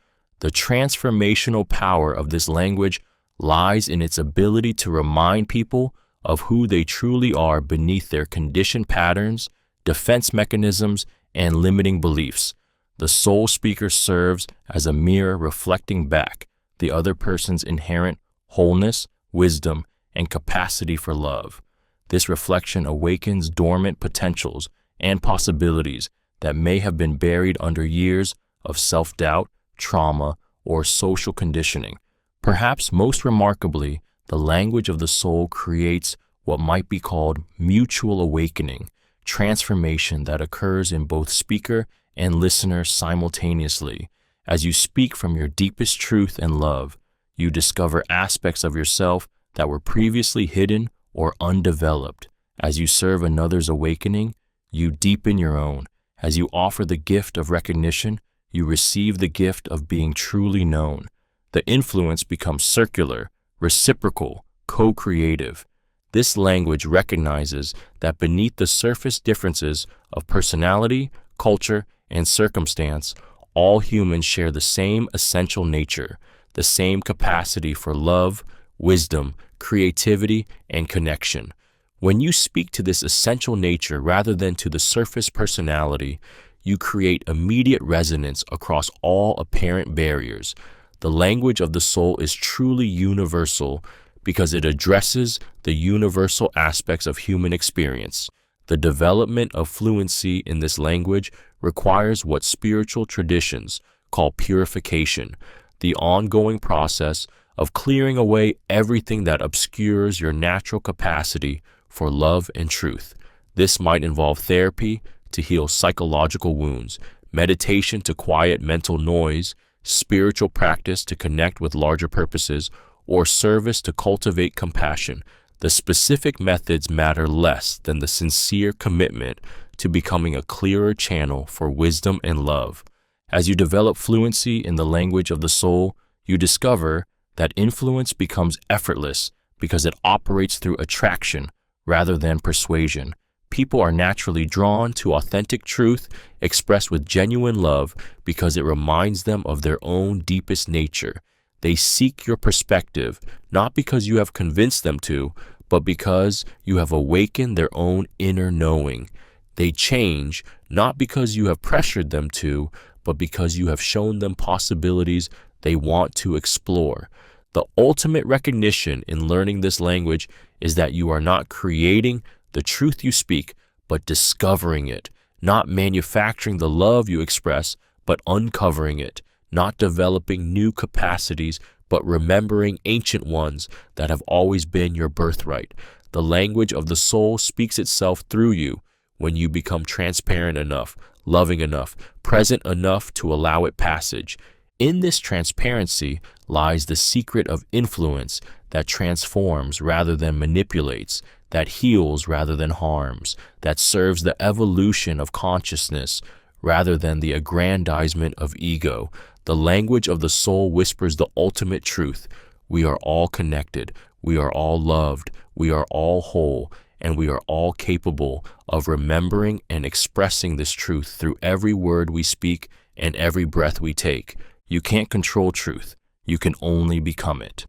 The transformational power of this language lies in its ability to remind people of who they truly are beneath their conditioned patterns, defense mechanisms, and limiting beliefs. The soul speaker serves as a mirror reflecting back the other person's inherent wholeness, wisdom, and capacity for love. This reflection awakens dormant potentials and possibilities that may have been buried under years of self-doubt, trauma, or social conditioning. Perhaps most remarkably, the language of the soul creates what might be called mutual awakening, transformation that occurs in both speaker and listener simultaneously. As you speak from your deepest truth and love, you discover aspects of yourself that were previously hidden or undeveloped. As you serve another's awakening, you deepen your own. As you offer the gift of recognition, you receive the gift of being truly known. The influence becomes circular, reciprocal, co-creative. This language recognizes that beneath the surface differences of personality, culture, and circumstance, all humans share the same essential nature, the same capacity for love, wisdom, creativity, and connection. When you speak to this essential nature rather than to the surface personality, you create immediate resonance across all apparent barriers. The language of the soul is truly universal because it addresses the universal aspects of human experience. The development of fluency in this language requires what spiritual traditions call purification, the ongoing process of clearing away everything that obscures your natural capacity for love and truth. This might involve therapy to heal psychological wounds, meditation to quiet mental noise, spiritual practice to connect with larger purposes, or service to cultivate compassion. The specific methods matter less than the sincere commitment to becoming a clearer channel for wisdom and love. As you develop fluency in the language of the soul, you discover that influence becomes effortless because it operates through attraction rather than persuasion. People are naturally drawn to authentic truth expressed with genuine love because it reminds them of their own deepest nature. They seek your perspective, not because you have convinced them to, but because you have awakened their own inner knowing. They change, not because you have pressured them to, but because you have shown them possibilities they want to explore. The ultimate recognition in learning this language is that you are not creating the truth you speak, but discovering it, not manufacturing the love you express, but uncovering it, not developing new capacities, but remembering ancient ones that have always been your birthright. The language of the soul speaks itself through you when you become transparent enough, loving enough, present enough to allow it passage. In this transparency lies the secret of influence that transforms rather than manipulates, that heals rather than harms, that serves the evolution of consciousness rather than the aggrandizement of ego. The language of the soul whispers the ultimate truth. We are all connected. We are all loved. We are all whole. And we are all capable of remembering and expressing this truth through every word we speak and every breath we take. You can't control truth. You can only become it.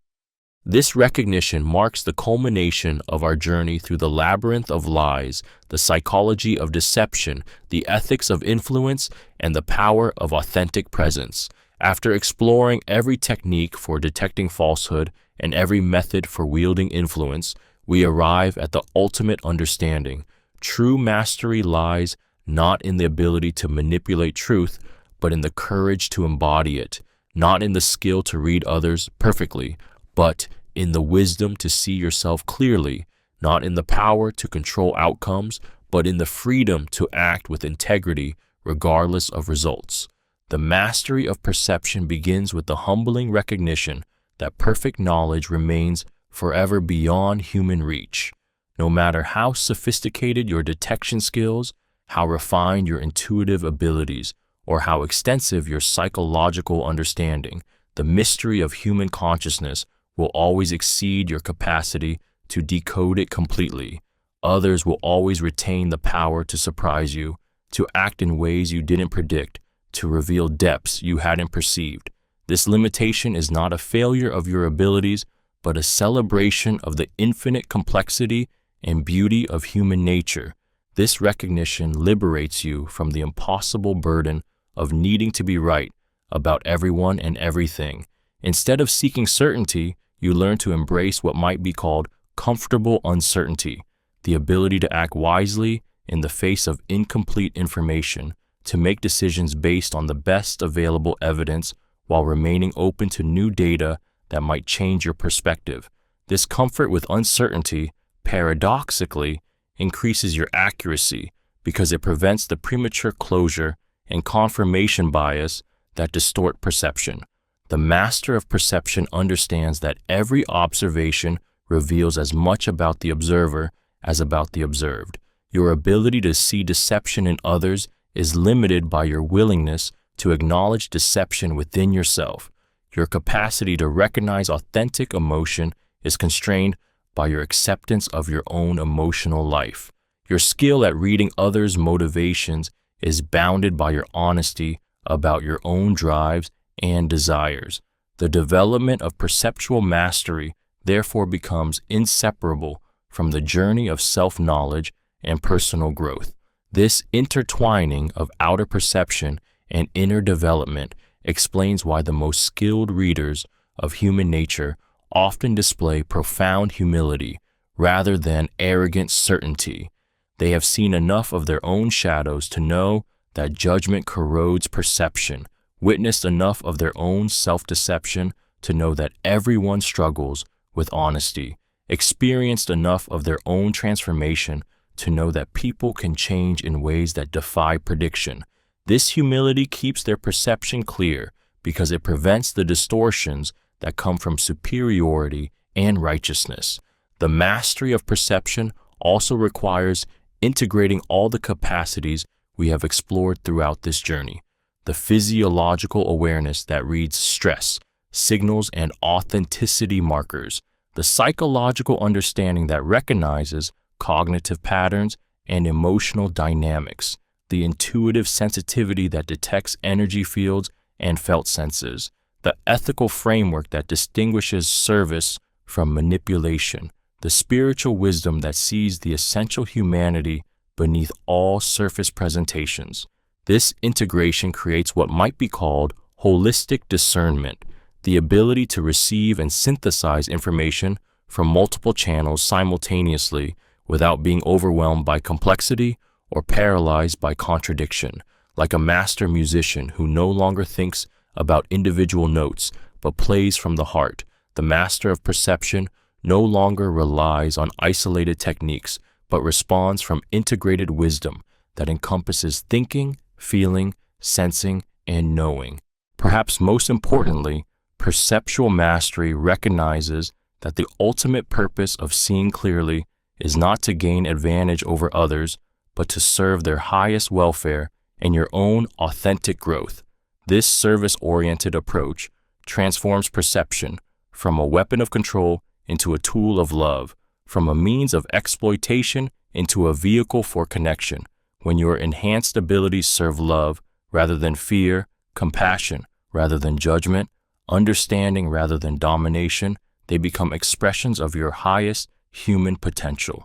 This recognition marks the culmination of our journey through the labyrinth of lies, the psychology of deception, the ethics of influence, and the power of authentic presence. After exploring every technique for detecting falsehood and every method for wielding influence, we arrive at the ultimate understanding. True mastery lies not in the ability to manipulate truth, but in the courage to embody it, not in the skill to read others perfectly, but in the wisdom to see yourself clearly, not in the power to control outcomes, but in the freedom to act with integrity regardless of results. The mastery of perception begins with the humbling recognition that perfect knowledge remains forever beyond human reach. No matter how sophisticated your detection skills, how refined your intuitive abilities, or how extensive your psychological understanding, the mystery of human consciousness will always exceed your capacity to decode it completely. Others will always retain the power to surprise you, to act in ways you didn't predict, to reveal depths you hadn't perceived. This limitation is not a failure of your abilities, but a celebration of the infinite complexity and beauty of human nature. This recognition liberates you from the impossible burden of needing to be right about everyone and everything. Instead of seeking certainty, you learn to embrace what might be called comfortable uncertainty, the ability to act wisely in the face of incomplete information, to make decisions based on the best available evidence while remaining open to new data that might change your perspective. This comfort with uncertainty, paradoxically, increases your accuracy because it prevents the premature closure and confirmation bias that distort perception. The master of perception understands that every observation reveals as much about the observer as about the observed. Your ability to see deception in others is limited by your willingness to acknowledge deception within yourself. Your capacity to recognize authentic emotion is constrained by your acceptance of your own emotional life. Your skill at reading others' motivations is bounded by your honesty about your own drives and desires. The development of perceptual mastery therefore becomes inseparable from the journey of self-knowledge and personal growth. This intertwining of outer perception and inner development explains why the most skilled readers of human nature often display profound humility rather than arrogant certainty. They have seen enough of their own shadows to know that judgment corrodes perception, witnessed enough of their own self-deception to know that everyone struggles with honesty, experienced enough of their own transformation to know that people can change in ways that defy prediction. This humility keeps their perception clear because it prevents the distortions that come from superiority and righteousness. The mastery of perception also requires integrating all the capacities we have explored throughout this journey. The physiological awareness that reads stress, signals, and authenticity markers. The psychological understanding that recognizes cognitive patterns and emotional dynamics. The intuitive sensitivity that detects energy fields and felt senses. The ethical framework that distinguishes service from manipulation. The spiritual wisdom that sees the essential humanity beneath all surface presentations. This integration creates what might be called holistic discernment, the ability to receive and synthesize information from multiple channels simultaneously without being overwhelmed by complexity or paralyzed by contradiction. Like a master musician who no longer thinks about individual notes but plays from the heart, the master of perception no longer relies on isolated techniques but responds from integrated wisdom that encompasses thinking, feeling, sensing, and knowing. Perhaps most importantly, perceptual mastery recognizes that the ultimate purpose of seeing clearly is not to gain advantage over others, but to serve their highest welfare and your own authentic growth. This service-oriented approach transforms perception from a weapon of control into a tool of love, from a means of exploitation into a vehicle for connection. When your enhanced abilities serve love rather than fear, compassion rather than judgment, understanding rather than domination, they become expressions of your highest human potential.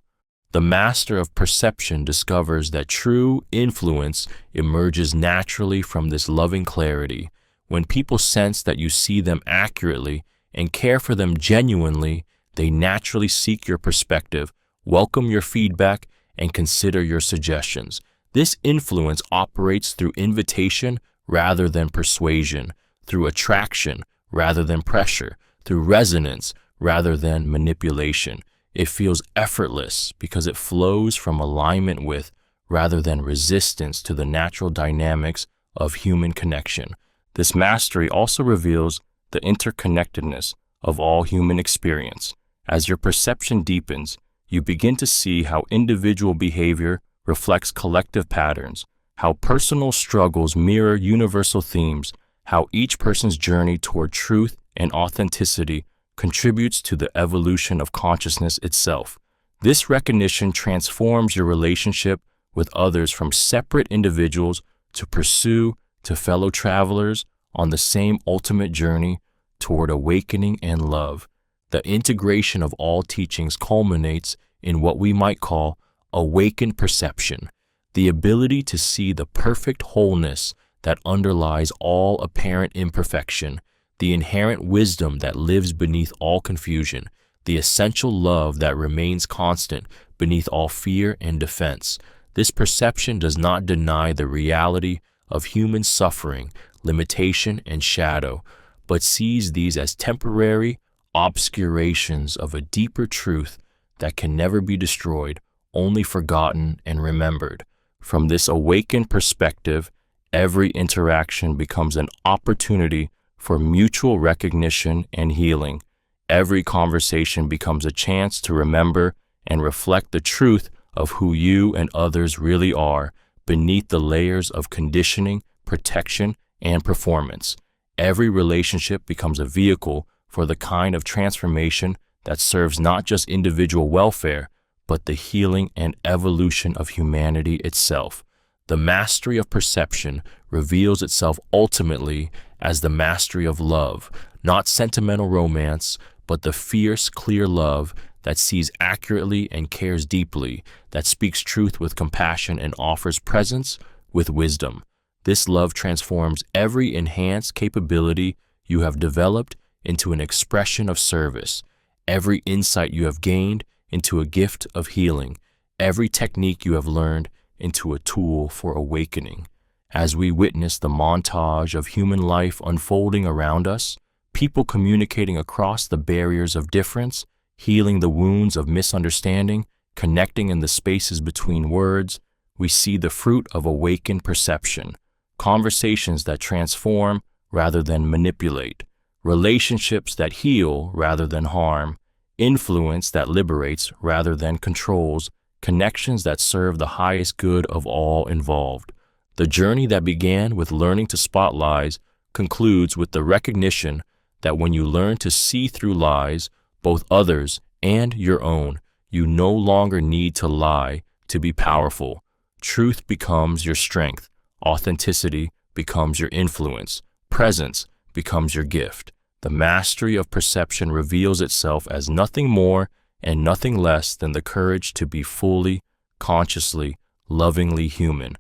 The master of perception discovers that true influence emerges naturally from this loving clarity. When people sense that you see them accurately and care for them genuinely, they naturally seek your perspective, welcome your feedback, and consider your suggestions. This influence operates through invitation rather than persuasion, through attraction rather than pressure, through resonance rather than manipulation. It feels effortless because it flows from alignment with rather than resistance to the natural dynamics of human connection. This mastery also reveals the interconnectedness of all human experience. As your perception deepens, you begin to see how individual behavior reflects collective patterns, how personal struggles mirror universal themes, how each person's journey toward truth and authenticity contributes to the evolution of consciousness itself. This recognition transforms your relationship with others from separate individuals to fellow travelers on the same ultimate journey toward awakening and love. The integration of all teachings culminates in what we might call awakened perception, the ability to see the perfect wholeness that underlies all apparent imperfection, the inherent wisdom that lives beneath all confusion, the essential love that remains constant beneath all fear and defense. This perception does not deny the reality of human suffering, limitation, and shadow, but sees these as temporary obscurations of a deeper truth that can never be destroyed, only forgotten and remembered. From this awakened perspective, every interaction becomes an opportunity for mutual recognition and healing. Every conversation becomes a chance to remember and reflect the truth of who you and others really are beneath the layers of conditioning, protection, and performance. Every relationship becomes a vehicle for the kind of transformation that serves not just individual welfare, but the healing and evolution of humanity itself. The mastery of perception reveals itself ultimately as the mastery of love, not sentimental romance, but the fierce, clear love that sees accurately and cares deeply, that speaks truth with compassion and offers presence with wisdom. This love transforms every enhanced capability you have developed into an expression of service, every insight you have gained into a gift of healing, every technique you have learned into a tool for awakening. As we witness the montage of human life unfolding around us, people communicating across the barriers of difference, healing the wounds of misunderstanding, connecting in the spaces between words, we see the fruit of awakened perception, conversations that transform rather than manipulate, relationships that heal rather than harm, influence that liberates rather than controls, connections that serve the highest good of all involved. The journey that began with learning to spot lies concludes with the recognition that when you learn to see through lies, both others and your own, you no longer need to lie to be powerful. Truth becomes your strength, authenticity becomes your influence, presence becomes your gift. The mastery of perception reveals itself as nothing more and nothing less than the courage to be fully, consciously, lovingly human.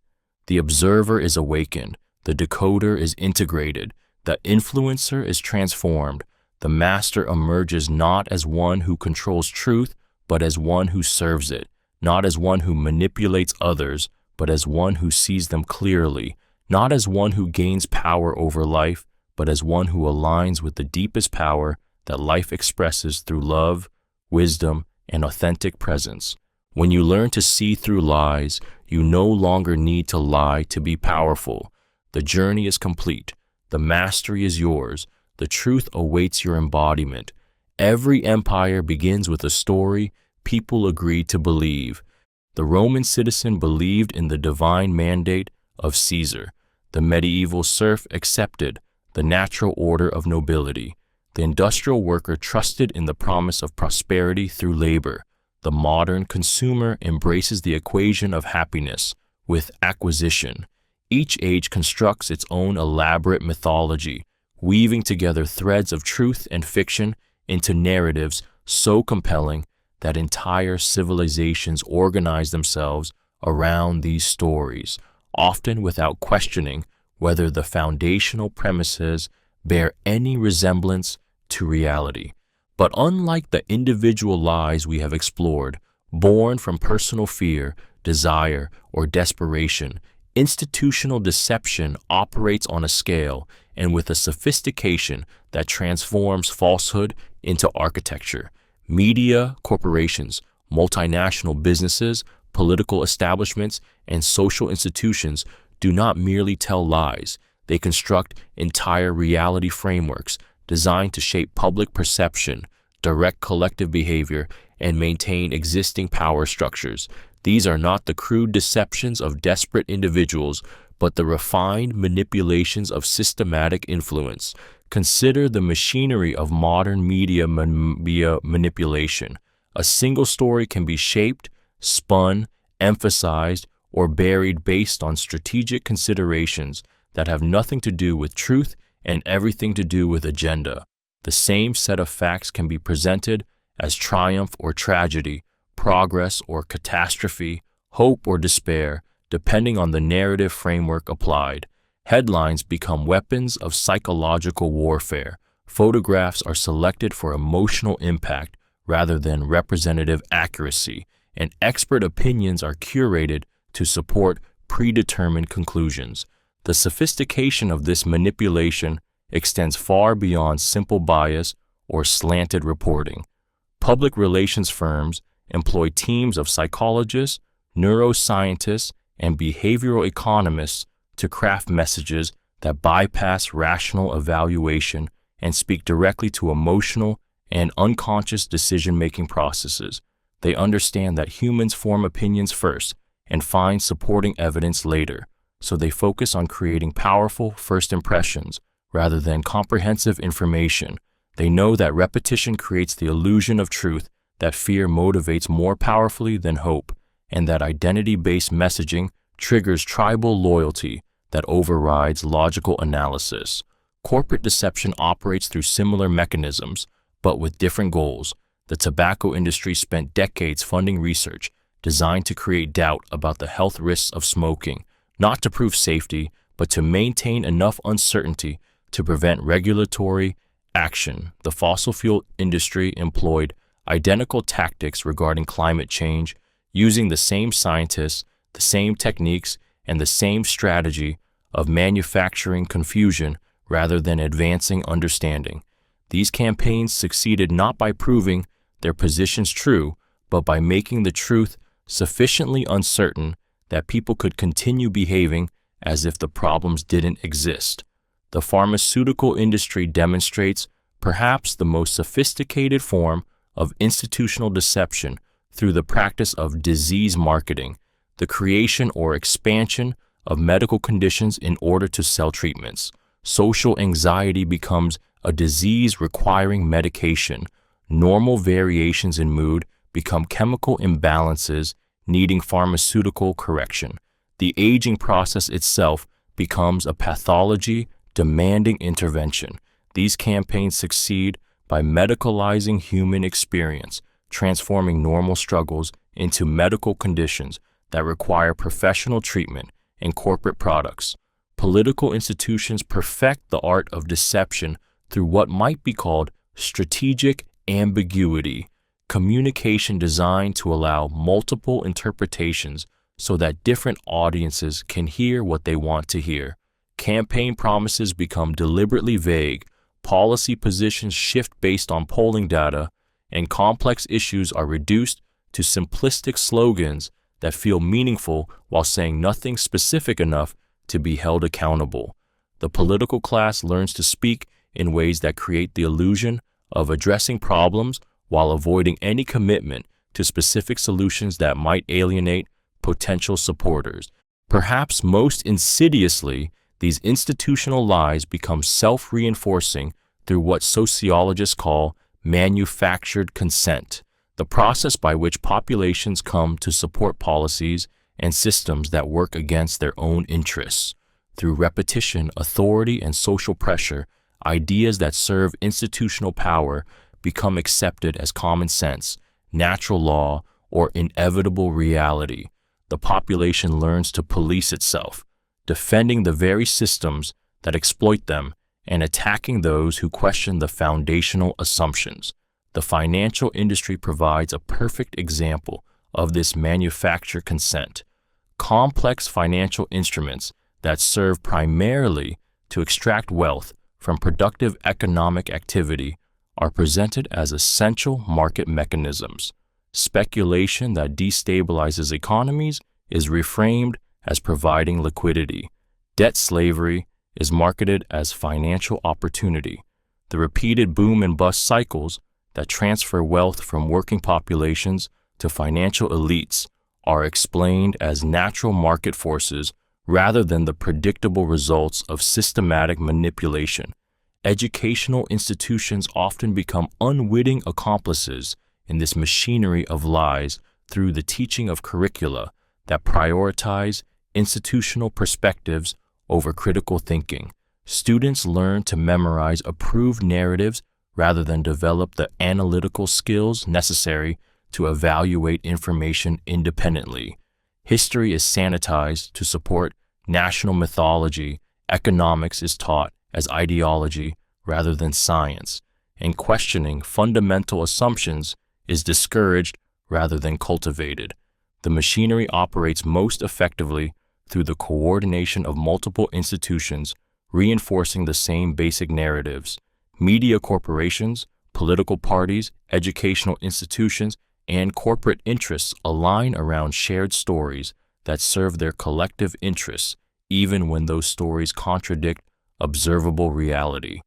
The observer is awakened, the decoder is integrated, the influencer is transformed. The master emerges not as one who controls truth, but as one who serves it, not as one who manipulates others, but as one who sees them clearly, not as one who gains power over life, but as one who aligns with the deepest power that life expresses through love, wisdom, and authentic presence. When you learn to see through lies, you no longer need to lie to be powerful. The journey is complete. The mastery is yours. The truth awaits your embodiment. Every empire begins with a story people agreed to believe. The Roman citizen believed in the divine mandate of Caesar. The medieval serf accepted the natural order of nobility. The industrial worker trusted in the promise of prosperity through labor. The modern consumer embraces the equation of happiness with acquisition. Each age constructs its own elaborate mythology, weaving together threads of truth and fiction into narratives so compelling that entire civilizations organize themselves around these stories, often without questioning whether the foundational premises bear any resemblance to reality. But unlike the individual lies we have explored, born from personal fear, desire, or desperation, institutional deception operates on a scale and with a sophistication that transforms falsehood into architecture. Media corporations, multinational businesses, political establishments, and social institutions do not merely tell lies. They construct entire reality frameworks designed to shape public perception, direct collective behavior, and maintain existing power structures. These are not the crude deceptions of desperate individuals, but the refined manipulations of systematic influence. Consider the machinery of modern media manipulation. A single story can be shaped, spun, emphasized, or buried based on strategic considerations that have nothing to do with truth and everything to do with agenda. The same set of facts can be presented as triumph or tragedy, progress or catastrophe, hope or despair, depending on the narrative framework applied. Headlines become weapons of psychological warfare. Photographs are selected for emotional impact rather than representative accuracy, and expert opinions are curated to support predetermined conclusions. The sophistication of this manipulation extends far beyond simple bias or slanted reporting. Public relations firms employ teams of psychologists, neuroscientists, and behavioral economists to craft messages that bypass rational evaluation and speak directly to emotional and unconscious decision-making processes. They understand that humans form opinions first and find supporting evidence later, so they focus on creating powerful first impressions rather than comprehensive information. They know that repetition creates the illusion of truth, that fear motivates more powerfully than hope, and that identity-based messaging triggers tribal loyalty that overrides logical analysis. Corporate deception operates through similar mechanisms, but with different goals. The tobacco industry spent decades funding research designed to create doubt about the health risks of smoking, not to prove safety, but to maintain enough uncertainty to prevent regulatory action. The fossil fuel industry employed identical tactics regarding climate change, using the same scientists, the same techniques, and the same strategy of manufacturing confusion rather than advancing understanding. These campaigns succeeded not by proving their positions true, but by making the truth sufficiently uncertain that people could continue behaving as if the problems didn't exist. The pharmaceutical industry demonstrates perhaps the most sophisticated form of institutional deception through the practice of disease marketing, the creation or expansion of medical conditions in order to sell treatments. Social anxiety becomes a disease requiring medication. Normal variations in mood become chemical imbalances needing pharmaceutical correction. The aging process itself becomes a pathology demanding intervention. These campaigns succeed by medicalizing human experience, transforming normal struggles into medical conditions that require professional treatment and corporate products. Political institutions perfect the art of deception through what might be called strategic ambiguity, communication designed to allow multiple interpretations so that different audiences can hear what they want to hear. Campaign promises become deliberately vague, policy positions shift based on polling data, and complex issues are reduced to simplistic slogans that feel meaningful while saying nothing specific enough to be held accountable. The political class learns to speak in ways that create the illusion of addressing problems while avoiding any commitment to specific solutions that might alienate potential supporters. Perhaps most insidiously, these institutional lies become self-reinforcing through what sociologists call manufactured consent, the process by which populations come to support policies and systems that work against their own interests. Through repetition, authority, and social pressure, ideas that serve institutional power become accepted as common sense, natural law, or inevitable reality. The population learns to police itself, defending the very systems that exploit them and attacking those who question the foundational assumptions. The financial industry provides a perfect example of this manufactured consent. Complex financial instruments that serve primarily to extract wealth from productive economic activity are presented as essential market mechanisms. Speculation that destabilizes economies is reframed as providing liquidity. Debt slavery is marketed as financial opportunity. The repeated boom and bust cycles that transfer wealth from working populations to financial elites are explained as natural market forces rather than the predictable results of systematic manipulation. Educational institutions often become unwitting accomplices in this machinery of lies through the teaching of curricula that prioritize institutional perspectives over critical thinking. Students learn to memorize approved narratives rather than develop the analytical skills necessary to evaluate information independently. History is sanitized to support national mythology Economics is taught as ideology rather than science, and questioning fundamental assumptions is discouraged rather than cultivated. The machinery operates most effectively through the coordination of multiple institutions reinforcing the same basic narratives. Media corporations, political parties, educational institutions, and corporate interests align around shared stories that serve their collective interests, even when those stories contradict observable reality.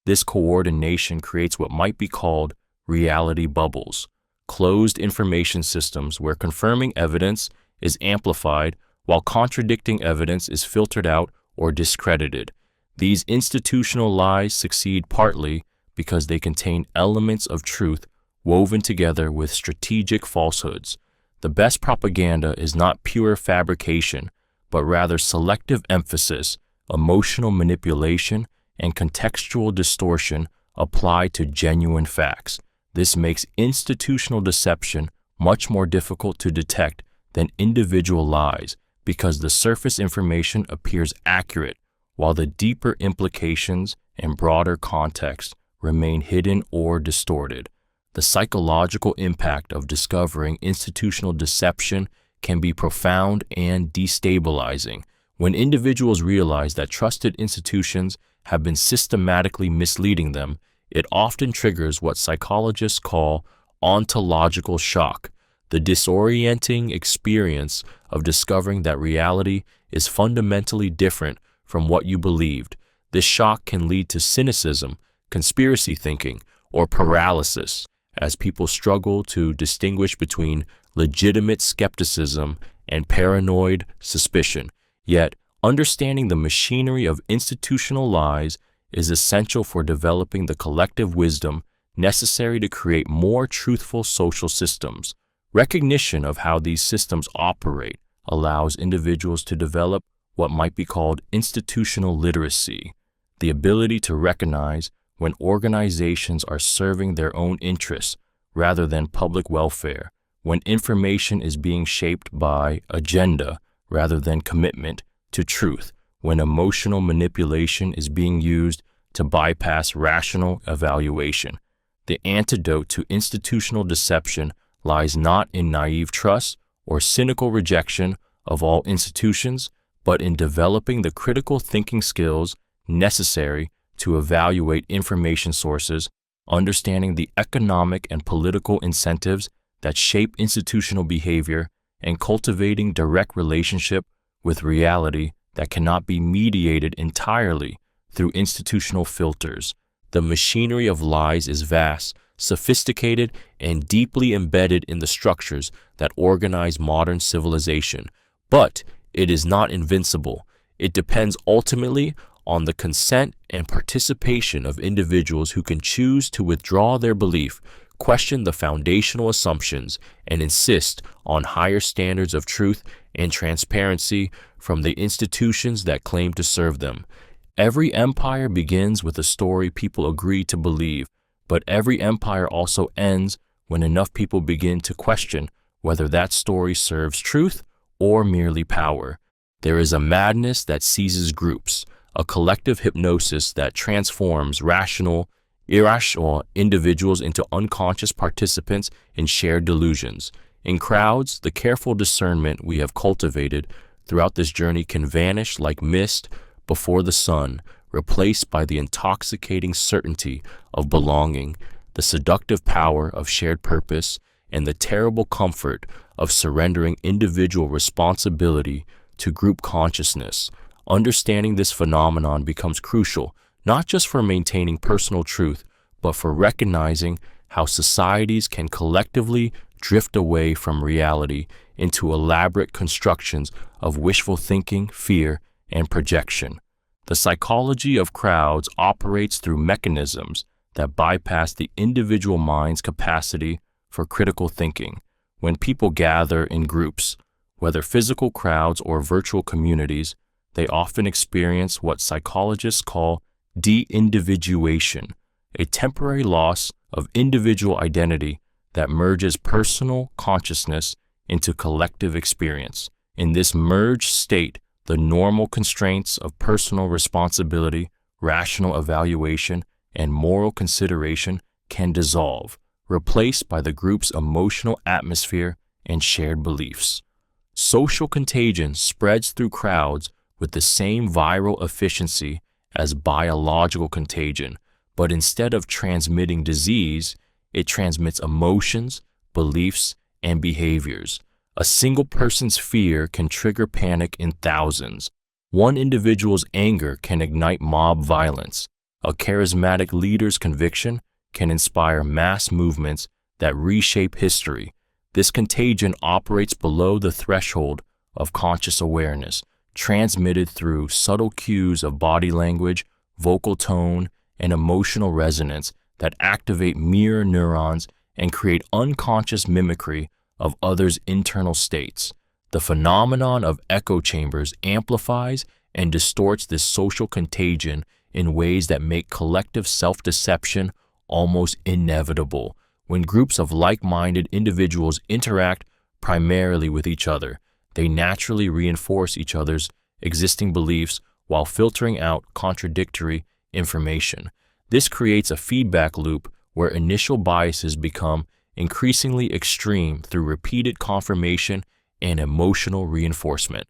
This coordination creates what might be called reality bubbles, closed information systems where confirming evidence is amplified while contradicting evidence is filtered out or discredited. These institutional lies succeed partly because they contain elements of truth woven together with strategic falsehoods. The best propaganda is not pure fabrication, but rather selective emphasis, emotional manipulation, and contextual distortion applied to genuine facts. This makes institutional deception much more difficult to detect than individual lies because the surface information appears accurate while the deeper implications and broader context remain hidden or distorted. The psychological impact of discovering institutional deception can be profound and destabilizing. When individuals realize that trusted institutions have been systematically misleading them, it often triggers what psychologists call ontological shock, the disorienting experience of discovering that reality is fundamentally different from what you believed. This shock can lead to cynicism, conspiracy thinking, or paralysis, as people struggle to distinguish between legitimate skepticism and paranoid suspicion. Yet, understanding the machinery of institutional lies is essential for developing the collective wisdom necessary to create more truthful social systems. Recognition of how these systems operate allows individuals to develop what might be called institutional literacy, the ability to recognize when organizations are serving their own interests rather than public welfare, when information is being shaped by agenda rather than commitment to truth, when emotional manipulation is being used to bypass rational evaluation. The antidote to institutional deception lies not in naive trust or cynical rejection of all institutions, but in developing the critical thinking skills necessary to evaluate information sources, understanding the economic and political incentives that shape institutional behavior, and cultivating direct relationship with reality that cannot be mediated entirely through institutional filters. The machinery of lies is vast, sophisticated, and deeply embedded in the structures that organize modern civilization. But it is not invincible. It depends ultimately on the consent and participation of individuals who can choose to withdraw their belief, question the foundational assumptions, and insist on higher standards of truth and transparency from the institutions that claim to serve them. Every empire begins with a story people agree to believe, but every empire also ends when enough people begin to question whether that story serves truth or merely power. There is a madness that seizes groups, a collective hypnosis that transforms rational, irrational individuals into unconscious participants in shared delusions. In crowds, the careful discernment we have cultivated throughout this journey can vanish like mist before the sun, replaced by the intoxicating certainty of belonging, the seductive power of shared purpose, and the terrible comfort of surrendering individual responsibility to group consciousness. Understanding this phenomenon becomes crucial, not just for maintaining personal truth, but for recognizing how societies can collectively drift away from reality into elaborate constructions of wishful thinking, fear, and projection. The psychology of crowds operates through mechanisms that bypass the individual mind's capacity for critical thinking. When people gather in groups, whether physical crowds or virtual communities, they often experience what psychologists call de-individuation, a temporary loss of individual identity that merges personal consciousness into collective experience. In this merged state, the normal constraints of personal responsibility, rational evaluation, and moral consideration can dissolve, replaced by the group's emotional atmosphere and shared beliefs. Social contagion spreads through crowds with the same viral efficiency as biological contagion, but instead of transmitting disease, it transmits emotions, beliefs, and behaviors. A single person's fear can trigger panic in thousands. One individual's anger can ignite mob violence. A charismatic leader's conviction can inspire mass movements that reshape history. This contagion operates below the threshold of conscious awareness, transmitted through subtle cues of body language, vocal tone, and emotional resonance that activate mirror neurons and create unconscious mimicry of others' internal states. The phenomenon of echo chambers amplifies and distorts this social contagion in ways that make collective self-deception almost inevitable. When groups of like-minded individuals interact primarily with each other, they naturally reinforce each other's existing beliefs while filtering out contradictory information. This creates a feedback loop where initial biases become increasingly extreme through repeated confirmation and emotional reinforcement.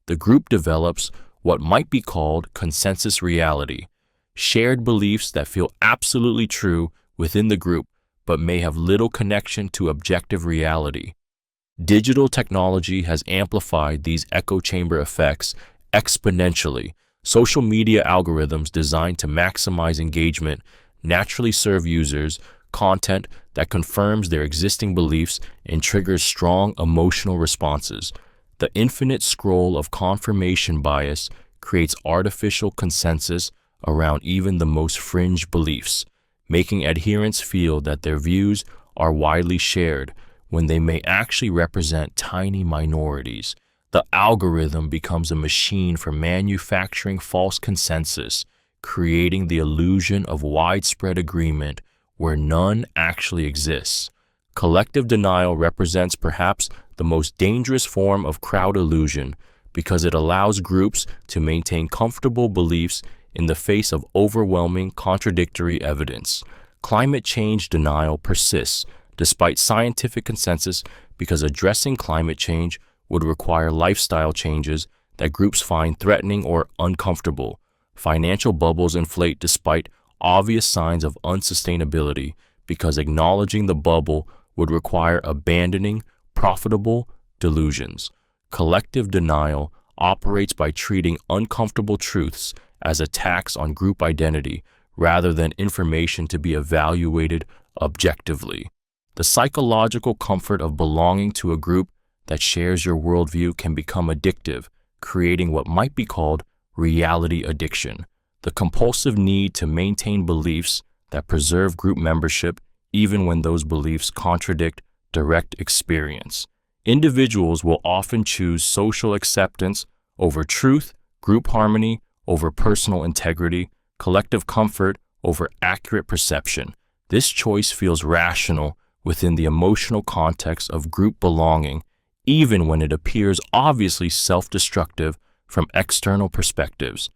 The group develops what might be called consensus reality, shared beliefs that feel absolutely true within the group but may have little connection to objective reality. Digital technology has amplified these echo chamber effects exponentially. Social media algorithms designed to maximize engagement naturally serve users content that confirms their existing beliefs and triggers strong emotional responses. The infinite scroll of confirmation bias creates artificial consensus around even the most fringe beliefs, making adherents feel that their views are widely shared when they may actually represent tiny minorities. The algorithm becomes a machine for manufacturing false consensus, creating the illusion of widespread agreement where none actually exists. Collective denial represents perhaps the most dangerous form of crowd illusion because it allows groups to maintain comfortable beliefs in the face of overwhelming contradictory evidence. Climate change denial persists despite scientific consensus because addressing climate change would require lifestyle changes that groups find threatening or uncomfortable. Financial bubbles inflate despite obvious signs of unsustainability because acknowledging the bubble would require abandoning profitable delusions. Collective denial operates by treating uncomfortable truths as attacks on group identity rather than information to be evaluated objectively. The psychological comfort of belonging to a group that shares your worldview can become addictive, creating what might be called reality addiction, the compulsive need to maintain beliefs that preserve group membership even when those beliefs contradict direct experience. Individuals will often choose social acceptance over truth, group harmony over personal integrity, collective comfort over accurate perception. This choice feels rational within the emotional context of group belonging, even when it appears obviously self-destructive from external perspectives.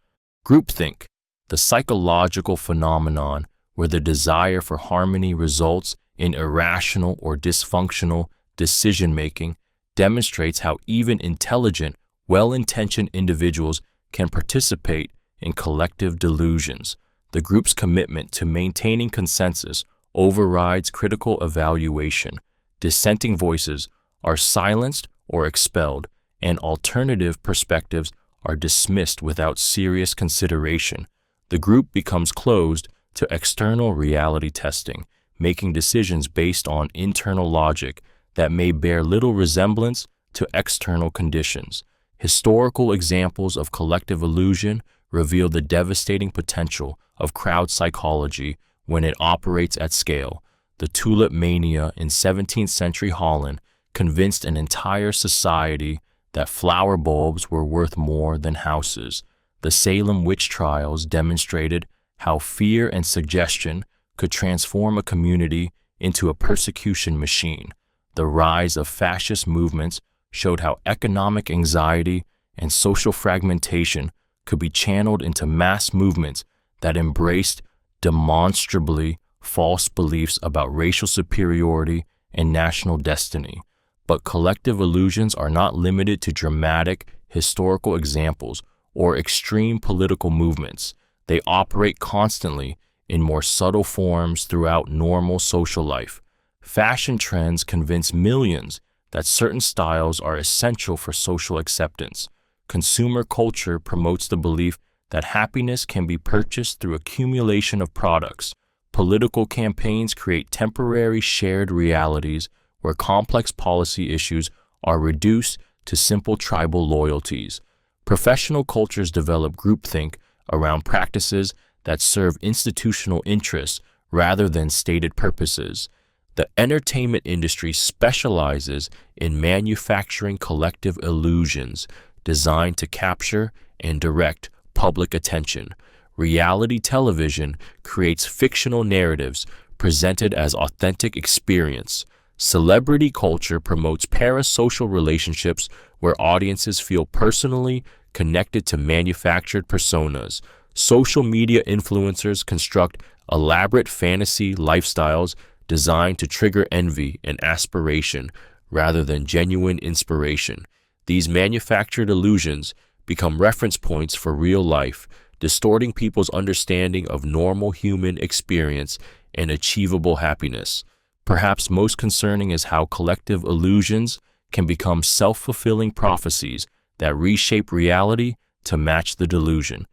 Groupthink, the psychological phenomenon where the desire for harmony results in irrational or dysfunctional decision-making, demonstrates how even intelligent, well-intentioned individuals can participate in collective delusions. The group's commitment to maintaining consensus overrides critical evaluation. Dissenting voices are silenced or expelled, and alternative perspectives are dismissed without serious consideration. The group becomes closed to external reality testing, making decisions based on internal logic that may bear little resemblance to external conditions. Historical examples of collective illusion reveal the devastating potential of crowd psychology when it operates at scale. The tulip mania in 17th century Holland convinced an entire society that flower bulbs were worth more than houses. The Salem witch trials demonstrated how fear and suggestion could transform a community into a persecution machine. The rise of fascist movements showed how economic anxiety and social fragmentation could be channeled into mass movements that embraced demonstrably false beliefs about racial superiority and national destiny. But collective illusions are not limited to dramatic historical examples or extreme political movements. They operate constantly in more subtle forms throughout normal social life. Fashion trends convince millions that certain styles are essential for social acceptance. Consumer culture promotes the belief that happiness can be purchased through accumulation of products. Political campaigns create temporary shared realities where complex policy issues are reduced to simple tribal loyalties. Professional cultures develop groupthink around practices that serve institutional interests rather than stated purposes. The entertainment industry specializes in manufacturing collective illusions designed to capture and direct public attention. Reality television creates fictional narratives presented as authentic experience. Celebrity culture promotes parasocial relationships where audiences feel personally connected to manufactured personas. Social media influencers construct elaborate fantasy lifestyles designed to trigger envy and aspiration rather than genuine inspiration. These manufactured illusions become reference points for real life, distorting people's understanding of normal human experience and achievable happiness. Perhaps most concerning is how collective illusions can become self-fulfilling prophecies that reshape reality to match the delusion.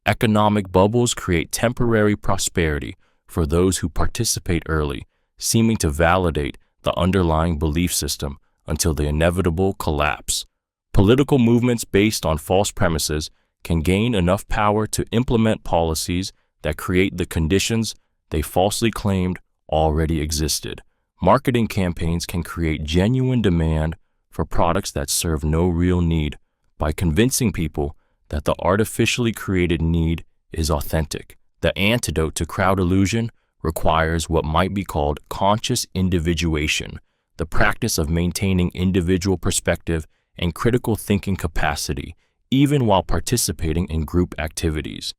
Economic bubbles create temporary prosperity for those who participate early, seeming to validate the underlying belief system until the inevitable collapse. Political movements based on false premises can gain enough power to implement policies that create the conditions they falsely claimed already existed. Marketing campaigns can create genuine demand for products that serve no real need by convincing people that the artificially created need is authentic. The antidote to crowd illusion requires what might be called conscious individuation, the practice of maintaining individual perspective and critical thinking capacity, even while participating in group activities.